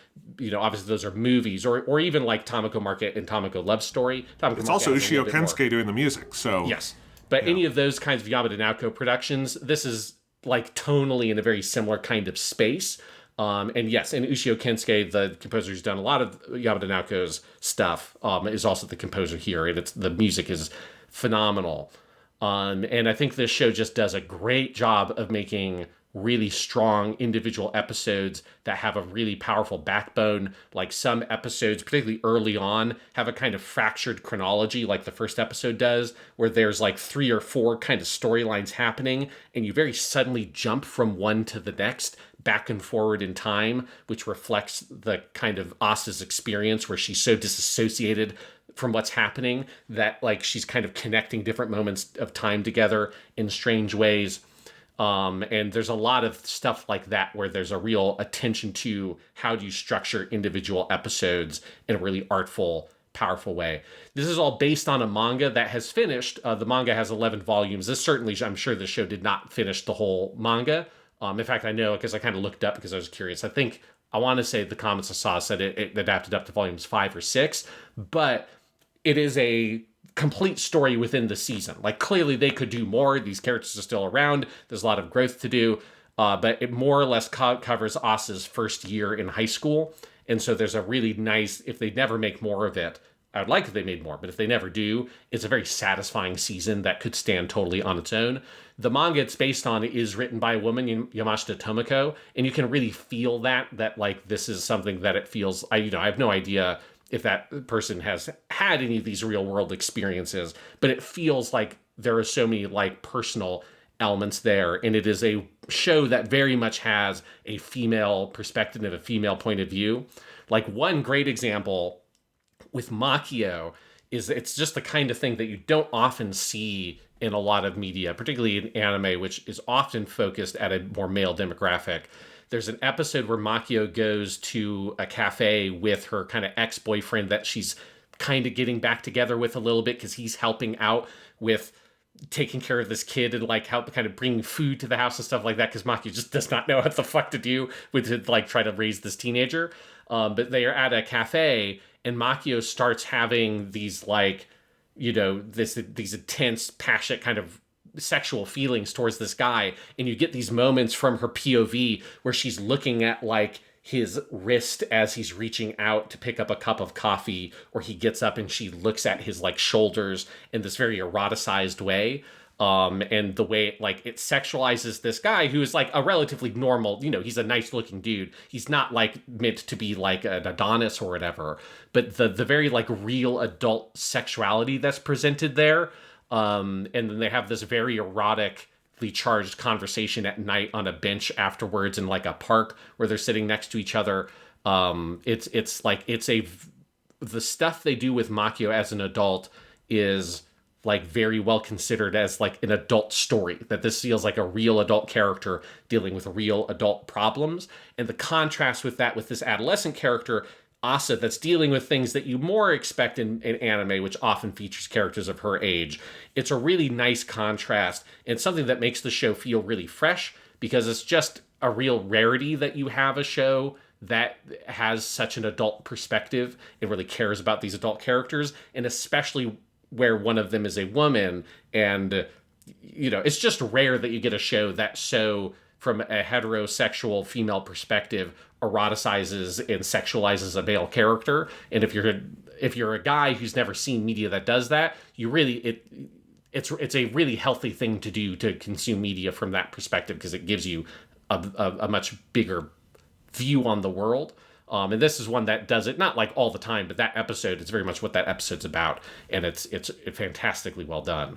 Speaker 2: obviously those are movies, or even like Tamako Market and Tamako Love Story.
Speaker 1: It's also Ushio Kensuke doing the music, so
Speaker 2: yes. But any of those kinds of Yamada Naoko productions, this is like tonally in a very similar kind of space. And yes, and Ushio Kensuke, the composer who's done a lot of Yamada Naoko's stuff, is also the composer here, and the music is phenomenal. And I think this show just does a great job of making really strong individual episodes that have a really powerful backbone. Like, some episodes, particularly early on, have a kind of fractured chronology, like the first episode does, where there's like 3 or 4 kind of storylines happening, and you very suddenly jump from one to the next, back and forward in time, which reflects the kind of Asa's experience, where she's so disassociated from what's happening that like she's kind of connecting different moments of time together in strange ways. And there's a lot of stuff like that where there's a real attention to how do you structure individual episodes in a really artful, powerful way. This is all based on a manga that has finished. The manga has 11 volumes. This certainly, I'm sure the show did not finish the whole manga. In fact, I know because I kind of looked up because I was curious. I want to say the comments I saw said it adapted up to volumes 5 or 6, but it is a complete story within the season. Like, clearly they could do more. These characters are still around. There's a lot of growth to do, but it more or less covers Asa's first year in high school. And so there's a really nice, if they never make more of it, I would like if they made more, but if they never do, it's a very satisfying season that could stand totally on its own. The manga it's based on is written by a woman, Yamashita Tomoko, and you can really feel that like this is something that it feels, I have no idea if that person has had any of these real world experiences, but it feels like there are so many like personal elements there. And it is a show that very much has a female perspective and a female point of view. Like, one great example with Makio is it's just the kind of thing that you don't often see in a lot of media, particularly in anime, which is often focused at a more male demographic. There's an episode where Makio goes to a cafe with her kind of ex-boyfriend that she's kind of getting back together with a little bit because he's helping out with taking care of this kid and like help kind of bring food to the house and stuff like that, because Makio just does not know what the fuck to do with to like try to raise this teenager. But they are at a cafe and Makio starts having these like, these intense, passionate kind of sexual feelings towards this guy, and you get these moments from her POV where she's looking at like his wrist as he's reaching out to pick up a cup of coffee, or he gets up and she looks at his like shoulders in this very eroticized way. And the way it sexualizes this guy who is like a relatively normal, he's a nice looking dude. He's not like meant to be like an Adonis or whatever, but the very like real adult sexuality that's presented there. And then they have this very erotically charged conversation at night on a bench afterwards in like a park where they're sitting next to each other. The stuff they do with Makio as an adult is like very well considered as like an adult story, that this feels like a real adult character dealing with real adult problems. And the contrast with that, with this adolescent character, Asa that's dealing with things that you more expect in anime, which often features characters of her age. It's a really nice contrast and something that makes the show feel really fresh, because it's just a real rarity that you have a show that has such an adult perspective and really cares about these adult characters, and especially where one of them is a woman. And, it's just rare that you get a show that so, from a heterosexual female perspective, eroticizes and sexualizes a male character. And if you're a guy who's never seen media that does that, it's a really healthy thing to do, to consume media from that perspective, because it gives you a much bigger view on the world. And this is one that does it, not like all the time, but that episode, it's very much what that episode's about, and it's fantastically well done.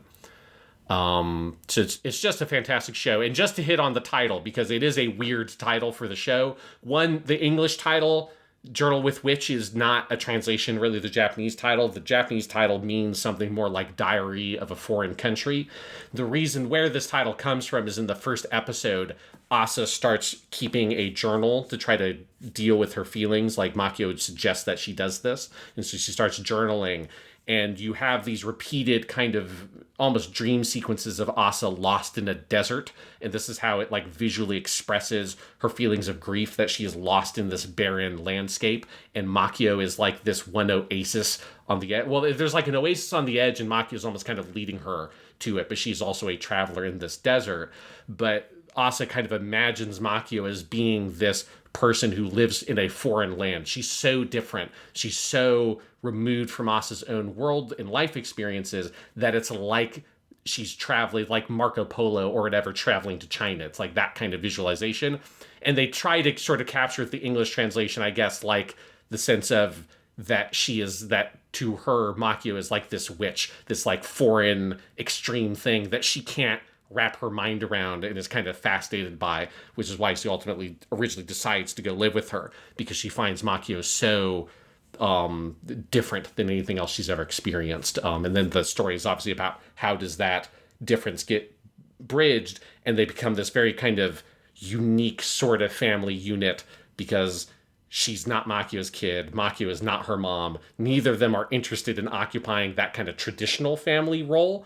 Speaker 2: So it's just a fantastic show. And just to hit on the title, because it is a weird title for the show. One, the English title, Journal with Witch, is not a translation, really, the Japanese title. The Japanese title means something more like Diary of a Foreign Country. The reason where this title comes from is in the first episode, Asa starts keeping a journal to try to deal with her feelings. Like, Makio would suggest that she does this. And so she starts journaling. And you have these repeated kind of almost dream sequences of Asa lost in a desert. And this is how it like visually expresses her feelings of grief that she is lost in this barren landscape. And Makio is like this one oasis on the edge. Well, there's like an oasis on the edge, and Makio is almost kind of leading her to it. But she's also a traveler in this desert. But Asa kind of imagines Makio as being this person who lives in a foreign land. She's so different. She's so removed from Asa's own world and life experiences that it's like she's traveling, like Marco Polo or whatever, traveling to China. It's like that kind of visualization. And they try to sort of capture the English translation, I guess, like the sense of that she is, that to her, Makio is like this witch, this like foreign extreme thing that she can't wrap her mind around and is kind of fascinated by, which is why she ultimately originally decides to go live with her, because she finds Makio so different than anything else she's ever experienced. And then the story is obviously about how does that difference get bridged, and they become this very kind of unique sort of family unit, because she's not Makio's kid. Makio is not her mom. Neither of them are interested in occupying that kind of traditional family role,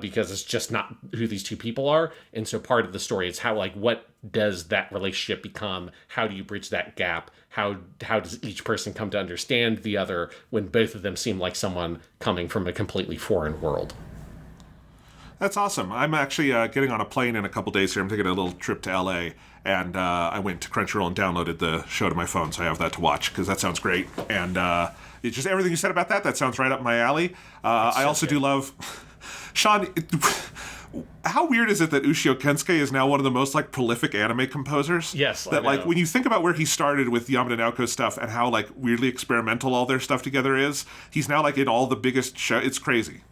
Speaker 2: because it's just not who these two people are. And so part of the story is how, like, what does that relationship become? How do you bridge that gap? How does each person come to understand the other when both of them seem like someone coming from a completely foreign world?
Speaker 1: That's awesome. I'm actually getting on a plane in a couple days here. I'm taking a little trip to LA, and I went to Crunchyroll and downloaded the show to my phone, so I have that to watch, because that sounds great. And it's just everything you said about that sounds right up my alley. I also do love... Sean, how weird is it that Ushio Kensuke is now one of the most like prolific anime composers?
Speaker 2: Yes,
Speaker 1: that like when you think about where he started with Yamada Naoko's stuff and how like weirdly experimental all their stuff together is, he's now like in all the biggest shows. It's crazy.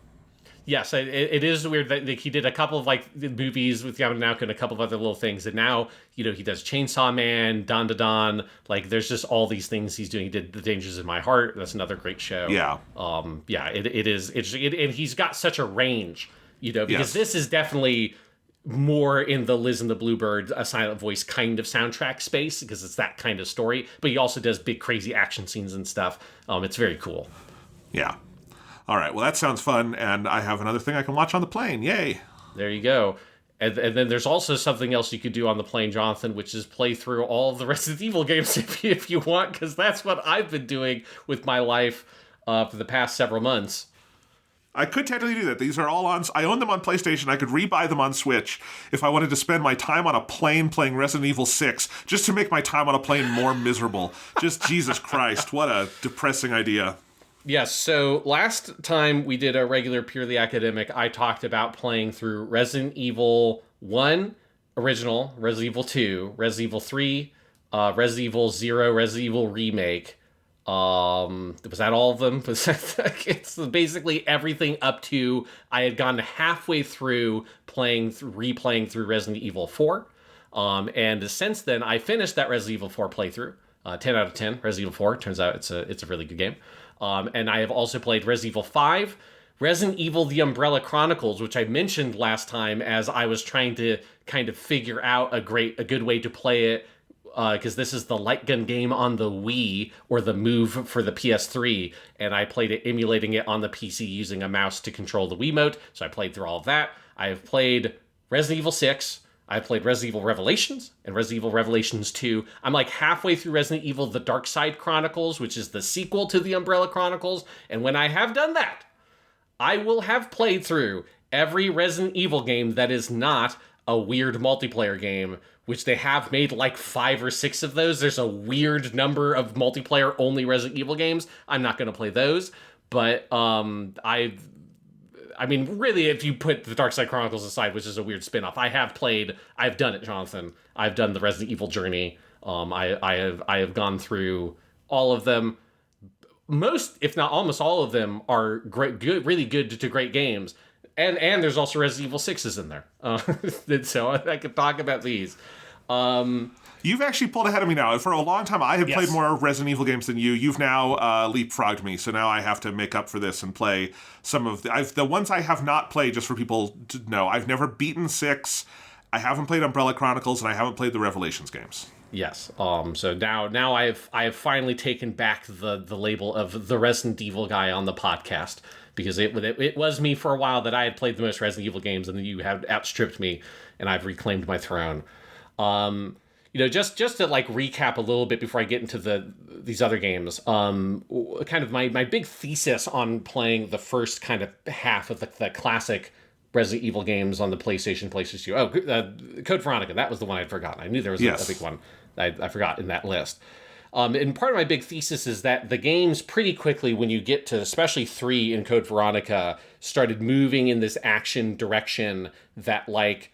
Speaker 2: Yes, it is weird that he did a couple of like movies with Yamada Naoko and a couple of other little things, and now he does Chainsaw Man, Dan Da Dan. Like there's just all these things he's doing. He did The Dangers in My Heart. That's another great show.
Speaker 1: Yeah.
Speaker 2: It is interesting, and he's got such a range, because this is definitely more in the Liz and the Bluebird, a silent voice kind of soundtrack space, because it's that kind of story. But he also does big crazy action scenes and stuff. It's very cool.
Speaker 1: Yeah. All right, well, that sounds fun, and I have another thing I can watch on the plane. Yay.
Speaker 2: There you go. And then there's also something else you could do on the plane, Jonathan, which is play through all of the Resident Evil games if you want, because that's what I've been doing with my life for the past several months.
Speaker 1: I could technically do that. These are all on... I own them on PlayStation. I could rebuy them on Switch if I wanted to spend my time on a plane playing Resident Evil 6, just to make my time on a plane more miserable. Just Jesus Christ, what a depressing idea.
Speaker 2: Yes, so last time we did a regular Purely Academic, I talked about playing through Resident Evil 1, original, Resident Evil 2, Resident Evil 3, Resident Evil 0, Resident Evil Remake. Was that all of them? It's basically everything up to I had gone halfway through replaying through Resident Evil 4. And since then, I finished that Resident Evil 4 playthrough. 10 out of 10, Resident Evil 4. Turns out it's a really good game. And I have also played Resident Evil 5, Resident Evil The Umbrella Chronicles, which I mentioned last time as I was trying to kind of figure out a good way to play it because this is the light gun game on the Wii or the Move for the PS3, and I played it emulating it on the PC using a mouse to control the Wiimote, so I played through all of that. I have played Resident Evil 6, I've played Resident Evil Revelations and Resident Evil Revelations 2. I'm like halfway through Resident Evil The Dark Side Chronicles, which is the sequel to the Umbrella Chronicles, and when I have done that, I will have played through every Resident Evil game that is not a weird multiplayer game, which they have made like 5 or 6 of those. There's a weird number of multiplayer-only Resident Evil games. I'm not going to play those, but I mean, really, if you put the Dark Side Chronicles aside, which is a weird spin-off, I've done it, Jonathan. I've done the Resident Evil journey. I have gone through all of them. Most, if not almost all of them, are really good to great games. And there's also Resident Evil 6s in there. So I could talk about these.
Speaker 1: You've actually pulled ahead of me now. For a long time, I have played more Resident Evil games than you. You've now leapfrogged me, so now I have to make up for this and play some of the ones I have not played, just for people to know. I've never beaten 6, I haven't played Umbrella Chronicles, and I haven't played the Revelations games.
Speaker 2: Yes. So now I have finally taken back the label of the Resident Evil guy on the podcast, because it was me for a while that I had played the most Resident Evil games, and then you have outstripped me, and I've reclaimed my throne. Just to like recap a little bit before I get into these other games, kind of my big thesis on playing the first kind of half of the classic Resident Evil games on the PlayStation 2. Code Veronica, that was the one I'd forgotten. I knew there was a big one I forgot in that list. And part of my big thesis is that the games pretty quickly, when you get to especially 3 in Code Veronica, started moving in this action direction that like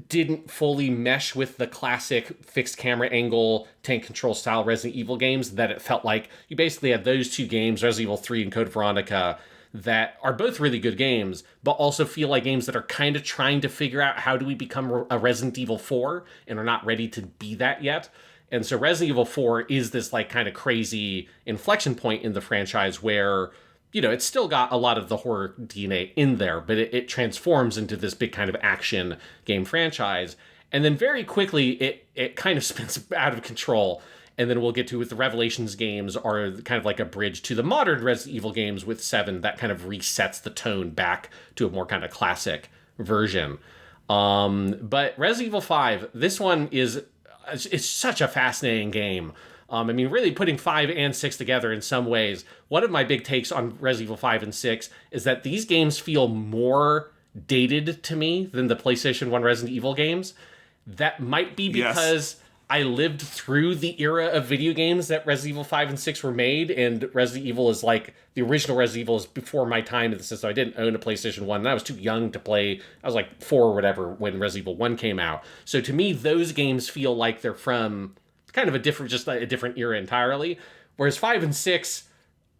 Speaker 2: didn't fully mesh with the classic fixed camera angle tank control style Resident Evil games, that it felt like you basically had those 2 games, Resident Evil 3 and Code Veronica, that are both really good games, but also feel like games that are kind of trying to figure out how do we become a Resident Evil 4 and are not ready to be that yet. And so Resident Evil 4 is this like kind of crazy inflection point in the franchise where, it's still got a lot of the horror DNA in there, but it transforms into this big kind of action game franchise. And then very quickly, it kind of spins out of control. And then we'll get to with the Revelations games are kind of like a bridge to the modern Resident Evil games with 7 that kind of resets the tone back to a more kind of classic version. But Resident Evil 5, this one it's such a fascinating game. Really putting 5 and 6 together in some ways, one of my big takes on Resident Evil 5 and 6 is that these games feel more dated to me than the PlayStation 1 Resident Evil games. That might be because I lived through the era of video games that Resident Evil 5 and 6 were made, and Resident Evil is like, the original Resident Evil is before my time, so I didn't own a PlayStation 1, and I was too young to play. I was like 4 or whatever when Resident Evil 1 came out. So to me, those games feel like they're from kind of a different era entirely, whereas 5 and 6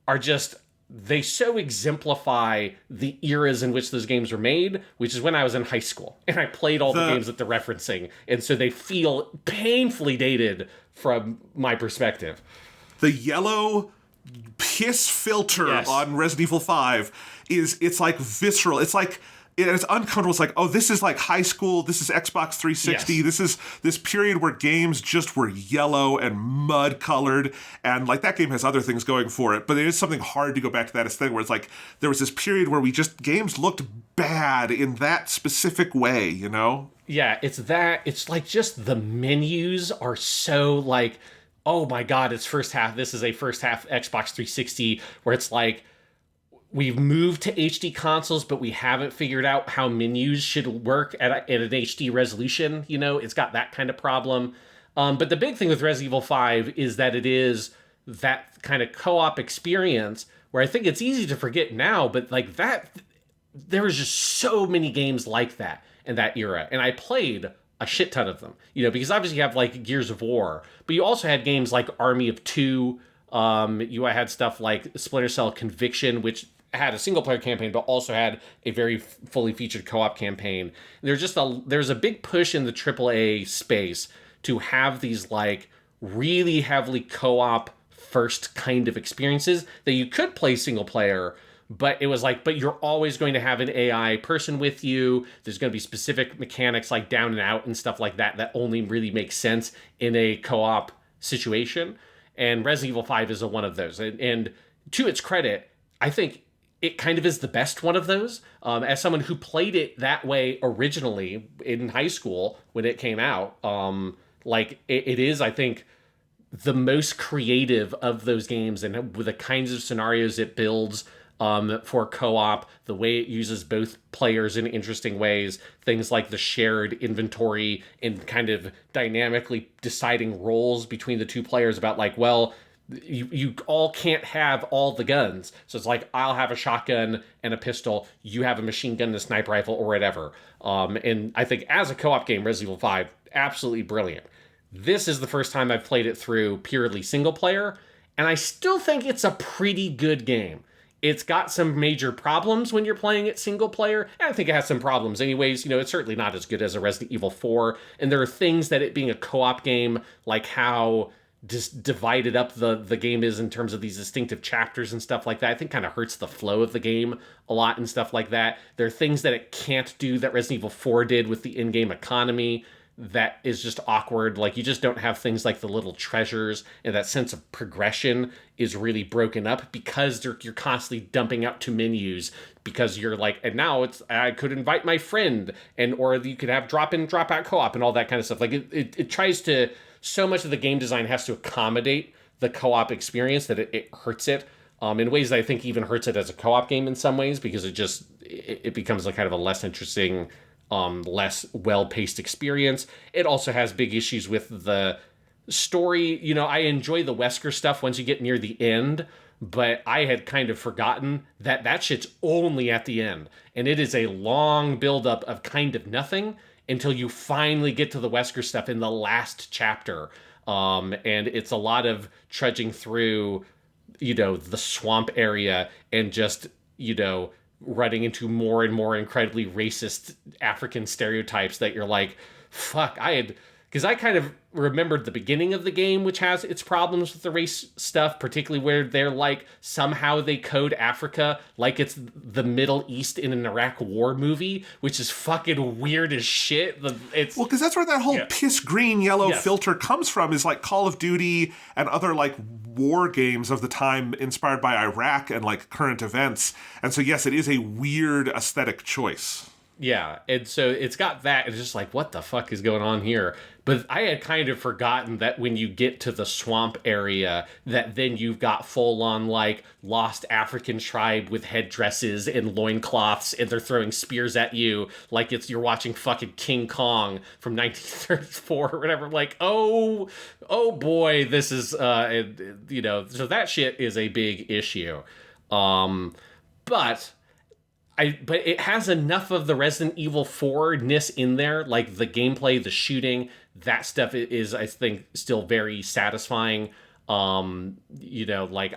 Speaker 2: are just, they so exemplify the eras in which those games were made, which is when I was in high school, and I played all the games that they're referencing, and so they feel painfully dated from my perspective.
Speaker 1: The yellow piss filter on Resident Evil 5 it's like visceral. It's like, it's uncomfortable. It's like, oh, this is like high school. This is Xbox 360. Yes. This is this period where games just were yellow and mud colored. And like that game has other things going for it, but it is something hard to go back to that aesthetic where it's like, there was this period where games looked bad in that specific way,
Speaker 2: Yeah, it's like just the menus are so like, oh my God, it's first half. This is a first half Xbox 360 where it's like, we've moved to HD consoles, but we haven't figured out how menus should work at an HD resolution. It's got that kind of problem. But the big thing with Resident Evil 5 is that it is that kind of co-op experience where I think it's easy to forget now, but like that, there was just so many games like that in that era. And I played a shit ton of them, because obviously you have like Gears of War, but you also had games like Army of Two. You had stuff like Splinter Cell Conviction, which had a single player campaign, but also had a very fully featured co-op campaign. There's a big push in the AAA space to have these like really heavily co-op first kind of experiences that you could play single player, but it was like, but you're always going to have an AI person with you. There's going to be specific mechanics like down and out and stuff like that that only really make sense in a co-op situation. And Resident Evil 5 is one of those. And to its credit, I think it kind of is the best one of those. As someone who played it that way originally in high school when it came out, it is, I think, the most creative of those games, and with the kinds of scenarios it builds for co-op, the way it uses both players in interesting ways, things like the shared inventory and kind of dynamically deciding roles between the two players about like, well, you all can't have all the guns. So it's like, I'll have a shotgun and a pistol, you have a machine gun and a sniper rifle or whatever. And I think as a co-op game, Resident Evil 5, absolutely brilliant. This is the first time I've played it through purely single player, and I still think it's a pretty good game. It's got some major problems when you're playing it single player, and I think it has some problems anyways. You know, it's certainly not as good as a Resident Evil 4, and there are things that it being a co-op game, like how just divided up the game is in terms of these distinctive chapters and stuff like that, I think kind of hurts the flow of the game a lot and stuff like that. There are things that it can't do that Resident Evil 4 did with the in-game economy that is just awkward. Like, you just don't have things like the little treasures, and that sense of progression is really broken up because you're constantly dumping out to menus because you're like, and now I could invite my friend, and or you could have drop in, drop out co-op and all that kind of stuff. Like it tries to, so much of the game design has to accommodate the co-op experience that it hurts it in ways that I think even hurts it as a co-op game in some ways, because it becomes like kind of a less interesting, less well-paced experience. It also has big issues with the story. You know, I enjoy the Wesker stuff once you get near the end, but I had kind of forgotten that shit's only at the end. And it is a long buildup of kind of nothing until you finally get to the Wesker stuff in the last chapter. And it's a lot of trudging through, you know, the swamp area and just, you know, running into more and more incredibly racist African stereotypes that you're like, fuck, because I kind of remembered the beginning of the game, which has its problems with the race stuff, particularly where they're like, somehow they code Africa like it's the Middle East in an Iraq war movie, which is fucking weird as shit. Well,
Speaker 1: because that's where that whole piss green yellow filter comes from, is like Call of Duty and other like war games of the time inspired by Iraq and like current events. And so, yes, it is a weird aesthetic choice.
Speaker 2: Yeah, and so it's got that, it's just like, what the fuck is going on here? But I had kind of forgotten that when you get to the swamp area, that then you've got full-on, like, lost African tribe with headdresses and loincloths, and they're throwing spears at you like you're watching fucking King Kong from 1934 or whatever. Like, oh boy, this is, you know, so that shit is a big issue. But it has enough of the Resident Evil 4-ness in there, like the gameplay, the shooting, that stuff is, I think, still very satisfying. You know, like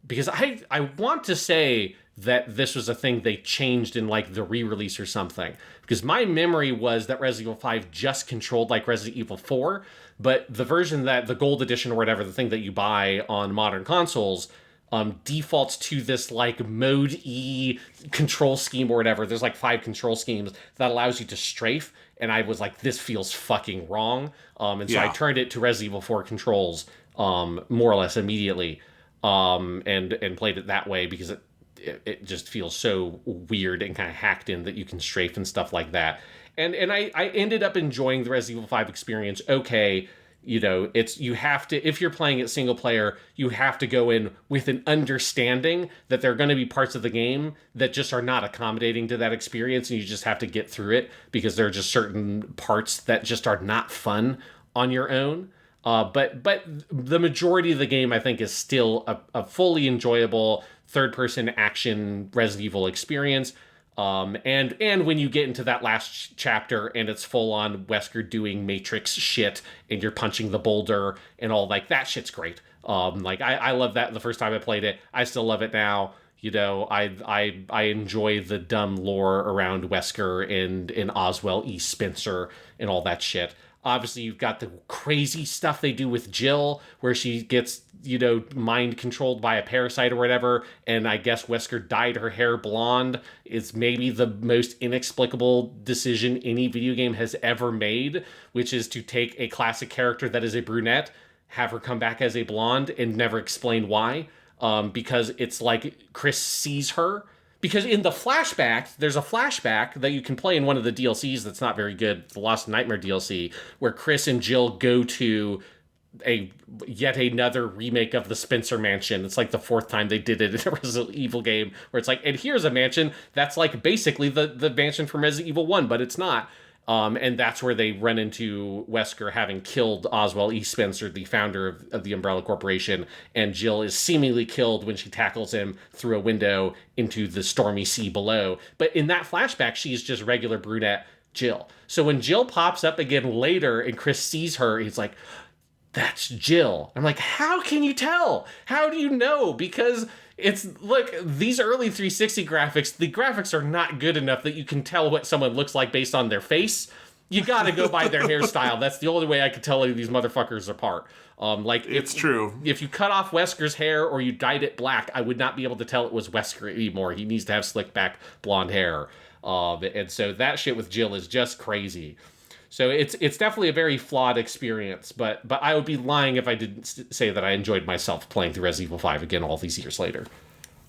Speaker 2: because I want to say that this was a thing they changed in like the re-release or something, because my memory was that Resident Evil 5 just controlled like Resident Evil 4, but the version that the gold edition or whatever, the thing that you buy on modern consoles, defaults to this like mode E control scheme or whatever. There's like 5 control schemes that allows you to strafe, and I was like, this feels fucking wrong. And so I turned it to Resident Evil 4 controls more or less immediately, and played it that way, because it just feels so weird and kind of hacked in that you can strafe and stuff like that. And I ended up enjoying the Resident Evil 5 experience. Okay, you know, you have to, if you're playing it single player, you have to go in with an understanding that there are going to be parts of the game that just are not accommodating to that experience, and you just have to get through it, because there are just certain parts that just are not fun on your own. But the majority of the game, I think, is still a fully enjoyable third-person action Resident Evil experience. And when you get into that last chapter and it's full on Wesker doing Matrix shit and you're punching the boulder and all, like, that shit's great. Like I love that the first time I played it. I still love it now. You know, I enjoy the dumb lore around Wesker and Oswell E. Spencer and all that shit. Obviously, you've got the crazy stuff they do with Jill, where she gets, mind controlled by a parasite or whatever. And I guess Wesker dyed her hair blonde. It's maybe the most inexplicable decision any video game has ever made, which is to take a classic character that is a brunette, have her come back as a blonde, and never explain why. Because it's like Chris sees her. Because in the flashback, there's a flashback that you can play in one of the DLCs that's not very good, the Lost Nightmare DLC, where Chris and Jill go to yet another remake of the Spencer Mansion. It's like the fourth time they did it in a Resident Evil game, where it's like, and here's a mansion that's like basically the mansion from Resident Evil 1, but it's not. And that's where they run into Wesker having killed Oswald E. Spencer, the founder of the Umbrella Corporation, and Jill is seemingly killed when she tackles him through a window into the stormy sea below. But in that flashback, she's just regular brunette Jill. So when Jill pops up again later and Chris sees her, he's like, that's Jill. I'm like, how can you tell? How do you know? Because look, these early 360 graphics, the graphics are not good enough that you can tell what someone looks like based on their face. You gotta go by their hairstyle. That's the only way I could tell these motherfuckers apart.
Speaker 1: It's true.
Speaker 2: If you cut off Wesker's hair or you dyed it black, I would not be able to tell it was Wesker anymore. He needs to have slick back blonde hair. And so that shit with Jill is just crazy. So it's definitely a very flawed experience, but I would be lying if I didn't say that I enjoyed myself playing through Resident Evil 5 again all these years later.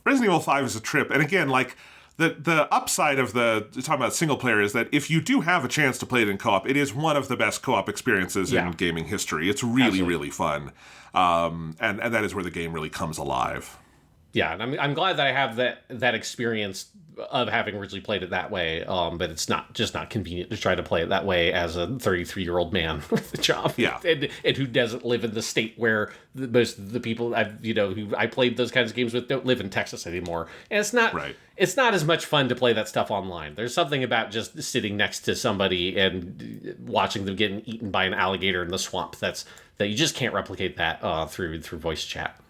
Speaker 1: Resident Evil 5 is a trip, and again, like, the upside of talking about single player is that if you do have a chance to play it in co-op, it is one of the best co-op experiences in gaming history. It's really, Absolutely. Really fun, and that is where the game really comes alive.
Speaker 2: Yeah, and I'm glad that I have that experience of having originally played it that way, but it's not convenient to try to play it that way as a 33-year-old man with a job, and who doesn't live in the state where most of the people who I played those kinds of games with don't live in Texas anymore, and it's not right. It's not as much fun to play that stuff online. There's something about just sitting next to somebody and watching them getting eaten by an alligator in the swamp that you just can't replicate that through voice chat.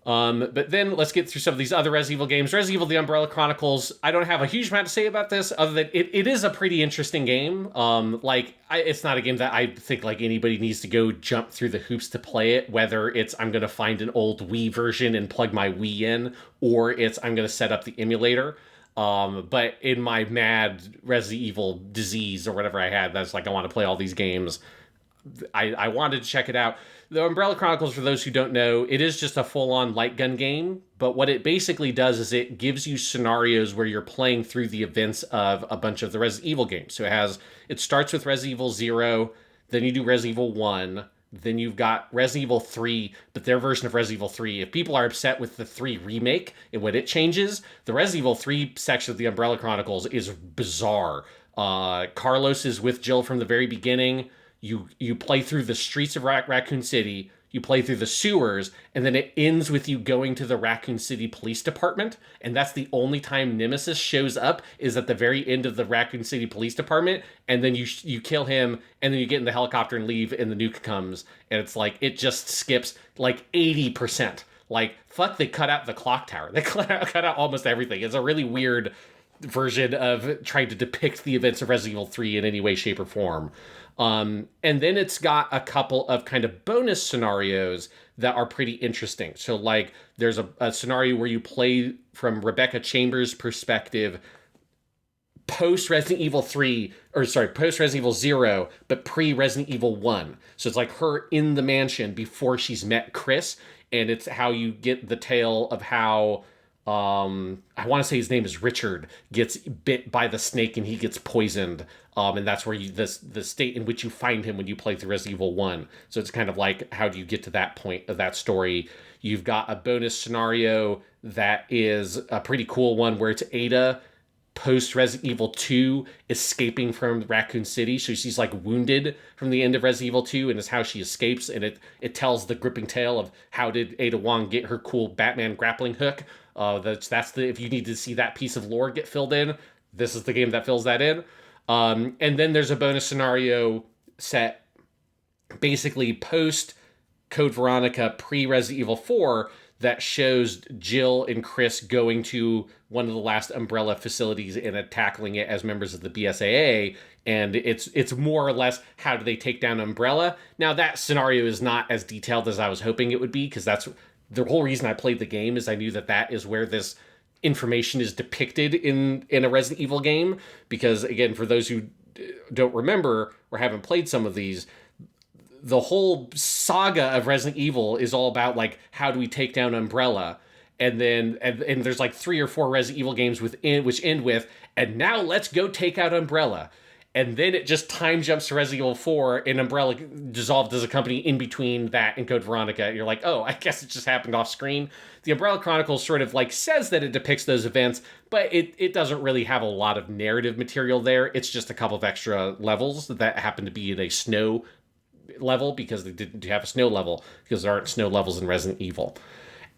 Speaker 2: But then let's get through some of these other Resident Evil games. Resident Evil: The Umbrella Chronicles. I don't have a huge amount to say about this, other than it is a pretty interesting game. It's not a game that I think like anybody needs to go jump through the hoops to play it. Whether it's I'm going to find an old Wii version and plug my Wii in, or it's I'm going to set up the emulator. But in my mad Resident Evil disease or whatever I had, that's like I want to play all these games. I wanted to check it out. The Umbrella Chronicles, for those who don't know, it is just a full-on light gun game, but what it basically does is it gives you scenarios where you're playing through the events of a bunch of the Resident Evil games. So it starts with Resident Evil 0, then you do Resident Evil 1, then you've got Resident Evil 3, but their version of Resident Evil 3. If people are upset with the 3 remake and when it changes, the Resident Evil 3 section of the Umbrella Chronicles is bizarre. Carlos is with Jill from the very beginning. You play through the streets of Raccoon City, you play through the sewers, and then it ends with you going to the Raccoon City Police Department, and that's the only time Nemesis shows up, is at the very end of the Raccoon City Police Department, and then you kill him, and then you get in the helicopter and leave, and the nuke comes, and it's like, it just skips like 80%. Like, fuck, they cut out the clock tower. They cut out almost everything. It's a really weird version of trying to depict the events of Resident Evil 3 in any way, shape, or form. And then it's got a couple of kind of bonus scenarios that are pretty interesting. So like there's a scenario where you play from Rebecca Chambers' perspective post Resident Evil 0, but pre Resident Evil 1. So it's like her in the mansion before she's met Chris, and it's how you get the tale of how I want to say his name is Richard, gets bit by the snake and he gets poisoned. And that's where the state in which you find him when you play through Resident Evil 1. So it's kind of like, how do you get to that point of that story? You've got a bonus scenario that is a pretty cool one where it's Ada post Resident Evil 2 escaping from Raccoon City. So she's like wounded from the end of Resident Evil 2, and it's how she escapes. And it tells the gripping tale of how did Ada Wong get her cool Batman grappling hook. If you need to see that piece of lore get filled in, this is the game that fills that in. And then there's a bonus scenario set basically post Code Veronica, pre Resident Evil 4, that shows Jill and Chris going to one of the last Umbrella facilities and tackling it as members of the BSAA. And it's more or less, how do they take down Umbrella? Now, that scenario is not as detailed as I was hoping it would be, because that's the whole reason I played the game, is I knew that is where this information is depicted in a Resident Evil game. Because, again, for those who don't remember or haven't played some of these, the whole saga of Resident Evil is all about, like, how do we take down Umbrella? And then and there's like 3 or 4 Resident Evil games which end with, and now let's go take out Umbrella. And then it just time jumps to Resident Evil 4, and Umbrella dissolved as a company in between that and Code Veronica. And you're like, oh, I guess it just happened off screen. The Umbrella Chronicles sort of like says that it depicts those events, but it doesn't really have a lot of narrative material there. It's just a couple of extra levels that happen to be in a snow level, because they didn't have a snow level, because there aren't snow levels in Resident Evil.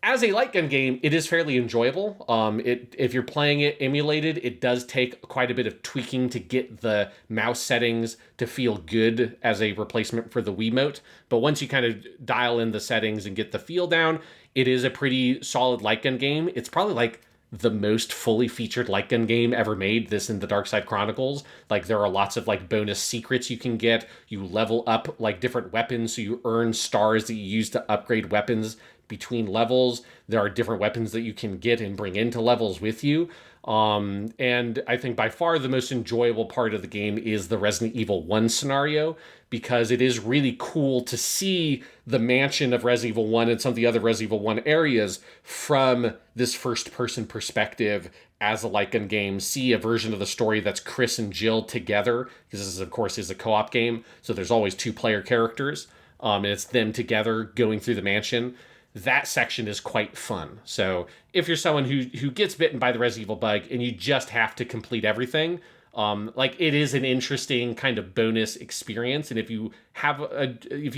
Speaker 2: As a light gun game, it is fairly enjoyable. If you're playing it emulated, it does take quite a bit of tweaking to get the mouse settings to feel good as a replacement for the Wiimote. But once you kind of dial in the settings and get the feel down, it is a pretty solid light gun game. It's probably like the most fully featured light gun game ever made, this in the Dark Side Chronicles. Like, there are lots of like bonus secrets you can get. You level up like different weapons, so you earn stars that you use to upgrade weapons between levels. There are different weapons that you can get and bring into levels with you. And I think by far the most enjoyable part of the game is the Resident Evil 1 scenario, because it is really cool to see the mansion of Resident Evil 1 and some of the other Resident Evil 1 areas from this first-person perspective as a light gun game. See a version of the story that's Chris and Jill together, because this, of course, is a co-op game, so there's always 2 player characters, and it's them together going through the mansion. That section is quite fun. So if you're someone who gets bitten by the Resident Evil bug and you just have to complete everything, like, it is an interesting kind of bonus experience. And if you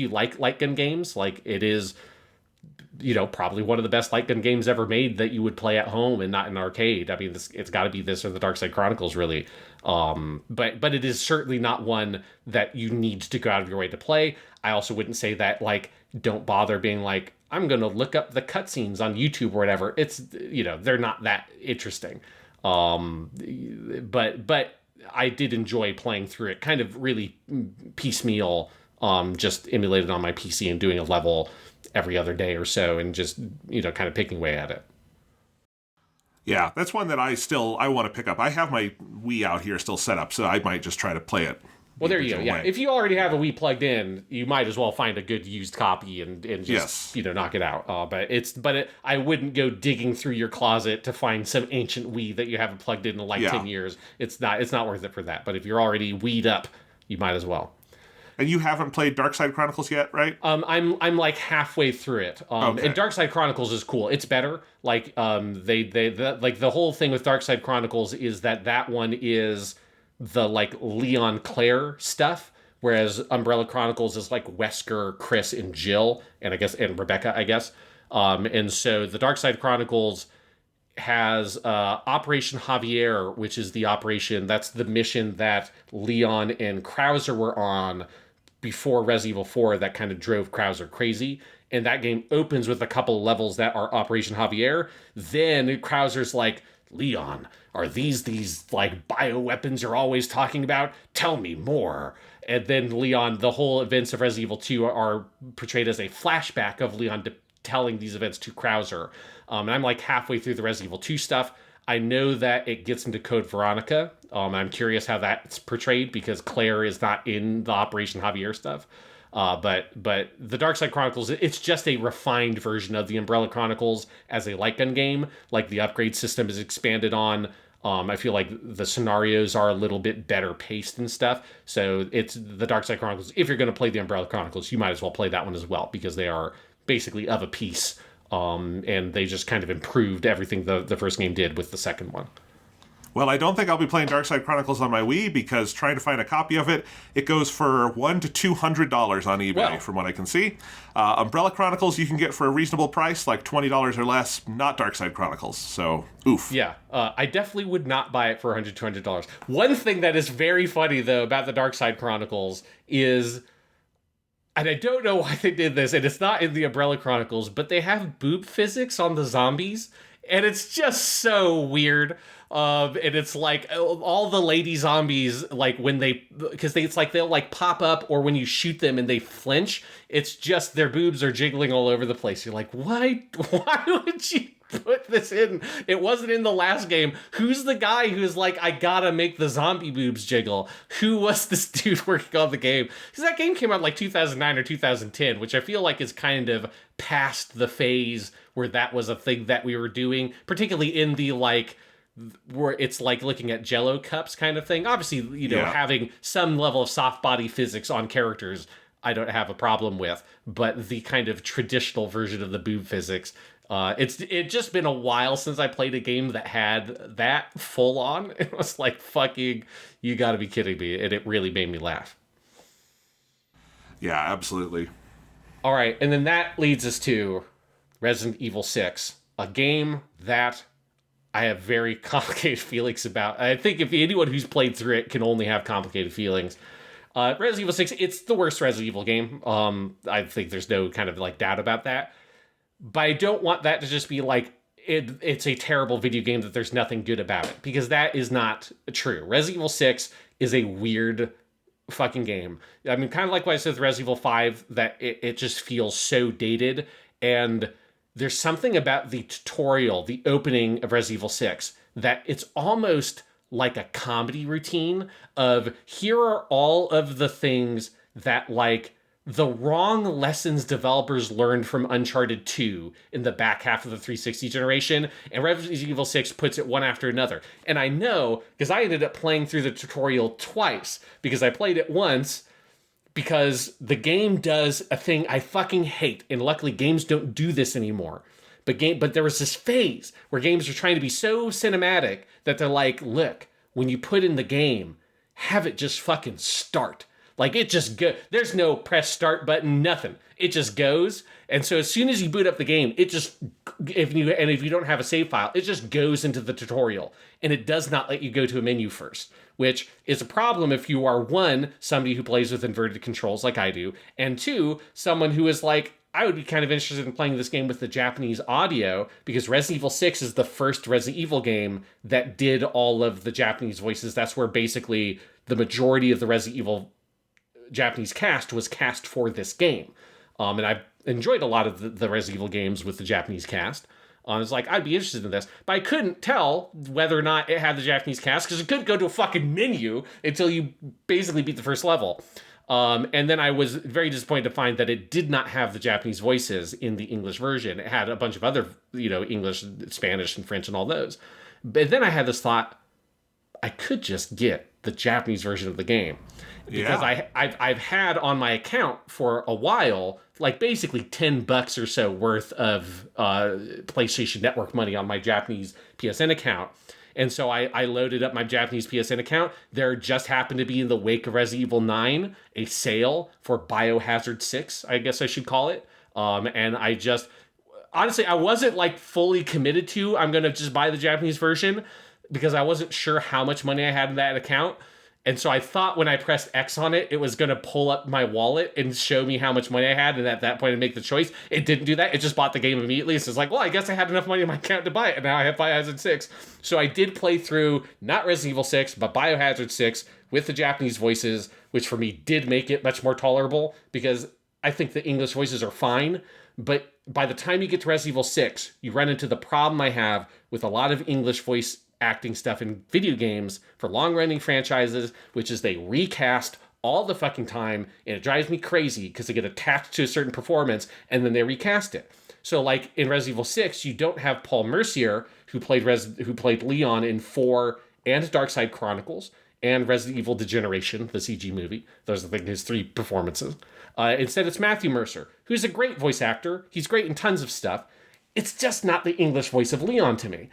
Speaker 2: like light gun games, like, it is, probably one of the best light gun games ever made that you would play at home and not in an arcade. I mean, it's got to be this or the Dark Side Chronicles, really. But it is certainly not one that you need to go out of your way to play. I also wouldn't say that, like, don't bother being like, I'm going to look up the cutscenes on YouTube or whatever. It's, they're not that interesting. But I did enjoy playing through it, kind of really piecemeal, just emulated on my PC and doing a level every other day or so, and just, kind of picking away at it.
Speaker 1: Yeah, that's one that I want to pick up. I have my Wii out here still set up, so I might just try to play it.
Speaker 2: Well, there you go. Yeah, if you already have a Wii plugged in, you might as well find a good used copy and just knock it out. But I wouldn't go digging through your closet to find some ancient Wii that you haven't plugged in 10 years. It's not worth it for that. But if you're already Wii'd up, you might as well.
Speaker 1: And you haven't played Dark Side Chronicles yet, right?
Speaker 2: I'm like halfway through it. Okay. And Dark Side Chronicles is cool. It's better. Like the whole thing with Dark Side Chronicles is that one is the like Leon Claire stuff, whereas Umbrella Chronicles is like Wesker, Chris, and Jill, and Rebecca, I guess. And so the Dark Side Chronicles has Operation Javier, which is the operation, that's the mission that Leon and Krauser were on before Resident Evil 4 that kind of drove Krauser crazy. And that game opens with a couple of levels that are Operation Javier. Then Krauser's like, Leon, are these like bioweapons you're always talking about? Tell me more. And then Leon, the whole events of Resident Evil 2 are portrayed as a flashback of Leon telling these events to Krauser. And I'm like halfway through the Resident Evil 2 stuff. I know that it gets into Code Veronica. I'm curious how that's portrayed, because Claire is not in the Operation Javier stuff. But the Dark Side Chronicles, it's just a refined version of the Umbrella Chronicles as a light gun game. Like, the upgrade system is expanded on. I feel like the scenarios are a little bit better paced and stuff. So it's the Dark Side Chronicles. If you're going to play the Umbrella Chronicles, you might as well play that one as well, because they are basically of a piece. And they just kind of improved everything the first game did with the second one.
Speaker 1: Well, I don't think I'll be playing Dark Side Chronicles on my Wii, because trying to find a copy of it goes for $100 to $200 on eBay, from what I can see. Umbrella Chronicles you can get for a reasonable price, like $20 or less, not Dark Side Chronicles, so oof.
Speaker 2: Yeah, I definitely would not buy it for $100 to $200. One thing that is very funny, though, about the Dark Side Chronicles is and I don't know why they did this, and it's not in the Umbrella Chronicles, but they have boob physics on the zombies, and it's just so weird. And it's like all the lady zombies, like when it's like they'll like pop up, or when you shoot them and they flinch, it's just their boobs are jiggling all over the place. You're like, why would you put this in? It wasn't in the last game. Who's the guy who's like, I gotta make the zombie boobs jiggle? Who was this dude working on the game? Because that game came out like 2009 or 2010, which I feel like is kind of past the phase where that was a thing that we were doing, particularly in the like, where it's like looking at Jello cups kind of thing. Obviously, having some level of soft body physics on characters, I don't have a problem with, but the kind of traditional version of the boob physics, it's just been a while since I played a game that had that full on. It was like, fucking, you gotta be kidding me. And it really made me laugh.
Speaker 1: Yeah, absolutely.
Speaker 2: All right. And then that leads us to Resident Evil 6, a game that I have very complicated feelings about. I think if anyone who's played through it can only have complicated feelings. Resident Evil 6, it's the worst Resident Evil game. I think there's no kind of like doubt about that. But I don't want that to just be like, it's a terrible video game that there's nothing good about it, because that is not true. Resident Evil 6 is a weird fucking game. I mean, kind of like what I said with Resident Evil 5, that it just feels so dated, and there's something about the tutorial, the opening of Resident Evil 6, that it's almost like a comedy routine of, here are all of the things that like the wrong lessons developers learned from Uncharted 2 in the back half of the 360 generation, and Resident Evil 6 puts it one after another. And I know, because I ended up playing through the tutorial twice, because I played it once, because the game does a thing I fucking hate, and luckily games don't do this anymore. But there was this phase where games are trying to be so cinematic that they're like, look, when you put in the game, have it just fucking start. Like, it just go. There's no press start button, nothing. It just goes. And so as soon as you boot up the game, it just, if you don't have a save file, it just goes into the tutorial. And it does not let you go to a menu first, which is a problem if you are, one, somebody who plays with inverted controls like I do, and two, someone who is like, I would be kind of interested in playing this game with the Japanese audio, because Resident Evil 6 is the first Resident Evil game that did all of the Japanese voices. That's where basically the majority of the Resident Evil Japanese cast was cast for this game. And I've enjoyed a lot of the Resident Evil games with the Japanese cast. It's like, I'd be interested in this, but I couldn't tell whether or not it had the Japanese cast, because it couldn't go to a fucking menu until you basically beat the first level. And then I was very disappointed to find that it did not have the Japanese voices in the English version. It had a bunch of other, English, Spanish, and French, and all those. But then I had this thought, I could just get the Japanese version of the game. Because I've had on my account for a while, like basically $10 or so worth of PlayStation Network money on my Japanese PSN account. And so I loaded up my Japanese PSN account. There just happened to be, in the wake of Resident Evil 9, a sale for Biohazard 6, I guess I should call it. And I just, honestly, I wasn't like fully committed to, I'm going to just buy the Japanese version, because I wasn't sure how much money I had in that account. And so I thought when I pressed X on it, it was going to pull up my wallet and show me how much money I had. And at that point, I'd make the choice. It didn't do that. It just bought the game immediately. So it's like, well, I guess I had enough money in my account to buy it. And now I have Biohazard 6. So I did play through, not Resident Evil 6, but Biohazard 6 with the Japanese voices, which for me did make it much more tolerable, because I think the English voices are fine. But by the time you get to Resident Evil 6, you run into the problem I have with a lot of English voice acting stuff in video games for long-running franchises, which is they recast all the fucking time, and it drives me crazy because they get attached to a certain performance and then they recast it. So like in Resident Evil 6, you don't have Paul Mercier, who played Leon in 4 and Darkside Chronicles and Resident Evil Degeneration, the CG movie. Those are his 3 performances. Instead, it's Matthew Mercer, who's a great voice actor. He's great in tons of stuff. It's just not the English voice of Leon to me.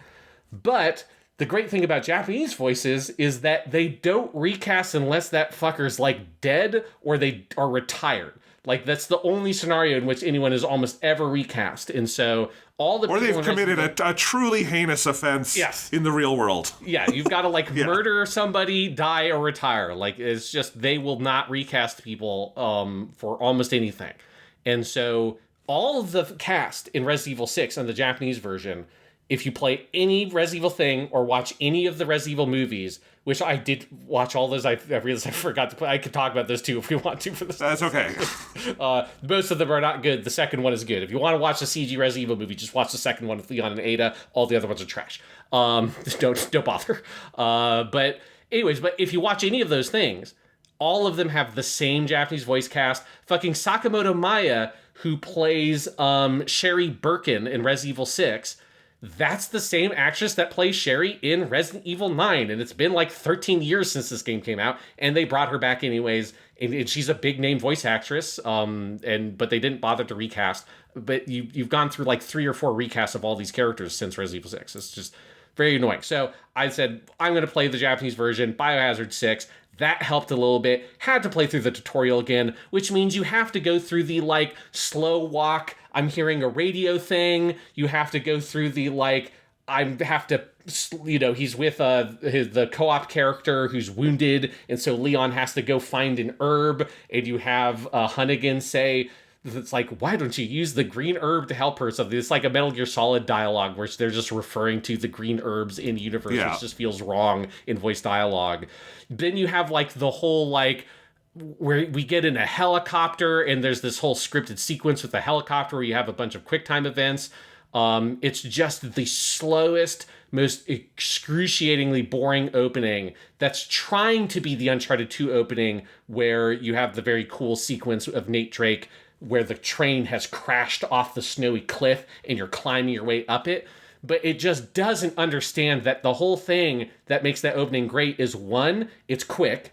Speaker 2: But The great thing about Japanese voices is that they don't recast unless that fucker's like dead or they are retired. Like that's the only scenario in which anyone is almost ever recast. And so all the
Speaker 1: or they've committed a truly heinous offense in the real world.
Speaker 2: Yeah, you've got to like murder somebody, die, or retire. Like it's just they will not recast people for almost anything. And so all of the cast in Resident Evil 6 on the Japanese version, if you play any Resident Evil thing or watch any of the Resident Evil movies, which I did watch all those, I realized I forgot to play. I could talk about those too if we want to for this.
Speaker 1: That's okay.
Speaker 2: Most of them are not good. The second one is good. If you want to watch the CG Resident Evil movie, just watch the second one with Leon and Ada. All the other ones are trash. Don't bother. But if you watch any of those things, all of them have the same Japanese voice cast. Fucking Sakamoto Maya, who plays Sherry Birkin in Resident Evil 6, that's the same actress that plays Sherry in Resident Evil 9. And it's been like 13 years since this game came out. And they brought her back anyways. And she's a big name voice actress. But they didn't bother to recast. But you've gone through like 3 or 4 recasts of all these characters since Resident Evil 6. It's just very annoying. So I said, I'm going to play the Japanese version, Biohazard 6. That helped a little bit. Had to play through the tutorial again, which means you have to go through the like slow walk. I'm hearing a radio thing. You have to go through the like, he's with the co-op character who's wounded. And so Leon has to go find an herb. And you have Hunnigan say, it's like, why don't you use the green herb to help her? So it's like a Metal Gear Solid dialogue where they're just referring to the green herbs in universe, which just feels wrong in voice dialogue. Then you have like the whole like where we get in a helicopter and there's this whole scripted sequence with the helicopter where you have a bunch of QuickTime events. It's just the slowest, most excruciatingly boring opening that's trying to be the Uncharted 2 opening where you have the very cool sequence of Nate Drake where the train has crashed off the snowy cliff and you're climbing your way up it. But it just doesn't understand that the whole thing that makes that opening great is 1, it's quick.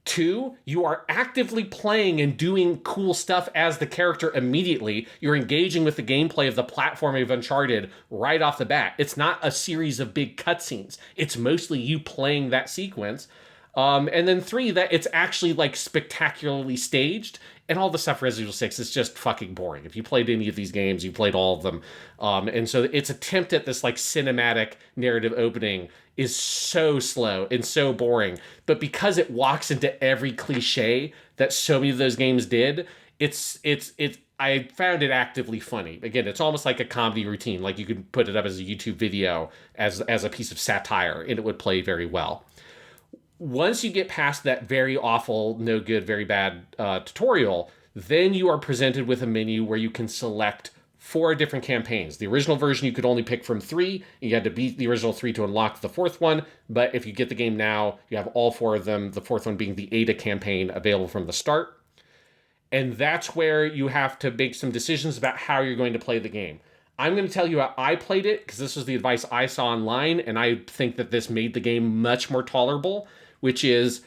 Speaker 2: 2, you are actively playing and doing cool stuff as the character immediately. You're engaging with the gameplay of the platform of Uncharted right off the bat. It's not a series of big cutscenes. It's mostly you playing that sequence. And then 3, that it's actually like spectacularly staged. And all the stuff Resident Evil 6 is just fucking boring. If you played any of these games, you played all of them. And so its attempt at this like cinematic narrative opening is so slow and so boring. But because it walks into every cliche that so many of those games did, I found it actively funny. Again, it's almost like a comedy routine. Like you could put it up as a YouTube video as a piece of satire and it would play very well. Once you get past that very awful, no good, very bad tutorial, then you are presented with a menu where you can select 4 different campaigns. The original version you could only pick from 3. You had to beat the original 3 to unlock the 4th one. But if you get the game now, you have all 4 of them, the 4th one being the Ada campaign available from the start. And that's where you have to make some decisions about how you're going to play the game. I'm going to tell you how I played it, because this was the advice I saw online, and I think that this made the game much more tolerable, which is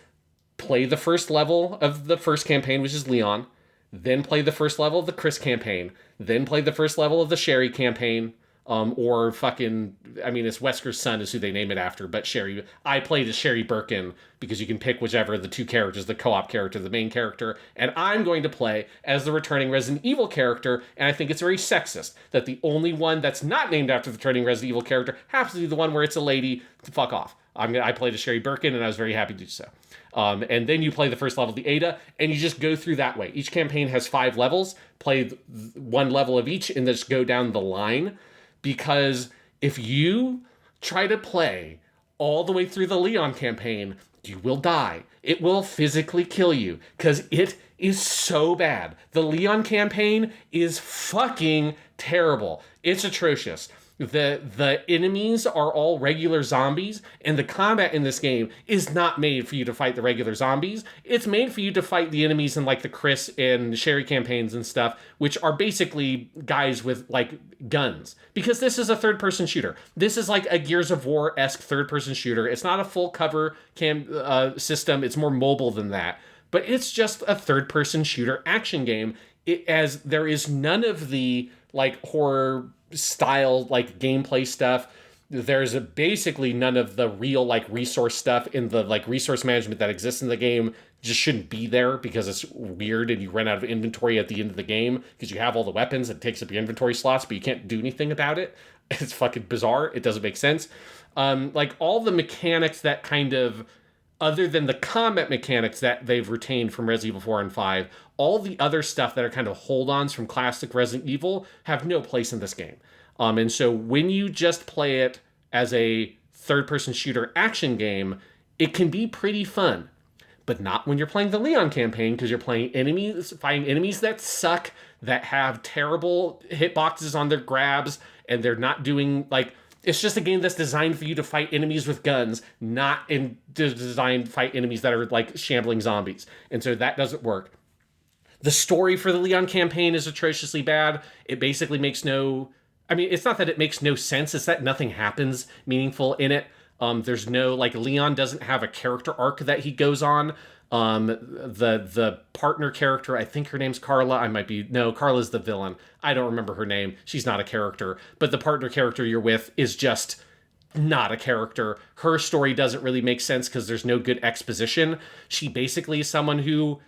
Speaker 2: play the first level of the first campaign, which is Leon, then play the first level of the Chris campaign, then play the first level of the Sherry campaign, it's Wesker's son is who they name it after, but Sherry, I played as Sherry Birkin because you can pick whichever of the 2 characters, the co-op character, the main character, and I'm going to play as the returning Resident Evil character, and I think it's very sexist that the only one that's not named after the returning Resident Evil character happens to be the one where it's a lady. Fuck off. I played as Sherry Birkin, and I was very happy to do so. And then you play the first level of the Ada, and you just go through that way. Each campaign has 5 levels. Play 1 level of each, and just go down the line. Because if you try to play all the way through the Leon campaign, you will die. It will physically kill you, because it is so bad. The Leon campaign is fucking terrible. It's atrocious. The enemies are all regular zombies, and the combat in this game is not made for you to fight the regular zombies. It's made for you to fight the enemies in like the Chris and Sherry campaigns and stuff, which are basically guys with like guns. Because this is a third-person shooter. This is like a Gears of War-esque third-person shooter. It's not a full cover system. It's more mobile than that. But it's just a third-person shooter action game. As there is none of the like horror style like gameplay stuff. there's basically none of the real like resource stuff in the like resource management that exists in the game just shouldn't be there because it's weird and you run out of inventory at the end of the game because you have all the weapons and it takes up your inventory slots, but you can't do anything about it. It's fucking bizarre. It doesn't make sense. Like all the mechanics that kind of, other than the combat mechanics that they've retained from Resident Evil 4 and 5, all the other stuff that are kind of hold-ons from classic Resident Evil have no place in this game. And so when you just play it as a third-person shooter action game, it can be pretty fun. But not when you're playing the Leon campaign, because you're playing enemies, fighting enemies that suck, that have terrible hitboxes on their grabs, and they're not doing, like, it's just a game that's designed for you to fight enemies with guns, not designed to fight enemies that are, like, shambling zombies. And so that doesn't work. The story for the Leon campaign is atrociously bad. It basically makes no... I mean, it's not that it makes no sense, it's that nothing happens meaningful in it. There's no, like, Leon doesn't have a character arc that he goes on. The partner character, I think her name's Carla. Carla's the villain. I don't remember her name. She's not a character. But the partner character you're with is just not a character. Her story doesn't really make sense because there's no good exposition. She basically is someone who's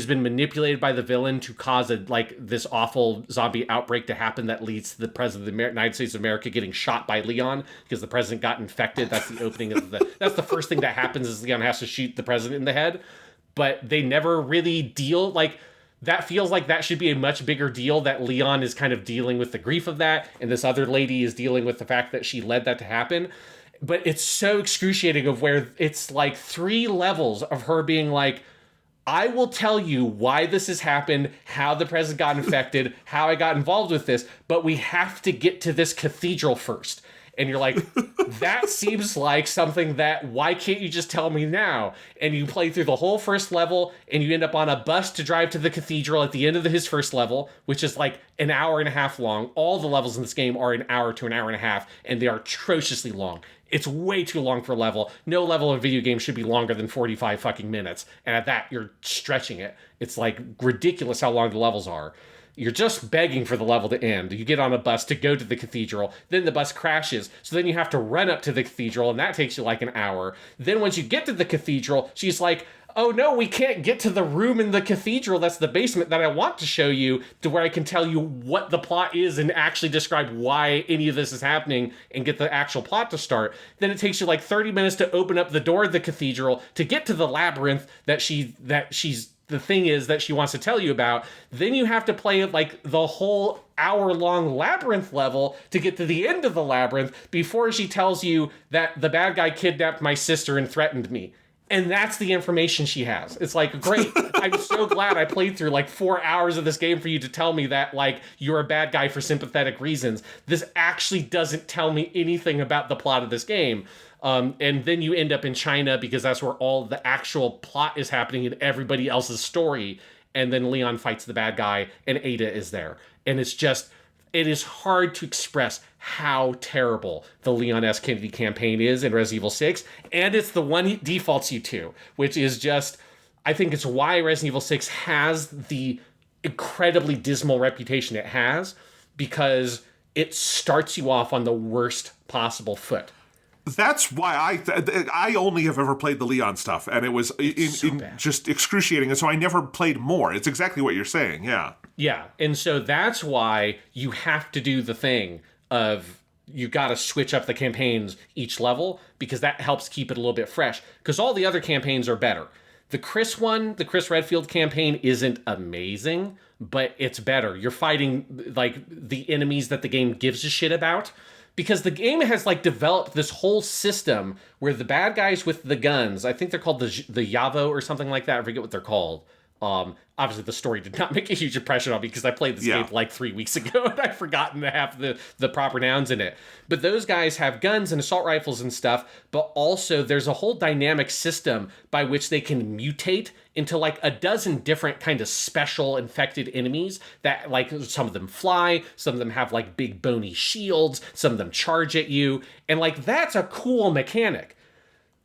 Speaker 2: been manipulated by the villain to cause this awful zombie outbreak to happen that leads to the president of the United States of America getting shot by Leon because the president got infected. That's the opening of that's the first thing that happens is Leon has to shoot the president in the head. But they never really deal, like, that feels like that should be a much bigger deal, that Leon is kind of dealing with the grief of that, and this other lady is dealing with the fact that she led that to happen. But it's so excruciating of where it's like 3 levels of her being like, I will tell you why this has happened, how the president got infected, how I got involved with this, but we have to get to this cathedral first. And you're like, that seems like something that, why can't you just tell me now? And you play through the whole first level, and you end up on a bus to drive to the cathedral at the end of his first level, which is like an hour and a half long. All the levels in this game are an hour to an hour and a half, and they are atrociously long. It's way too long for a level. No level of video game should be longer than 45 fucking minutes. And at that, you're stretching it. It's like ridiculous how long the levels are. You're just begging for the level to end. You get on a bus to go to the cathedral. Then the bus crashes. So then you have to run up to the cathedral, and that takes you like an hour. Then once you get to the cathedral, she's like, oh no, we can't get to the room in the cathedral. That's the basement that I want to show you, to where I can tell you what the plot is and actually describe why any of this is happening and get the actual plot to start. Then it takes you like 30 minutes to open up the door of the cathedral to get to the labyrinth that the thing is that she wants to tell you about. Then you have to play like the whole hour-long labyrinth level to get to the end of the labyrinth before she tells you that the bad guy kidnapped my sister and threatened me. And that's the information she has. It's like, great. I'm so glad I played through like 4 hours of this game for you to tell me that, like, you're a bad guy for sympathetic reasons. This actually doesn't tell me anything about the plot of this game. And then you end up in China because that's where all the actual plot is happening in everybody else's story. And then Leon fights the bad guy and Ada is there. And it's just, it is hard to express how terrible the Leon S. Kennedy campaign is in Resident Evil 6. And it's the one he defaults you to, which is just, I think it's why Resident Evil 6 has the incredibly dismal reputation it has, because it starts you off on the worst possible foot.
Speaker 1: That's why I only have ever played the Leon stuff, and it was just excruciating, and so I never played more. It's exactly what you're saying, yeah.
Speaker 2: Yeah, and so that's why you have to do the thing of you got to switch up the campaigns each level, because that helps keep it a little bit fresh, because all the other campaigns are better. The Chris Redfield campaign isn't amazing, but it's better. You're fighting like the enemies that the game gives a shit about. Because the game has like developed this whole system where the bad guys with the guns, I think they're called the Yavo or something like that. I forget what they're called. Obviously the story did not make a huge impression on me because I played this game like 3 weeks ago and I've forgotten to have the proper nouns in it. But those guys have guns and assault rifles and stuff, but also there's a whole dynamic system by which they can mutate into like a dozen different kind of special infected enemies that, like, some of them fly, some of them have like big bony shields, some of them charge at you, and like that's a cool mechanic.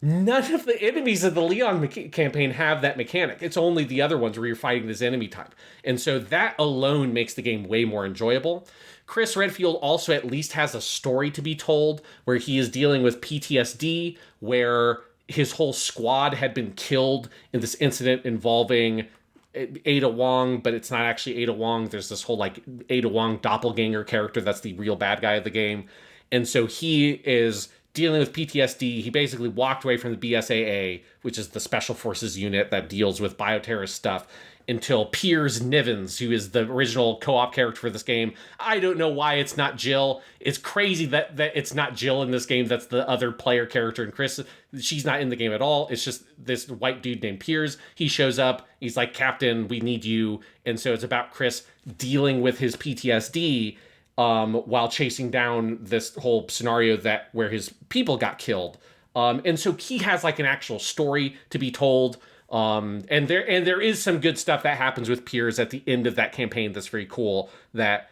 Speaker 2: None of the enemies of the Leon campaign have that mechanic. It's only the other ones where you're fighting this enemy type. And so that alone makes the game way more enjoyable. Chris Redfield also at least has a story to be told where he is dealing with PTSD, where his whole squad had been killed in this incident involving Ada Wong, but it's not actually Ada Wong. There's this whole like Ada Wong doppelganger character that's the real bad guy of the game. And so he is dealing with PTSD. He basically walked away from the BSAA, which is the Special Forces unit that deals with bioterrorist stuff, until Piers Nivens, who is the original co-op character for this game. I don't know why it's not Jill. It's crazy that it's not Jill in this game. That's the other player character. And Chris, she's not in the game at all. It's just this white dude named Piers. He shows up. He's like, Captain, we need you. And so it's about Chris dealing with his PTSD while chasing down this whole scenario where his people got killed. And so he has like an actual story to be told. And there is some good stuff that happens with Piers at the end of that campaign that's very cool, that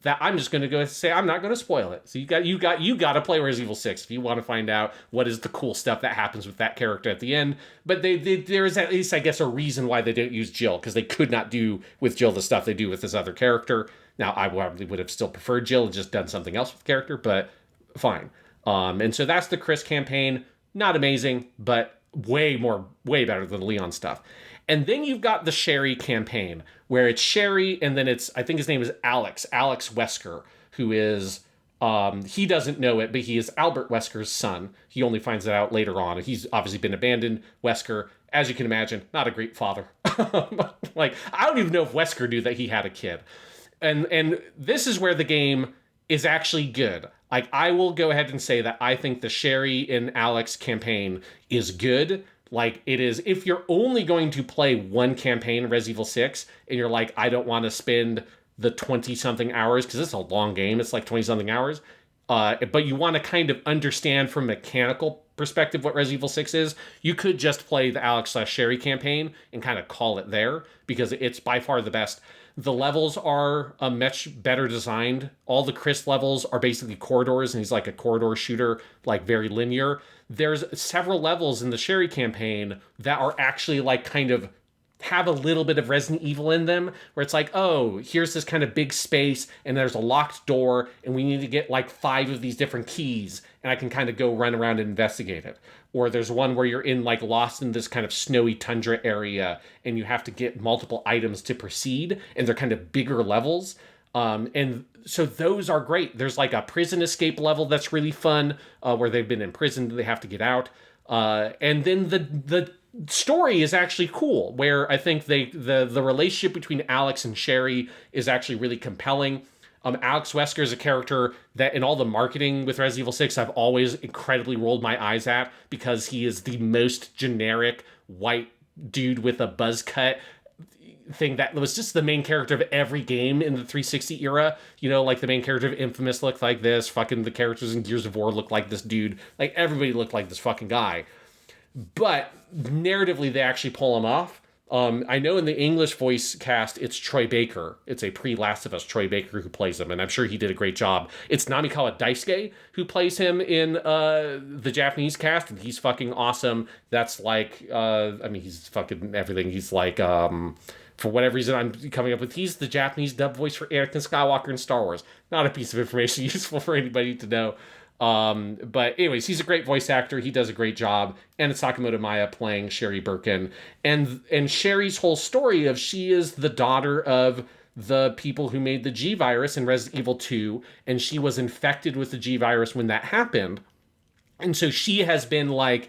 Speaker 2: I'm just going to go say I'm not going to spoil it. So you got to play Resident Evil 6 if you want to find out what is the cool stuff that happens with that character at the end. But there is at least, I guess, a reason why they don't use Jill, because they could not do with Jill the stuff they do with this other character. Now, I probably would have still preferred Jill and just done something else with the character, but fine. And so that's the Chris campaign. Not amazing, but way better than Leon stuff. And then you've got the Sherry campaign, where it's Sherry, and then I think his name is Alex Wesker, who is, he doesn't know it, but he is Albert Wesker's son. He only finds it out later on. He's obviously been abandoned. Wesker, as you can imagine, not a great father. Like, I don't even know if Wesker knew that he had a kid. And this is where the game is actually good. Like, I will go ahead and say that I think the Sherry and Alex campaign is good. Like, it is, if you're only going to play one campaign, Resident Evil 6, and you're like, I don't want to spend the 20-something hours, because it's a long game, it's like 20-something hours, but you want to kind of understand from a mechanical perspective what Resident Evil 6 is, you could just play the Alex/Sherry campaign and kind of call it there, because it's by far the best. The levels are much better designed. All the Chris levels are basically corridors, and he's like a corridor shooter, like very linear. There's several levels in the Sherry campaign that are actually like kind of have a little bit of Resident Evil in them, where it's like, oh, here's this kind of big space, and there's a locked door, and we need to get like 5 of these different keys, and I can kind of go run around and investigate it. Or there's one where you're in like lost in this kind of snowy tundra area, and you have to get multiple items to proceed, and they're kind of bigger levels. And so those are great. There's like a prison escape level that's really fun, where they've been imprisoned, they have to get out. And then the story is actually cool, where I think the relationship between Alex and Sherry is actually really compelling. Alex Wesker is a character that in all the marketing with Resident Evil 6, I've always incredibly rolled my eyes at, because he is the most generic white dude with a buzz cut thing that was just the main character of every game in the 360 era. You know, like the main character of Infamous looked like this, fucking the characters in Gears of War looked like this dude. Like, everybody looked like this fucking guy. But narratively, they actually pull him off. I know in the English voice cast, it's Troy Baker. It's a pre-Last of Us Troy Baker who plays him, and I'm sure he did a great job. It's Namikawa Daisuke who plays him in the Japanese cast, and he's fucking awesome. That's like, I mean, he's fucking everything. He's like, for whatever reason I'm coming up with, he's the Japanese dub voice for Anakin Skywalker in Star Wars. Not a piece of information useful for anybody to know. But anyways, he's a great voice actor. He does a great job. And it's Sakamoto Maya playing Sherry Birkin. And Sherry's whole story of she is the daughter of the people who made the G virus in Resident Evil 2. And she was infected with the G virus when that happened. And so she has been like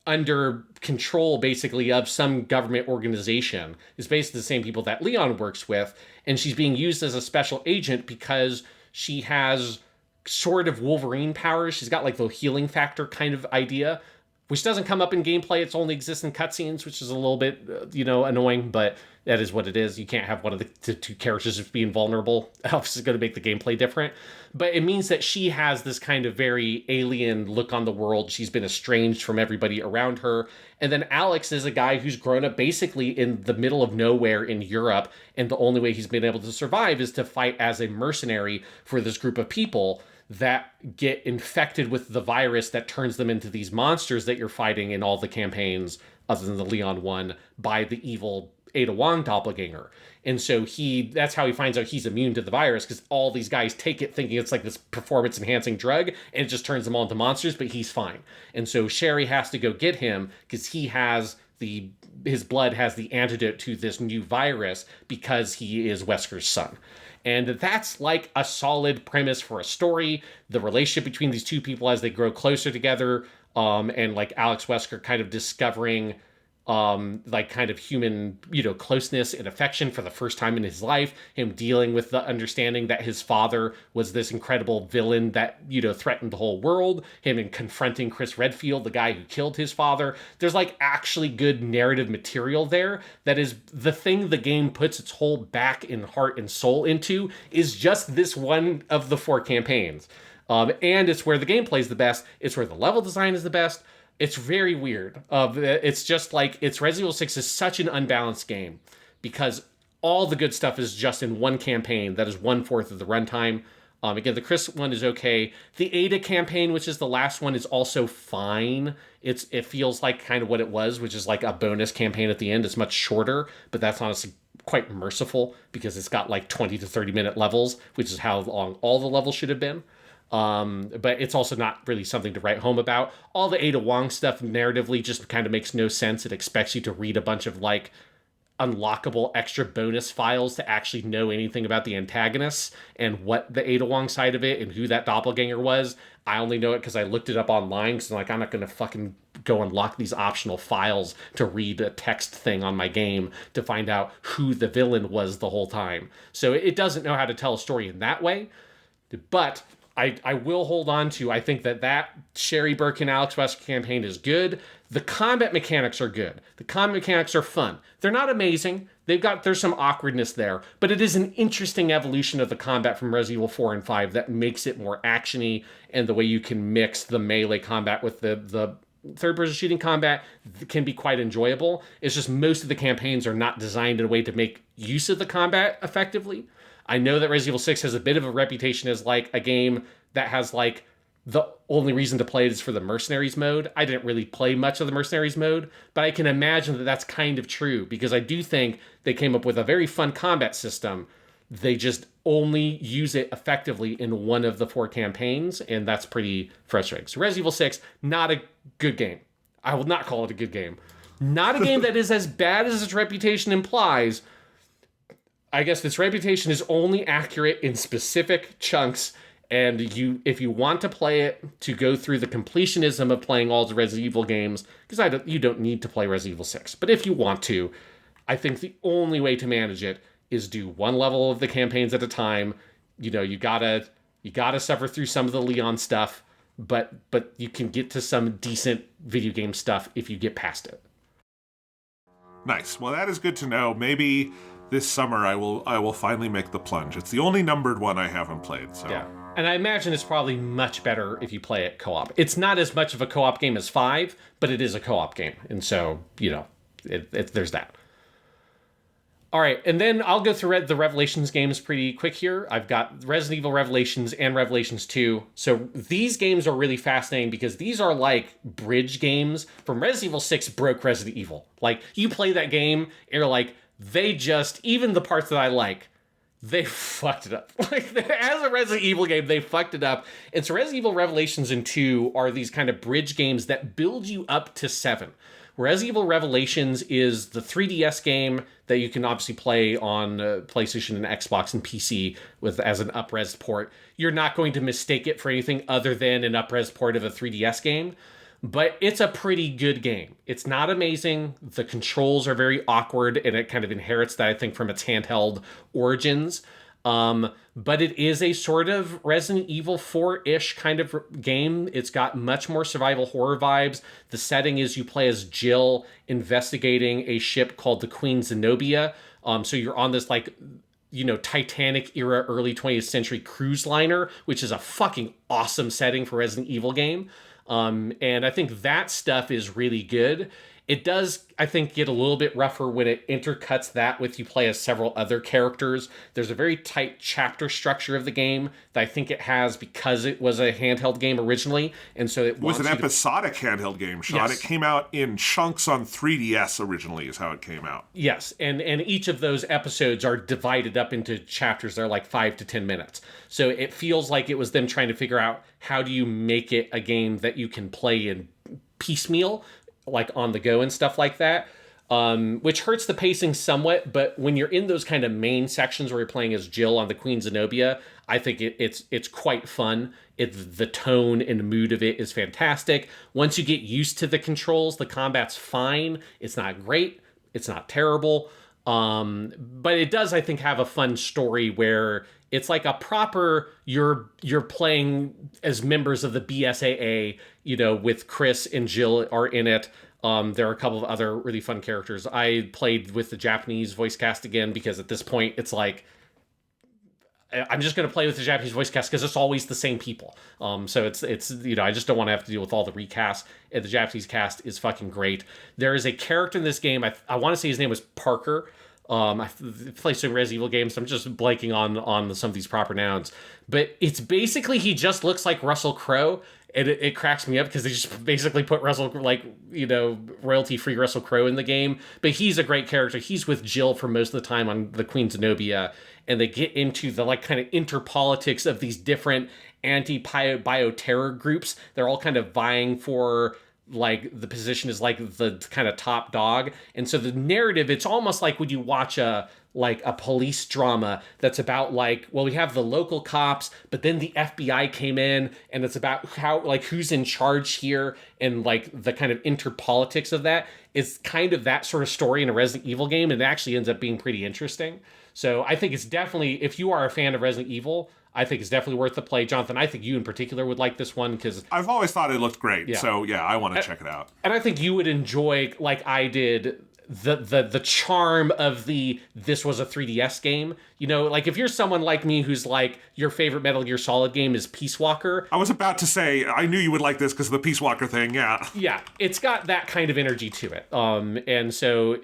Speaker 2: under control basically of some government organization. It's basically the same people that Leon works with. And she's being used as a special agent because she has sort of Wolverine powers. She's got like the healing factor kind of idea, which doesn't come up in gameplay. It's only exists in cutscenes, which is a little bit, annoying, but that is what it is. You can't have one of the two characters just being vulnerable. This is going to make the gameplay different. But it means that she has this kind of very alien look on the world. She's been estranged from everybody around her. And then Alex is a guy who's grown up basically in the middle of nowhere in Europe. And the only way he's been able to survive is to fight as a mercenary for this group of people that get infected with the virus that turns them into these monsters that you're fighting in all the campaigns, other than the Leon one, by the evil Ada Wong doppelganger. And so that's how he finds out he's immune to the virus, because all these guys take it thinking it's like this performance enhancing drug, and it just turns them all into monsters, but he's fine. And so Sherry has to go get him because his blood has the antidote to this new virus because he is Wesker's son. And that's like a solid premise for a story. The relationship between these two people as they grow closer together, and like Alex Wesker kind of discovering like kind of human, closeness and affection for the first time in his life, him dealing with the understanding that his father was this incredible villain that, threatened the whole world, him in confronting Chris Redfield, the guy who killed his father. There's like actually good narrative material there that is the thing the game puts its whole back and heart and soul into is just this one of the 4 campaigns. And it's where the gameplay is the best. It's where the level design is the best. It's very weird. It's just like, Resident Evil 6 is such an unbalanced game because all the good stuff is just in one campaign that is 1/4 of the runtime. Again, the Chris one is okay. The Ada campaign, which is the last one, is also fine. It feels like kind of what it was, which is like a bonus campaign at the end. It's much shorter, but that's honestly quite merciful because it's got like 20 to 30 minute levels, which is how long all the levels should have been. But it's also not really something to write home about. All the Ada Wong stuff narratively just kind of makes no sense. It expects you to read a bunch of like unlockable extra bonus files to actually know anything about the antagonists and what the Ada Wong side of it and who that doppelganger was. I only know it because I looked it up online because I'm not going to fucking go unlock these optional files to read a text thing on my game to find out who the villain was the whole time. So it doesn't know how to tell a story in that way. But I will hold on to, I think that Sherry Birkin, Alex Wesker campaign is good. The combat mechanics are good. The combat mechanics are fun. They're not amazing. There's some awkwardness there, but it is an interesting evolution of the combat from Resident Evil 4 and 5 that makes it more actiony, and the way you can mix the melee combat with the third-person shooting combat can be quite enjoyable. It's just most of the campaigns are not designed in a way to make use of the combat effectively. I know that Resident Evil 6 has a bit of a reputation as like a game that has like the only reason to play it is for the Mercenaries mode. I didn't really play much of the Mercenaries mode, but I can imagine that that's kind of true because I do think they came up with a very fun combat system. They just only use it effectively in one of the 4 campaigns, and that's pretty frustrating. So Resident Evil 6, not a good game. I will not call it a good game. Not a game that is as bad as its reputation implies. I guess this reputation is only accurate in specific chunks, and if you want to play it to go through the completionism of playing all the Resident Evil games, because you don't need to play Resident Evil 6, but if you want to, I think the only way to manage it is do one level of the campaigns at a time. You gotta suffer through some of the Leon stuff, but you can get to some decent video game stuff if you get past it.
Speaker 1: Nice. Well, that is good to know. Maybe this summer I will finally make the plunge. It's the only numbered one I haven't played. So
Speaker 2: yeah, and I imagine it's probably much better if you play it co-op. It's not as much of a co-op game as 5, but it is a co-op game, and so there's that. All right, and then I'll go through the Revelations games pretty quick here. I've got Resident Evil Revelations and Revelations 2. So these games are really fascinating because these are like bridge games from Resident Evil 6 broke Resident Evil. Like, you play that game, and you're like, even the parts that I like, they fucked it up. Like, as a Resident Evil game, they fucked it up. And so Resident Evil Revelations and 2 are these kind of bridge games that build you up to 7. Resident Evil Revelations is the 3DS game that you can obviously play on PlayStation and Xbox and PC as an up-res port. You're not going to mistake it for anything other than an up-res port of a 3DS game, but it's a pretty good game. It's not amazing. The controls are very awkward, and it kind of inherits that, I think, from its handheld origins. But it is a sort of Resident Evil 4-ish kind of game. It's got much more survival horror vibes. The setting is you play as Jill investigating a ship called the Queen Zenobia. So you're on this Titanic era, early 20th century cruise liner, which is a fucking awesome setting for Resident Evil game. And I think that stuff is really good. It does, I think, get a little bit rougher when it intercuts that with you play as several other characters. There's a very tight chapter structure of the game that I think it has because it was a handheld game originally, and so it
Speaker 1: was an episodic handheld game, Sean.
Speaker 2: Yes.
Speaker 1: It came out in chunks on 3DS originally, is how it came out.
Speaker 2: Yes, and each of those episodes are divided up into chapters. They're like 5 to 10 minutes. So it feels like it was them trying to figure out how do you make it a game that you can play in piecemeal, like on the go and stuff like that, which hurts the pacing somewhat. But when you're in those kind of main sections where you're playing as Jill on the Queen Zenobia, I think it's quite fun. The tone and mood of it is fantastic. Once you get used to the controls, the combat's fine. It's not great. It's not terrible. But it does, I think, have a fun story where it's like a proper, you're playing as members of the BSAA, with Chris and Jill are in it. There are a couple of other really fun characters. I played with the Japanese voice cast again because at this point it's like, I'm just going to play with the Japanese voice cast because it's always the same people. So it's I just don't want to have to deal with all the recasts. And the Japanese cast is fucking great. There is a character in this game, I want to say his name was Parker. I play some Resident Evil games. I'm just blanking on some of these proper nouns. But it's basically, he just looks like Russell Crowe. And it cracks me up because they just basically put royalty-free Russell Crowe in the game. But he's a great character. He's with Jill for most of the time on the Queen Zenobia. And they get into the kind of interpolitics of these different anti-bioterror groups. They're all kind of vying for the position is the kind of top dog. And so the narrative, it's almost like when you watch a police drama that's about we have the local cops, but then the FBI came in and it's about how who's in charge here and the kind of interpolitics of that. It's kind of that sort of story in a Resident Evil game, and it actually ends up being pretty interesting. So I think it's definitely, if you are a fan of Resident Evil, I think it's definitely worth the play. Jonathan, I think you in particular would like this one because
Speaker 1: I've always thought it looked great. Yeah. So yeah, I want to check it out. And
Speaker 2: I think you would enjoy, like I did, the charm of this was a 3DS game. If you're someone like me who's your favorite Metal Gear Solid game is Peace Walker.
Speaker 1: I was about to say, I knew you would like this because of the Peace Walker thing, yeah.
Speaker 2: Yeah, it's got that kind of energy to it. And so,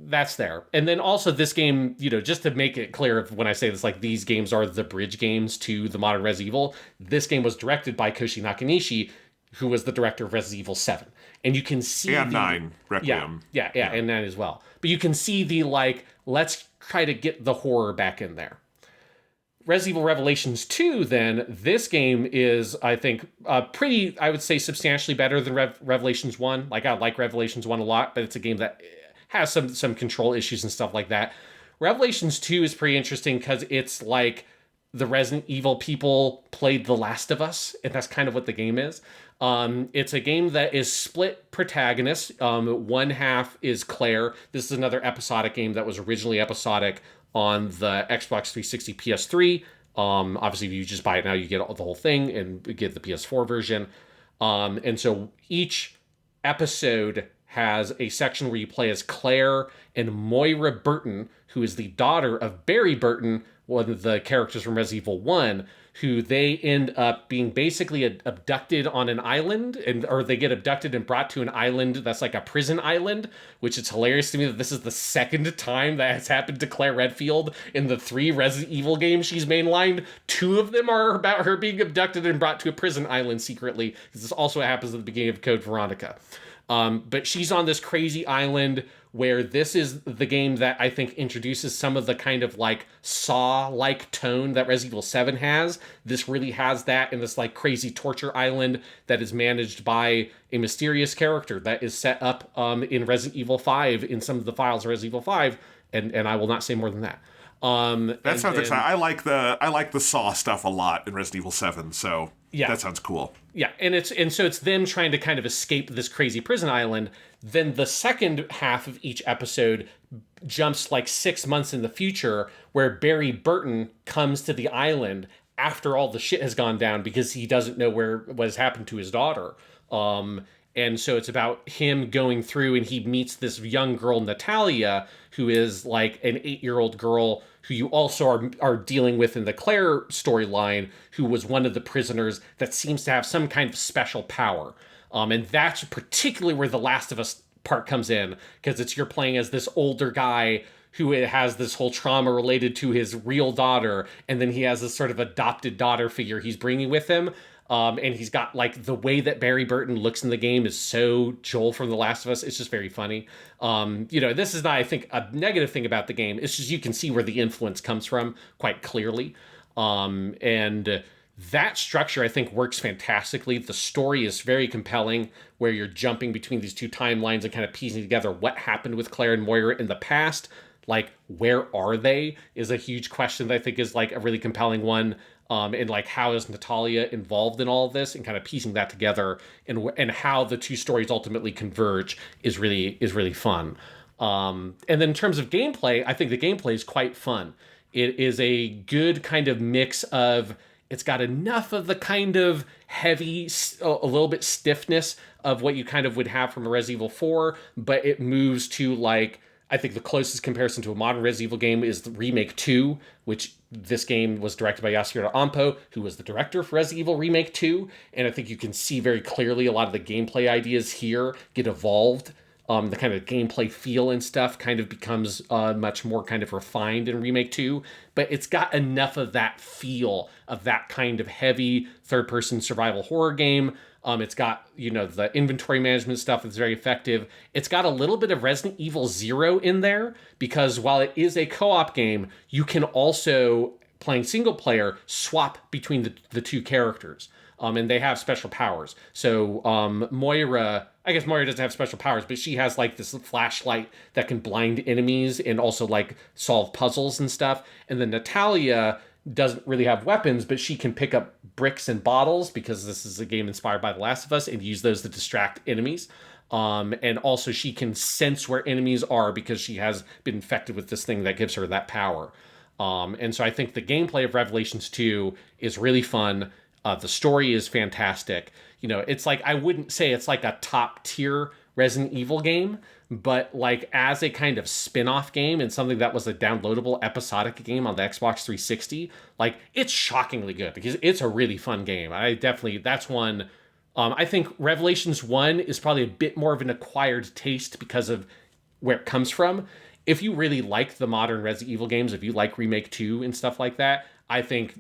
Speaker 2: that's there. And then also this game, just to make it clear when I say this, these games are the bridge games to the modern Resident Evil. This game was directed by Koshi Nakanishi, who was the director of Resident Evil 7. And you can see
Speaker 1: and 9, Requiem.
Speaker 2: Yeah, and 9 as well. But you can see let's try to get the horror back in there. Resident Evil Revelations 2, then, this game is, I think, pretty, I would say, substantially better than Revelations 1. I like Revelations 1 a lot, but it's a game that has some control issues and stuff like that. Revelations 2 is pretty interesting because it's the Resident Evil people played The Last of Us, and that's kind of what the game is. It's a game that is split protagonists. One half is Claire. This is another episodic game that was originally episodic on the Xbox 360 PS3. Obviously, if you just buy it now, you get the whole thing and get the PS4 version. And so each episode has a section where you play as Claire and Moira Burton, who is the daughter of Barry Burton, one of the characters from Resident Evil 1, who they end up being basically abducted on an island, or they get abducted and brought to an island that's like a prison island, which is hilarious to me that this is the second time that has happened to Claire Redfield in the 3 Resident Evil games she's mainlined. 2 of them are about her being abducted and brought to a prison island secretly, because this also happens at the beginning of Code Veronica. But she's on this crazy island where this is the game that I think introduces some of the kind of Saw-like tone that Resident Evil 7 has. This really has that in this crazy torture island that is managed by a mysterious character that is set up in Resident Evil 5 in some of the files of Resident Evil 5, and I will not say more than that.
Speaker 1: That sounds exciting. I like the Saw stuff a lot in Resident Evil 7, so yeah, that sounds cool.
Speaker 2: Yeah, and so it's them trying to kind of escape this crazy prison island. Then the second half of each episode jumps 6 months in the future, where Barry Burton comes to the island after all the shit has gone down because he doesn't know what has happened to his daughter. And so it's about him going through, and he meets this young girl, Natalia, who is like an 8-year-old girl who you also are dealing with in the Claire storyline, who was one of the prisoners that seems to have some kind of special power. And that's particularly where the Last of Us part comes in, because you're playing as this older guy who has this whole trauma related to his real daughter, and then he has this sort of adopted daughter figure he's bringing with him. And he's got, like, the way that Barry Burton looks in the game is so Joel from The Last of Us. It's just very funny. This is not, I think, a negative thing about the game. It's just you can see where the influence comes from quite clearly. And that structure, I think, works fantastically. The story is very compelling, where you're jumping between these two timelines and kind of piecing together what happened with Claire and Moira in the past. Like, where are they is a huge question that I think is, like, a really compelling one. And, like, how is Natalia involved in all of this, and kind of piecing that together, and how the two stories ultimately converge is really fun. And then in terms of gameplay, I think the gameplay is quite fun. It is a good kind of mix of, it's got enough of the kind of heavy, a little bit stiffness of what you kind of would have from a Resident Evil 4, but it moves to, like, I think the closest comparison to a modern Resident Evil game is the Remake 2, which this game was directed by Yasuhiro Ampo, who was the director for Resident Evil Remake 2. And I think you can see very clearly a lot of the gameplay ideas here get evolved. The kind of gameplay feel and stuff kind of becomes much more kind of refined in Remake 2. But it's got enough of that feel of that kind of heavy third-person survival horror game. It's got, the inventory management stuff that's very effective. It's got a little bit of Resident Evil 0 in there, because while it is a co-op game, you can also, playing single player, swap between the two characters. And they have special powers. So Moira, I guess Moira doesn't have special powers, but she has, like, this flashlight that can blind enemies and also, like, solve puzzles and stuff. And then Natalia doesn't really have weapons, but she can pick up bricks and bottles, because this is a game inspired by The Last of Us, and use those to distract enemies. And also she can sense where enemies are, because she has been infected with this thing that gives her that power. And so I think the gameplay of Revelations 2 is really fun. The story is fantastic. It's like, I wouldn't say it's like a top tier Resident Evil game, but, like, as a kind of spin-off game and something that was a downloadable episodic game on the Xbox 360, like, it's shockingly good, because it's a really fun game. That's one, I think Revelations 1 is probably a bit more of an acquired taste because of where it comes from. If you really like the modern Resident Evil games, if you like Remake 2 and stuff like that, I think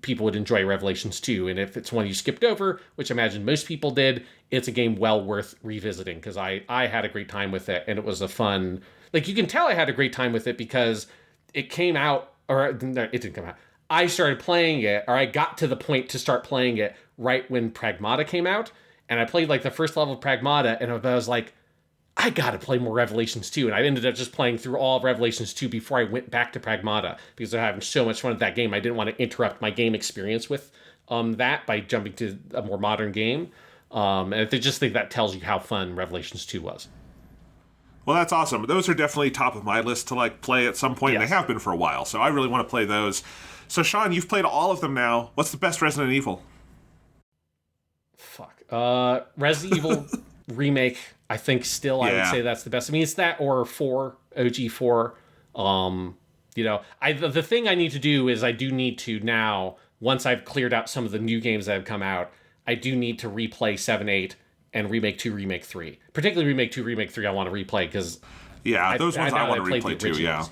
Speaker 2: people would enjoy Revelations 2. And if it's one you skipped over, which I imagine most people did, it's a game well worth revisiting, because I had a great time with it, and it was a fun, like, you can tell I had a great time with it because it came out, or no, it didn't come out. I started playing it, or I got to the point to start playing it right when Pragmata came out, and I played, like, the first level of Pragmata, and I was like, I gotta play more Revelations 2. And I ended up just playing through all of Revelations 2 before I went back to Pragmata, because I'm having so much fun with that game. I didn't want to interrupt my game experience with that by jumping to a more modern game. And I just think that tells you how fun Revelations 2 was.
Speaker 1: Well, that's awesome. Those are definitely top of my list to, like, play at some point. Yes. And they have been for a while, so I really want to play those. So, Sean, you've played all of them now. What's the best Resident Evil?
Speaker 2: Fuck. Resident Evil Remake, I think still I would say that's the best. I mean, it's that or 4, OG 4. The thing I need to do is I do need to now, once I've cleared out some of the new games that have come out, I do need to replay 7, 8, and Remake 2, Remake 3. Particularly Remake 2, Remake 3 I want to replay, because
Speaker 1: those ones I want to replay too, yeah.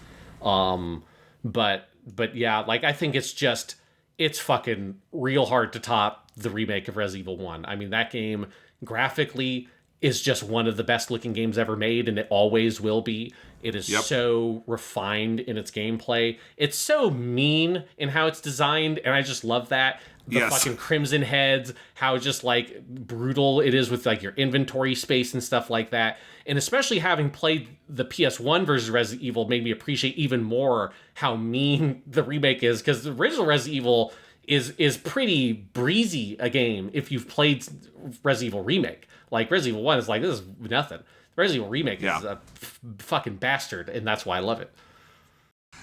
Speaker 2: But yeah, like, I think it's fucking real hard to top the remake of Resident Evil 1. I mean, that game graphically is just one of the best looking games ever made, and it always will be. It is so refined in its gameplay. It's so mean in how it's designed, and I just love that. The fucking Crimson Heads, how just, like, brutal it is with, like, your inventory space and stuff like that. And especially having played the PS1 version of Resident Evil made me appreciate even more how mean the remake is, because the original Resident Evil is pretty breezy a game if you've played Resident Evil Remake. Like, Resident Evil 1 is like, this is nothing. Resident Evil Remake is a fucking bastard, and that's why I love it.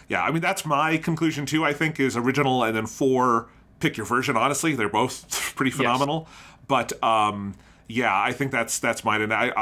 Speaker 1: Yeah, I mean, that's my conclusion, too, I think, is original, and then 4, pick your version, honestly. They're both pretty phenomenal. Yes. But, Yeah, I think that's mine. And I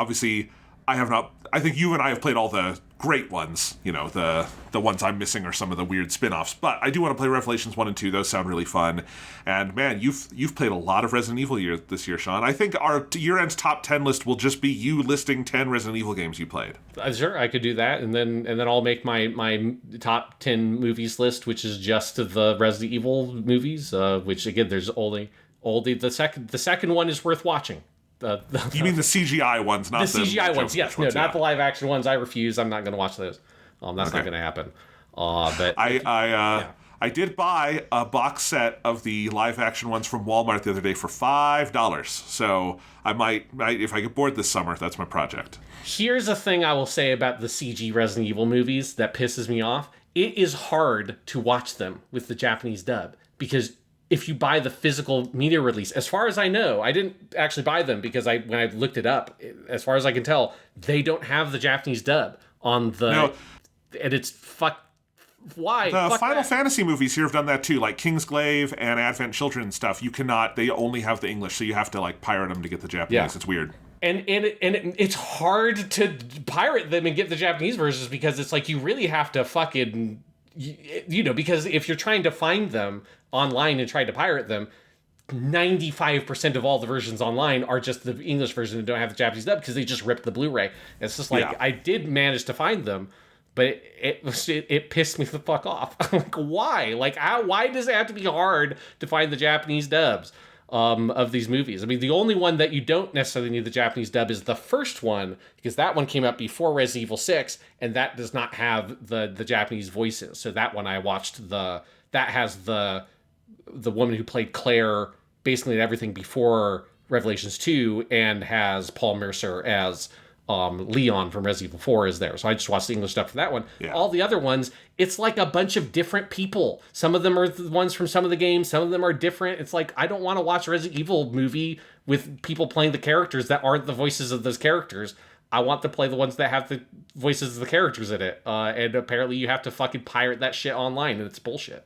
Speaker 1: have not. I think you and I have played all the great ones. You know, the ones I'm missing are some of the weird spin-offs. But I do want to play Revelations 1 and 2. Those sound really fun. And man, you've played a lot of Resident Evil this year, Sean. I think our year-end top 10 list will just be you listing 10 Resident Evil games you played.
Speaker 2: Sure, I could do that, and then I'll make my top 10 movies list, which is just the Resident Evil movies. Which again, there's only the second one is worth watching.
Speaker 1: You mean the CGI ones, not the
Speaker 2: CGI ones? Yes, no,
Speaker 1: ones,
Speaker 2: not the live action ones. I refuse. I'm not going to watch those. That's not going to happen. But
Speaker 1: I did buy a box set of the live action ones from Walmart the other day for $5. So I might if I get bored this summer, that's my project.
Speaker 2: Here's a thing I will say about the CG Resident Evil movies that pisses me off. It is hard to watch them with the Japanese dub because if you buy the physical media release, as far as I know, I didn't actually buy them because when I looked it up, as far as I can tell, they don't have the Japanese dub on the... No. And it's why?
Speaker 1: The Final Fantasy movies here have done that too, like Kingsglaive and Advent Children and stuff. You cannot, they only have the English, so you have to like pirate them to get the Japanese. Yeah. It's weird.
Speaker 2: And it's hard to pirate them and get the Japanese versions because it's like you really have to fucking... because if you're trying to find them online and try to pirate them, 95% of all the versions online are just the English version and don't have the Japanese dub because they just ripped the Blu-ray. It's just like, I did manage to find them, but it pissed me the fuck off. Like, why? Like, why does it have to be hard to find the Japanese dubs of these movies? I mean, the only one that you don't necessarily need the Japanese dub is the first one, because that one came out before Resident Evil 6, and that does not have the Japanese voices. So that one I watched that has the woman who played Claire basically in everything before Revelations 2 and has Paul Mercer as Leon from Resident Evil 4 is there. So I just watched the English stuff for that one. Yeah. All the other ones, it's like a bunch of different people. Some of them are the ones from some of the games. Some of them are different. It's like, I don't want to watch a Resident Evil movie with people playing the characters that aren't the voices of those characters. I want to play the ones that have the voices of the characters in it. And apparently you have to fucking pirate that shit online, and it's bullshit.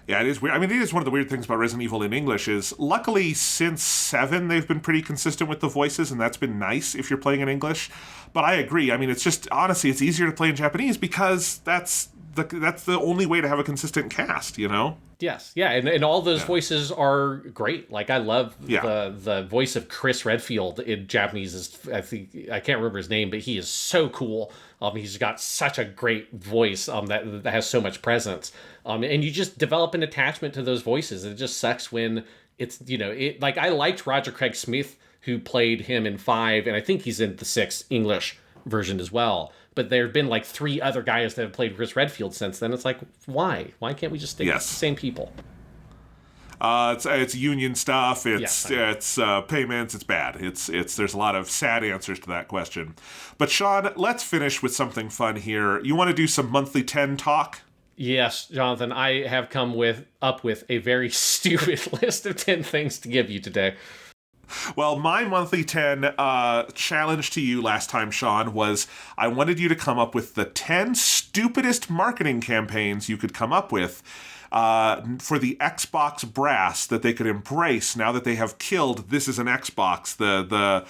Speaker 1: Yeah, it is weird. I mean, it is one of the weird things about Resident Evil in English is, luckily, since 7, they've been pretty consistent with the voices, and that's been nice if you're playing in English. But I agree. I mean, it's just, honestly, it's easier to play in Japanese because that's the only way to have a consistent cast, you know?
Speaker 2: Yes, yeah, and all those voices are great. Like, I love the voice of Chris Redfield in Japanese. I can't remember his name, but he is so cool. He's got such a great voice that has so much presence. And you just develop an attachment to those voices. It just sucks when it's, like, I liked Roger Craig Smith, who played him in 5, and I think he's in the 6 English version as well. But there have been like 3 other guys that have played Chris Redfield since then. It's like, why? Why can't we just stick with the same people?
Speaker 1: It's union stuff. It's payments. It's bad. There's a lot of sad answers to that question. But Sean, let's finish with something fun here. You want to do some monthly 10 talk?
Speaker 2: Yes, Jonathan. I have come up with a very stupid list of 10 things to give you today.
Speaker 1: Well, my monthly 10 challenge to you last time, Sean, was I wanted you to come up with the 10 stupidest marketing campaigns you could come up with for the Xbox brass that they could embrace now that they have killed This Is an Xbox, the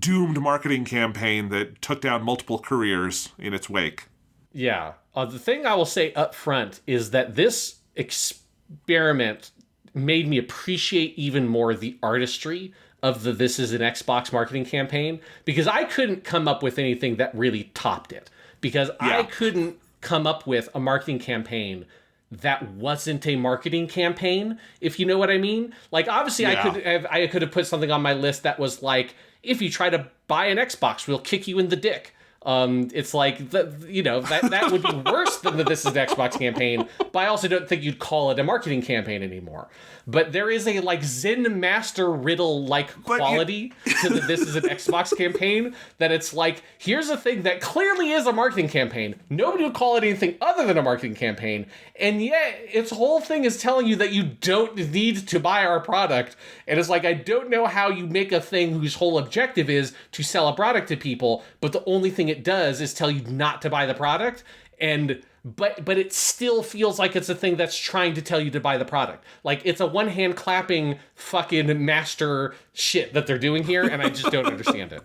Speaker 1: doomed marketing campaign that took down multiple careers in its wake.
Speaker 2: Yeah. The thing I will say up front is that this experiment made me appreciate even more the artistry of the This Is an Xbox marketing campaign, because I couldn't come up with anything that really topped it, because I couldn't come up with a marketing campaign that wasn't a marketing campaign, if you know what I mean. Like, obviously I could have put something on my list that was like, if you try to buy an Xbox, we'll kick you in the dick. It's like, that would be worse than the This Is an Xbox campaign, but I also don't think you'd call it a marketing campaign anymore. But there is a, like, Zen Master Riddle-like quality to the This Is an Xbox campaign, that it's like, here's a thing that clearly is a marketing campaign. Nobody would call it anything other than a marketing campaign, and yet its whole thing is telling you that you don't need to buy our product. And it's like, I don't know how you make a thing whose whole objective is to sell a product to people, but the only thing it does is tell you not to buy the product. And but it still feels like it's a thing that's trying to tell you to buy the product. Like, it's a one-hand clapping fucking master shit that they're doing here, and I just don't understand it.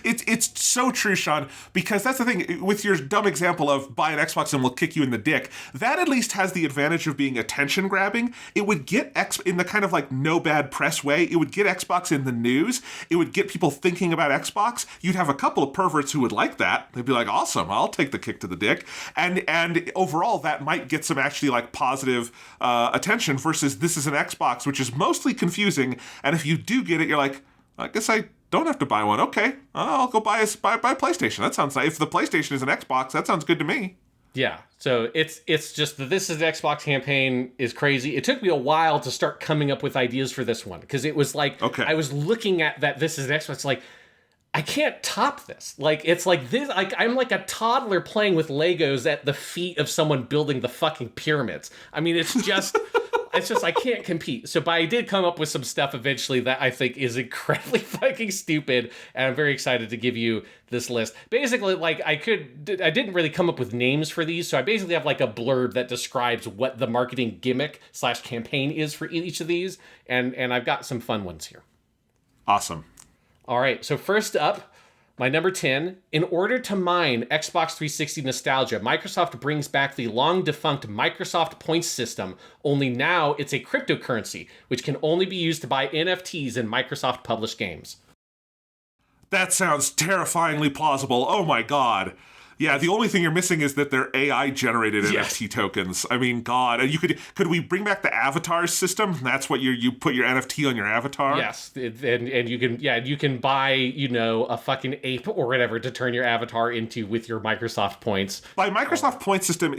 Speaker 1: It's so true, Sean, because that's the thing with your dumb example of buy an Xbox and we'll kick you in the dick. That at least has the advantage of being attention grabbing. It would get in the kind of like no bad press way. It would get Xbox in the news. It would get people thinking about Xbox. You'd have a couple of perverts who would like that. They'd be like, awesome, I'll take the kick to the dick. And overall, that might get some actually like positive attention versus this is an Xbox, which is mostly confusing. And if you do get it, you're like, I guess I don't have to buy one. Okay, I'll go buy a PlayStation. That sounds nice. If the PlayStation is an Xbox, that sounds good to me.
Speaker 2: Yeah, so it's just that this is an Xbox campaign is crazy. It took me a while to start coming up with ideas for this one because it was like, okay, I was looking at that this is an Xbox, like, I can't top this. Like, it's like this, like, I'm like a toddler playing with Legos at the feet of someone building the fucking pyramids. I mean, it's just... It's just, I can't compete. So, but I did come up with some stuff eventually that I think is incredibly fucking stupid, and I'm very excited to give you this list. Basically, like, I didn't really come up with names for these, so I basically have like a blurb that describes what the marketing gimmick / campaign is for each of these, and I've got some fun ones here.
Speaker 1: Awesome.
Speaker 2: All right, so first up, my number 10, in order to mine Xbox 360 nostalgia, Microsoft brings back the long-defunct Microsoft Points system, only now it's a cryptocurrency, which can only be used to buy NFTs in Microsoft-published games.
Speaker 1: That sounds terrifyingly plausible. Oh my god. Yeah, the only thing you're missing is that they're AI-generated NFT tokens. I mean, God, and could we bring back the avatar system? That's what you put your NFT on your avatar.
Speaker 2: Yes, and you can buy, you know, a fucking ape or whatever to turn your avatar into with your Microsoft points.
Speaker 1: By Microsoft Points system,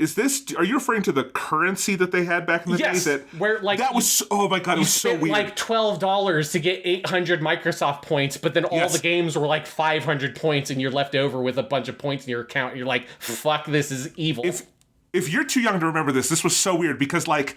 Speaker 1: are you referring to the currency that they had back in the day?
Speaker 2: Yes, where like
Speaker 1: that was oh my god, it was so weird.
Speaker 2: Like $12 to get 800 Microsoft points, but then all the games were like 500 points, and you're left over with a bunch of points in your account. You're like, fuck, this is evil.
Speaker 1: If you're too young to remember this was so weird because like,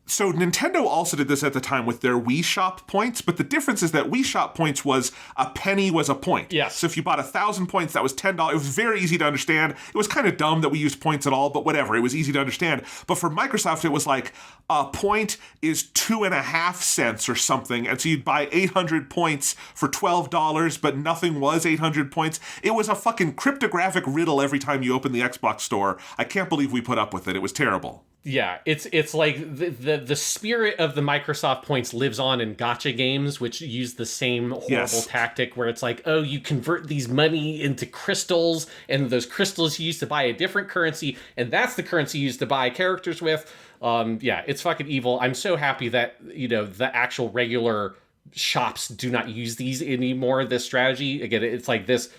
Speaker 1: so Nintendo also did this at the time with their Wii Shop points, but the difference is that Wii Shop points was a penny was a point.
Speaker 2: Yes.
Speaker 1: So if you bought 1,000 points, that was $10. It was very easy to understand. It was kind of dumb that we used points at all, but whatever. It was easy to understand. But for Microsoft, it was like a point is 2.5 cents or something, and so you'd buy 800 points for $12, but nothing was 800 points. It was a fucking cryptographic riddle every time you opened the Xbox store. I can't believe we put up with it. It was terrible.
Speaker 2: Yeah, it's like the spirit of the Microsoft points lives on in gacha games, which use the same horrible tactic where it's like, oh, you convert these money into crystals, and those crystals you use to buy a different currency, and that's the currency used to buy characters with. Yeah, it's fucking evil. I'm so happy that, you know, the actual regular shops do not use these anymore, this strategy. Again, it's like this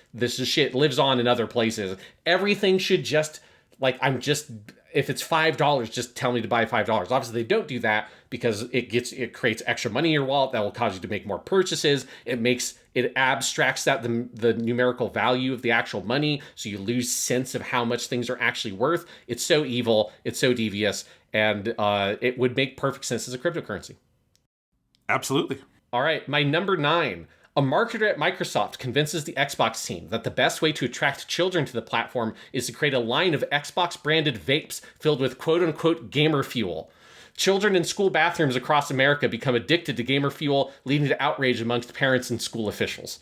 Speaker 2: shit lives on in other places. Everything should just, like, if it's $5, just tell me to buy $5. Obviously, they don't do that because it creates extra money in your wallet that will cause you to make more purchases. It abstracts out the numerical value of the actual money, so you lose sense of how much things are actually worth. It's so evil, it's so devious, and it would make perfect sense as a cryptocurrency.
Speaker 1: Absolutely.
Speaker 2: All right, my number 9. A marketer at Microsoft convinces the Xbox team that the best way to attract children to the platform is to create a line of Xbox-branded vapes filled with quote-unquote gamer fuel. Children in school bathrooms across America become addicted to gamer fuel, leading to outrage amongst parents and school officials.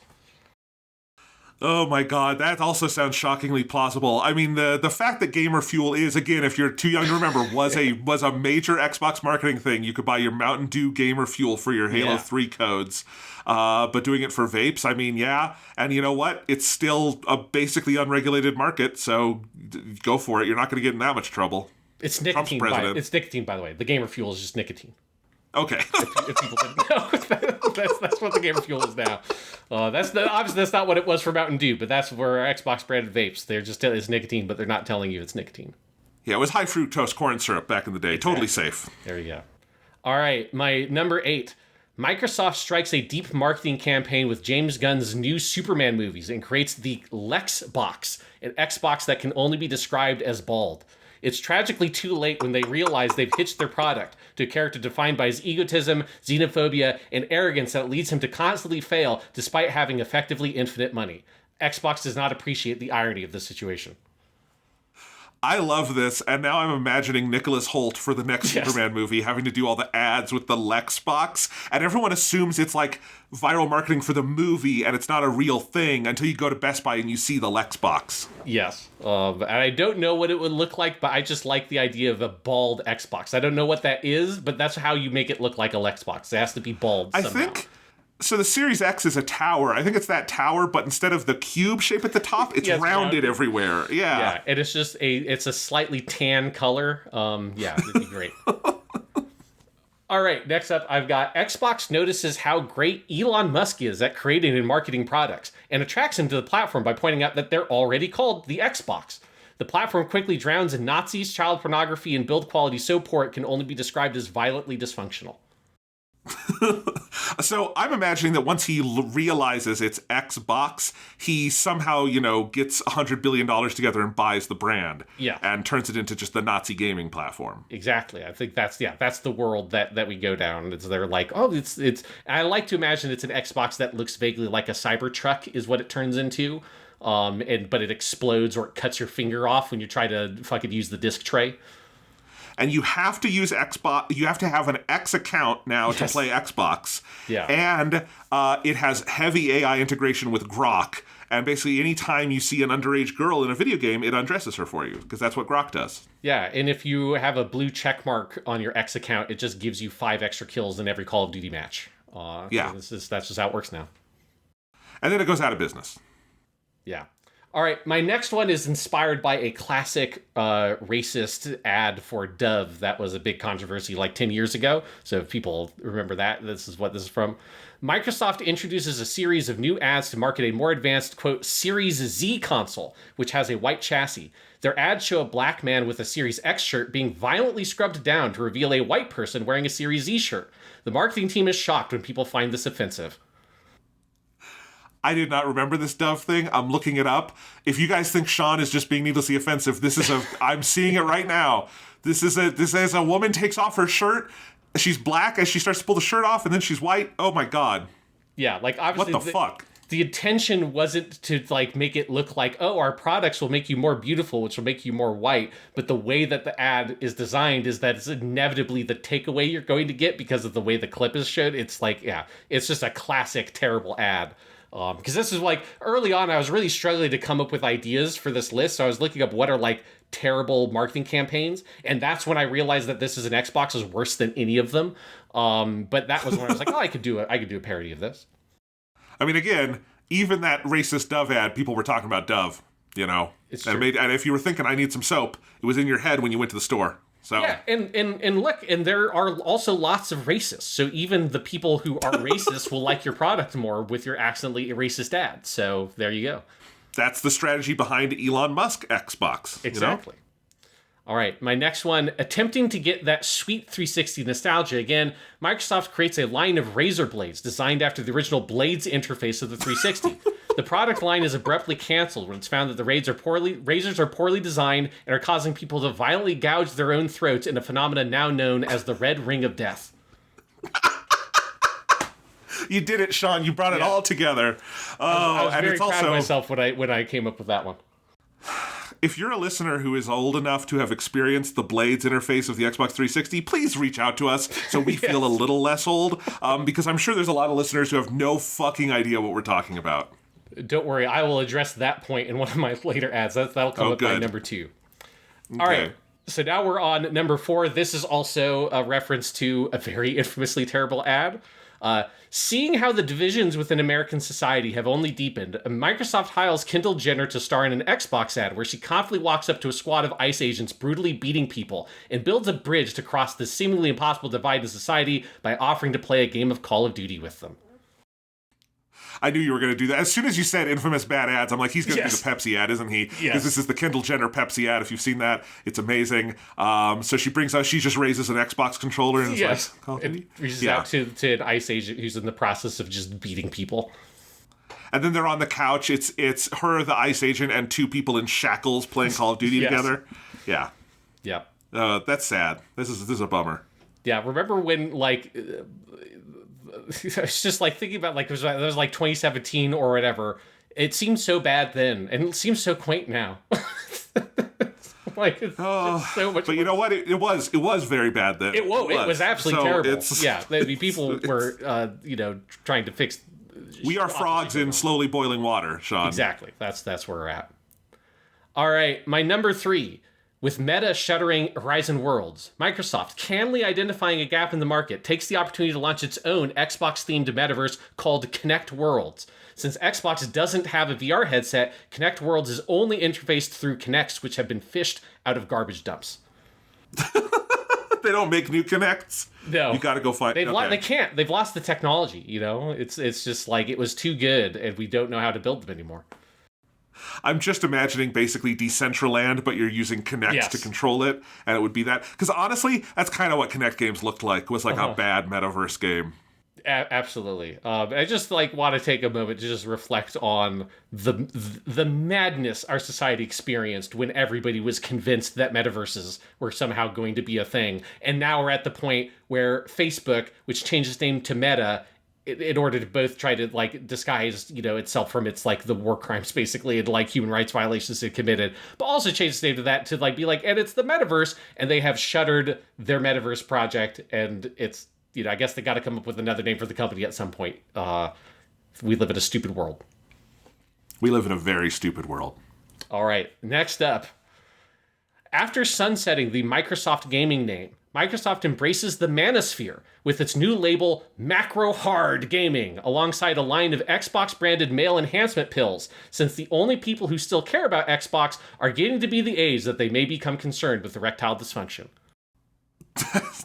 Speaker 1: Oh my god, that also sounds shockingly plausible. I mean, the fact that gamer fuel is, again, if you're too young to remember, was a major Xbox marketing thing. You could buy your Mountain Dew gamer fuel for your Halo 3 codes. But doing it for vapes, I mean, yeah. And you know what? It's still a basically unregulated market, so go for it. You're not going to get in that much trouble.
Speaker 2: It's nicotine, it's nicotine, by the way. The gamer fuel is just nicotine.
Speaker 1: Okay.
Speaker 2: if people didn't know, that's what the gamer fuel is now. Obviously that's not what it was for Mountain Dew, but that's where Xbox branded vapes. They're just it's nicotine, but they're not telling you it's nicotine.
Speaker 1: Yeah, it was high fructose corn syrup back in the day. Exactly. Totally safe.
Speaker 2: There you go. All right, my number 8. Microsoft strikes a deep marketing campaign with James Gunn's new Superman movies and creates the Lex Box, an Xbox that can only be described as bald. It's tragically too late when they realize they've hitched their product to a character defined by his egotism, xenophobia, and arrogance that leads him to constantly fail despite having effectively infinite money. Xbox does not appreciate the irony of this situation.
Speaker 1: I love this, and now I'm imagining Nicholas Hoult for the next Superman movie having to do all the ads with the Lex box, and everyone assumes it's like viral marketing for the movie, and it's not a real thing until you go to Best Buy and you see the Lex box.
Speaker 2: Yes. And I don't know what it would look like, but I just like the idea of a bald Xbox. I don't know what that is, but that's how you make it look like a Lex box. It has to be bald somehow.
Speaker 1: I think... So the Series X is a tower. I think it's that tower, but instead of the cube shape at the top, it's rounded everywhere. Yeah.
Speaker 2: Yeah, and it's just it's a slightly tan color. Yeah, it'd be great. All right, next up, I've got Xbox notices how great Elon Musk is at creating and marketing products and attracts him to the platform by pointing out that they're already called the Xbox. The platform quickly drowns in Nazis, child pornography, and build quality so poor it can only be described as violently dysfunctional.
Speaker 1: So I'm imagining that once he realizes it's Xbox, he somehow, gets $100 billion together and buys the brand.
Speaker 2: Yeah.
Speaker 1: And turns it into just the Nazi gaming platform.
Speaker 2: Exactly. I think that's the world that we go down. They're like, oh, it's. I like to imagine it's an Xbox that looks vaguely like a Cybertruck is what it turns into. But it explodes or it cuts your finger off when you try to fucking use the disc tray.
Speaker 1: And you have to use Xbox. You have to have an X account now to play Xbox.
Speaker 2: Yeah.
Speaker 1: And it has heavy AI integration with Grok. And basically, anytime you see an underage girl in a video game, it undresses her for you, because that's what Grok does.
Speaker 2: Yeah, and if you have a blue check mark on your X account, it just gives you 5 extra kills in every Call of Duty match.
Speaker 1: Yeah.
Speaker 2: So that's just how it works now.
Speaker 1: And then it goes out of business.
Speaker 2: Yeah. All right, my next one is inspired by a classic racist ad for Dove that was a big controversy like 10 years ago. So if people remember that, this is what this is from. Microsoft introduces a series of new ads to market a more advanced, quote, Series Z console, which has a white chassis. Their ads show a black man with a Series X shirt being violently scrubbed down to reveal a white person wearing a Series Z shirt. The marketing team is shocked when people find this offensive.
Speaker 1: I did not remember this Dove thing. I'm looking it up. If you guys think Sean is just being needlessly offensive, I'm seeing it right now. This is a woman takes off her shirt. She's black as she starts to pull the shirt off, and then she's white. Oh my God.
Speaker 2: Yeah, like obviously.
Speaker 1: What the fuck?
Speaker 2: The intention wasn't to like make it look like, oh, our products will make you more beautiful, which will make you more white. But the way that the ad is designed is that it's inevitably the takeaway you're going to get because of the way the clip is showed. It's like, yeah, it's just a classic terrible ad. Because this is like early on, I was really struggling to come up with ideas for this list. So I was looking up what are like terrible marketing campaigns. And that's when I realized that this is an Xbox is worse than any of them. But that was when I was like, oh, I could do a parody of this.
Speaker 1: I mean, again, even that racist Dove ad, people were talking about Dove,
Speaker 2: It's true.
Speaker 1: And if you were thinking, I need some soap, it was in your head when you went to the store. So.
Speaker 2: Yeah, and look, and there are also lots of racists. So even the people who are racist will like your product more with your accidentally racist ad. So there you go.
Speaker 1: That's the strategy behind Elon Musk Xbox.
Speaker 2: Exactly. All right, my next one, attempting to get that sweet 360 nostalgia again, Microsoft creates a line of razor blades designed after the original Blades interface of the 360. The product line is abruptly canceled when it's found that the razors are poorly designed and are causing people to violently gouge their own throats in a phenomenon now known as the Red Ring of Death.
Speaker 1: You did it, Sean. You brought it all together.
Speaker 2: I was very proud of myself when I came up with that one.
Speaker 1: If you're a listener who is old enough to have experienced the Blades interface of the Xbox 360, please reach out to us so we feel a little less old, because I'm sure there's a lot of listeners who have no fucking idea what we're talking about.
Speaker 2: Don't worry, I will address that point in one of my later ads. That'll come up by number 2. Okay. All right, so now we're on number 4. This is also a reference to a very infamously terrible ad. Seeing how the divisions within American society have only deepened, Microsoft hires Kendall Jenner to star in an Xbox ad where she confidently walks up to a squad of ICE agents brutally beating people and builds a bridge to cross the seemingly impossible divide in society by offering to play a game of Call of Duty with them.
Speaker 1: I knew you were going to do that. As soon as you said infamous bad ads, I'm like, he's going to do the Pepsi ad, isn't he? Because this is the Kendall Jenner Pepsi ad. If you've seen that, it's amazing. So she just raises an Xbox controller and it's like, Call of Duty?
Speaker 2: It reaches out to an ICE agent who's in the process of just beating people.
Speaker 1: And then they're on the couch. It's her, the ICE agent, and 2 people in shackles playing Call of Duty together. Yeah.
Speaker 2: Yeah.
Speaker 1: That's sad. This is a bummer.
Speaker 2: Yeah. Remember when, like... I was just like thinking about like it was like 2017 or whatever. It seemed so bad then, and it seems so quaint now. Like, it's just so much.
Speaker 1: But you know what? It was very bad then.
Speaker 2: It was absolutely terrible. Yeah, people were trying to fix.
Speaker 1: We are frogs in slowly boiling water, Sean.
Speaker 2: Exactly. That's where we're at. All right, my number 3. With Meta shuttering Horizon Worlds, Microsoft, cannily identifying a gap in the market, takes the opportunity to launch its own Xbox-themed metaverse called Kinect Worlds. Since Xbox doesn't have a VR headset, Kinect Worlds is only interfaced through Kinects, which have been fished out of garbage dumps.
Speaker 1: They don't make new Kinects?
Speaker 2: No.
Speaker 1: You gotta go find...
Speaker 2: They can't. They've lost the technology, It's just like, it was too good, and we don't know how to build them anymore.
Speaker 1: I'm just imagining basically Decentraland, but you're using Kinect to control it, and it would be that. Because honestly, that's kind of what Kinect games looked like, was like a bad metaverse game.
Speaker 2: Absolutely. I just want to take a moment to just reflect on the madness our society experienced when everybody was convinced that metaverses were somehow going to be a thing. And now we're at the point where Facebook, which changed its name to Meta, in order to both try to disguise itself from its the war crimes basically and human rights violations it committed, but also change its name to that to and it's the metaverse, and they have shuttered their metaverse project, and it's I guess they got to come up with another name for the company at some point. We live in a stupid world.
Speaker 1: We live in a very stupid world.
Speaker 2: All right, next up. After sunsetting the Microsoft gaming name, Microsoft embraces the Manosphere with its new label Macro Hard Gaming, alongside a line of Xbox-branded male enhancement pills, since the only people who still care about Xbox are getting to be the age that they may become concerned with erectile dysfunction.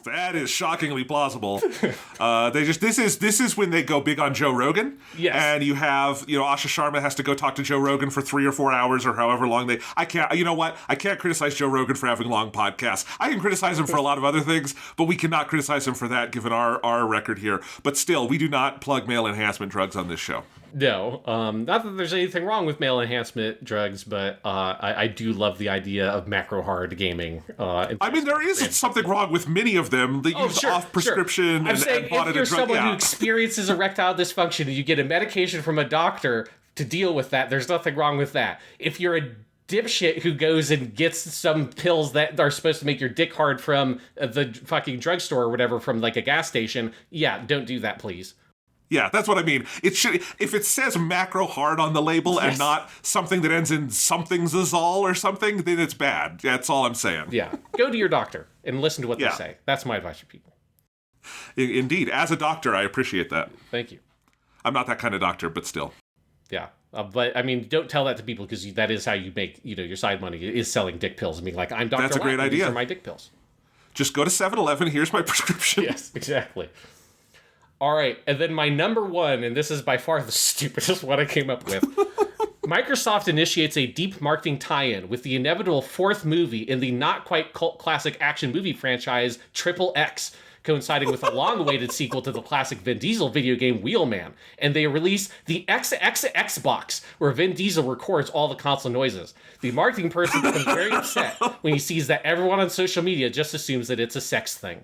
Speaker 1: That is shockingly plausible. This is when they go big on Joe Rogan.
Speaker 2: Yes.
Speaker 1: And you have, Asha Sharma has to go talk to Joe Rogan for 3 or 4 hours or however long I can't criticize Joe Rogan for having long podcasts. I can criticize him for a lot of other things, but we cannot criticize him for that given our record here. But still, we do not plug male enhancement drugs on this show.
Speaker 2: No, not that there's anything wrong with male enhancement drugs, but I do love the idea of macro hard gaming.
Speaker 1: There is something wrong with many of them that use off prescription
Speaker 2: I'm saying if you're someone who experiences erectile dysfunction and you get a medication from a doctor to deal with that, there's nothing wrong with that. If you're a dipshit who goes and gets some pills that are supposed to make your dick hard from the fucking drugstore or whatever from a gas station, don't do that, please.
Speaker 1: Yeah, that's what I mean. It should, if it says macro hard on the label and not something that ends in something Zazal or something, then it's bad. That's all I'm saying.
Speaker 2: Yeah. Go to your doctor and listen to what they say. That's my advice for people.
Speaker 1: Indeed. As a doctor, I appreciate that.
Speaker 2: Thank you.
Speaker 1: I'm not that kind of doctor, but still.
Speaker 2: Yeah. But, don't tell that to people because that is how you make, your side money is selling dick pills and being like, I'm Dr.
Speaker 1: That's a great idea.
Speaker 2: These are my dick pills.
Speaker 1: Just go to 7-Eleven. Here's my prescription.
Speaker 2: Yes, exactly. All right, and then my number 1, and this is by far the stupidest one I came up with. Microsoft initiates a deep marketing tie-in with the inevitable 4th movie in the not-quite cult classic action movie franchise Triple X, coinciding with a long-awaited sequel to the classic Vin Diesel video game Wheelman. And they release the Xbox, where Vin Diesel records all the console noises. The marketing person becomes very upset when he sees that everyone on social media just assumes that it's a sex thing.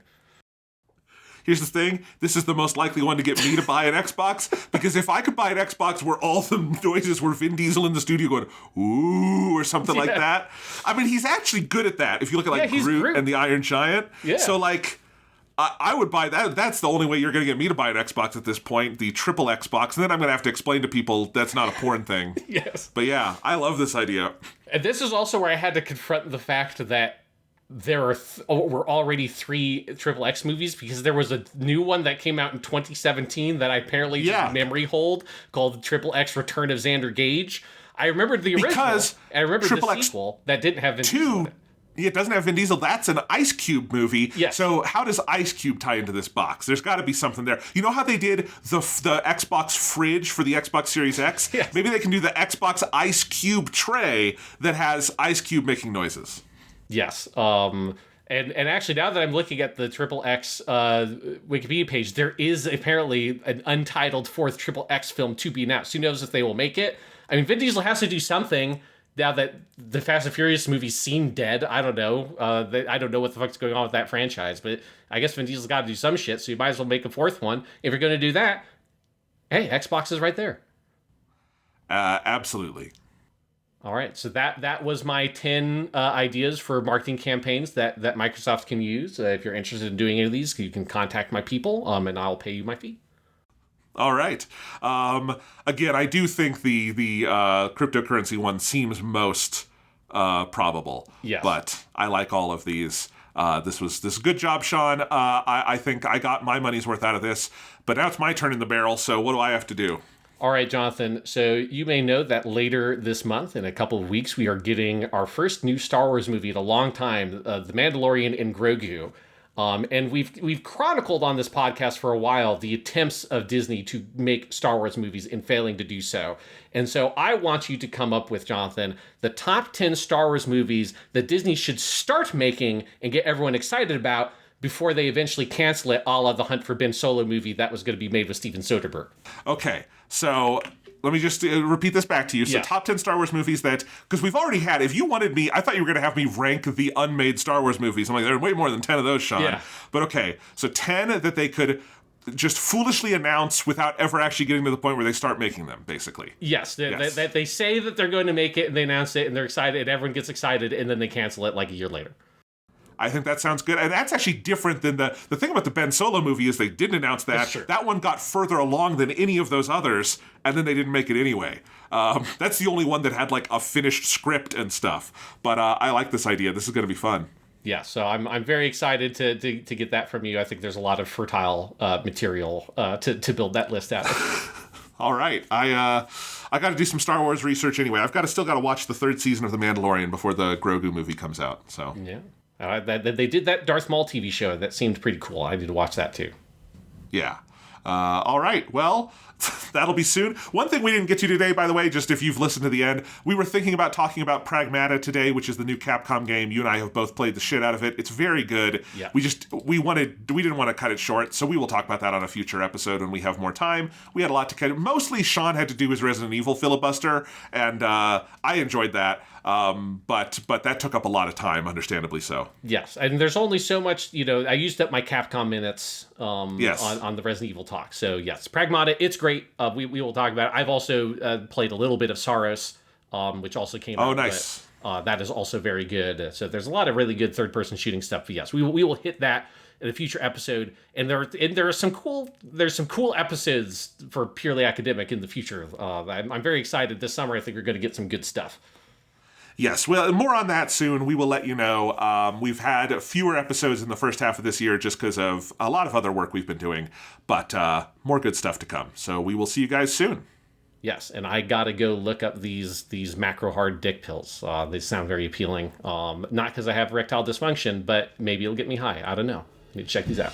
Speaker 1: Here's the thing, this is the most likely one to get me to buy an Xbox, because if I could buy an Xbox where all the noises were Vin Diesel in the studio going, ooh, or something like that. He's actually good at that, if you look at Groot and the Iron Giant. Yeah. So I would buy that. That's the only way you're going to get me to buy an Xbox at this point, the triple Xbox, and then I'm going to have to explain to people that's not a porn thing.
Speaker 2: Yes.
Speaker 1: But yeah, I love this idea.
Speaker 2: And this is also where I had to confront the fact that there were already 3 Triple X movies, because there was a new one that came out in 2017 that I apparently just memory hold called Triple X Return of Xander Gage. I remembered the original. Because I remembered the sequel that didn't have Vin Diesel in it.
Speaker 1: It doesn't have Vin Diesel. That's an Ice Cube movie.
Speaker 2: Yes.
Speaker 1: So how does Ice Cube tie into this box? There's got to be something there. You know how they did the Xbox fridge for the Xbox Series X?
Speaker 2: Yes.
Speaker 1: Maybe they can do the Xbox Ice Cube tray that has Ice Cube making noises.
Speaker 2: Yes. And actually, now that I'm looking at the Triple X Wikipedia page, there is apparently an untitled 4th Triple X film to be announced. Who knows if they will make it? Vin Diesel has to do something now that the Fast and Furious movies seem dead. I don't know. I don't know what the fuck's going on with that franchise, but I guess Vin Diesel's got to do some shit, so you might as well make a 4th one. If you're going to do that, hey, Xbox is right there.
Speaker 1: Absolutely.
Speaker 2: All right, so that was my 10 ideas for marketing campaigns that Microsoft can use. If you're interested in doing any of these, you can contact my people, and I'll pay you my fee.
Speaker 1: All right. Again, I do think the cryptocurrency one seems most probable.
Speaker 2: Yes.
Speaker 1: But I like all of these. This is good job, Sean. I think I got my money's worth out of this. But now it's my turn in the barrel, so what do I have to do?
Speaker 2: All right, Jonathan. So you may know that later this month, in a couple of weeks, we are getting our first new Star Wars movie in a long time, The Mandalorian and Grogu. And we've chronicled on this podcast for a while the attempts of Disney to make Star Wars movies and failing to do so. And so I want you to come up with, Jonathan, the top 10 Star Wars movies that Disney should start making and get everyone excited about before they eventually cancel it, a la the Hunt for Ben Solo movie that was going to be made with Steven Soderbergh.
Speaker 1: Okay, so let me just repeat this back to you. So top 10 Star Wars movies that, because we've already had, if you wanted me, I thought you were going to have me rank the unmade Star Wars movies. I'm like, there are way more than 10 of those, Sean.
Speaker 2: Yeah.
Speaker 1: But okay, so 10 that they could just foolishly announce without ever actually getting to the point where they start making them, basically.
Speaker 2: Yes, they say that they're going to make it, and they announce it, and they're excited, and everyone gets excited, and then they cancel it like a year later.
Speaker 1: I think that sounds good. And that's actually different than the thing about the Ben Solo movie is they didn't announce that. That one got further along than any of those others, and then they didn't make it anyway. That's the only one that had like a finished script and stuff. But I like this idea. This is going to be fun.
Speaker 2: Yeah, so I'm very excited to get that from you. I think there's a lot of fertile material to build that list out.
Speaker 1: All right. I got to do some Star Wars research anyway. I've still got to watch the 3rd season of The Mandalorian before the Grogu movie comes out. So
Speaker 2: yeah. They did that Darth Maul TV show. That seemed pretty cool. I need to watch that too.
Speaker 1: Yeah. All right. Well, that'll be soon. One thing we didn't get to today, by the way, just if you've listened to the end, we were thinking about talking about Pragmata today, which is the new Capcom game. You and I have both played the shit out of it. It's very good.
Speaker 2: Yeah.
Speaker 1: We didn't want to cut it short, so we will talk about that on a future episode when we have more time. We had a lot to cut. Mostly Sean had to do his Resident Evil filibuster, and I enjoyed that. But that took up a lot of time, understandably so.
Speaker 2: Yes, and there's only so much, I used up my Capcom minutes on the Resident Evil talk. So yes, Pragmata, it's great. We will talk about it. I've also played a little bit of Saros, which also came out.
Speaker 1: Oh, nice.
Speaker 2: But, that is also very good. So there's a lot of really good third-person shooting stuff. But yes, we will hit that in a future episode. And there are some cool episodes for purely academic in the future. I'm very excited. This summer, I think we're going to get some good stuff.
Speaker 1: Yes, well, more on that soon. We will let you know. We've had fewer episodes in the first half of this year just because of a lot of other work we've been doing, but more good stuff to come. So we will see you guys soon.
Speaker 2: Yes, and I gotta go look up these macro hard dick pills. They sound very appealing. Not because I have erectile dysfunction, but maybe it'll get me high. I don't know. I need to check these out.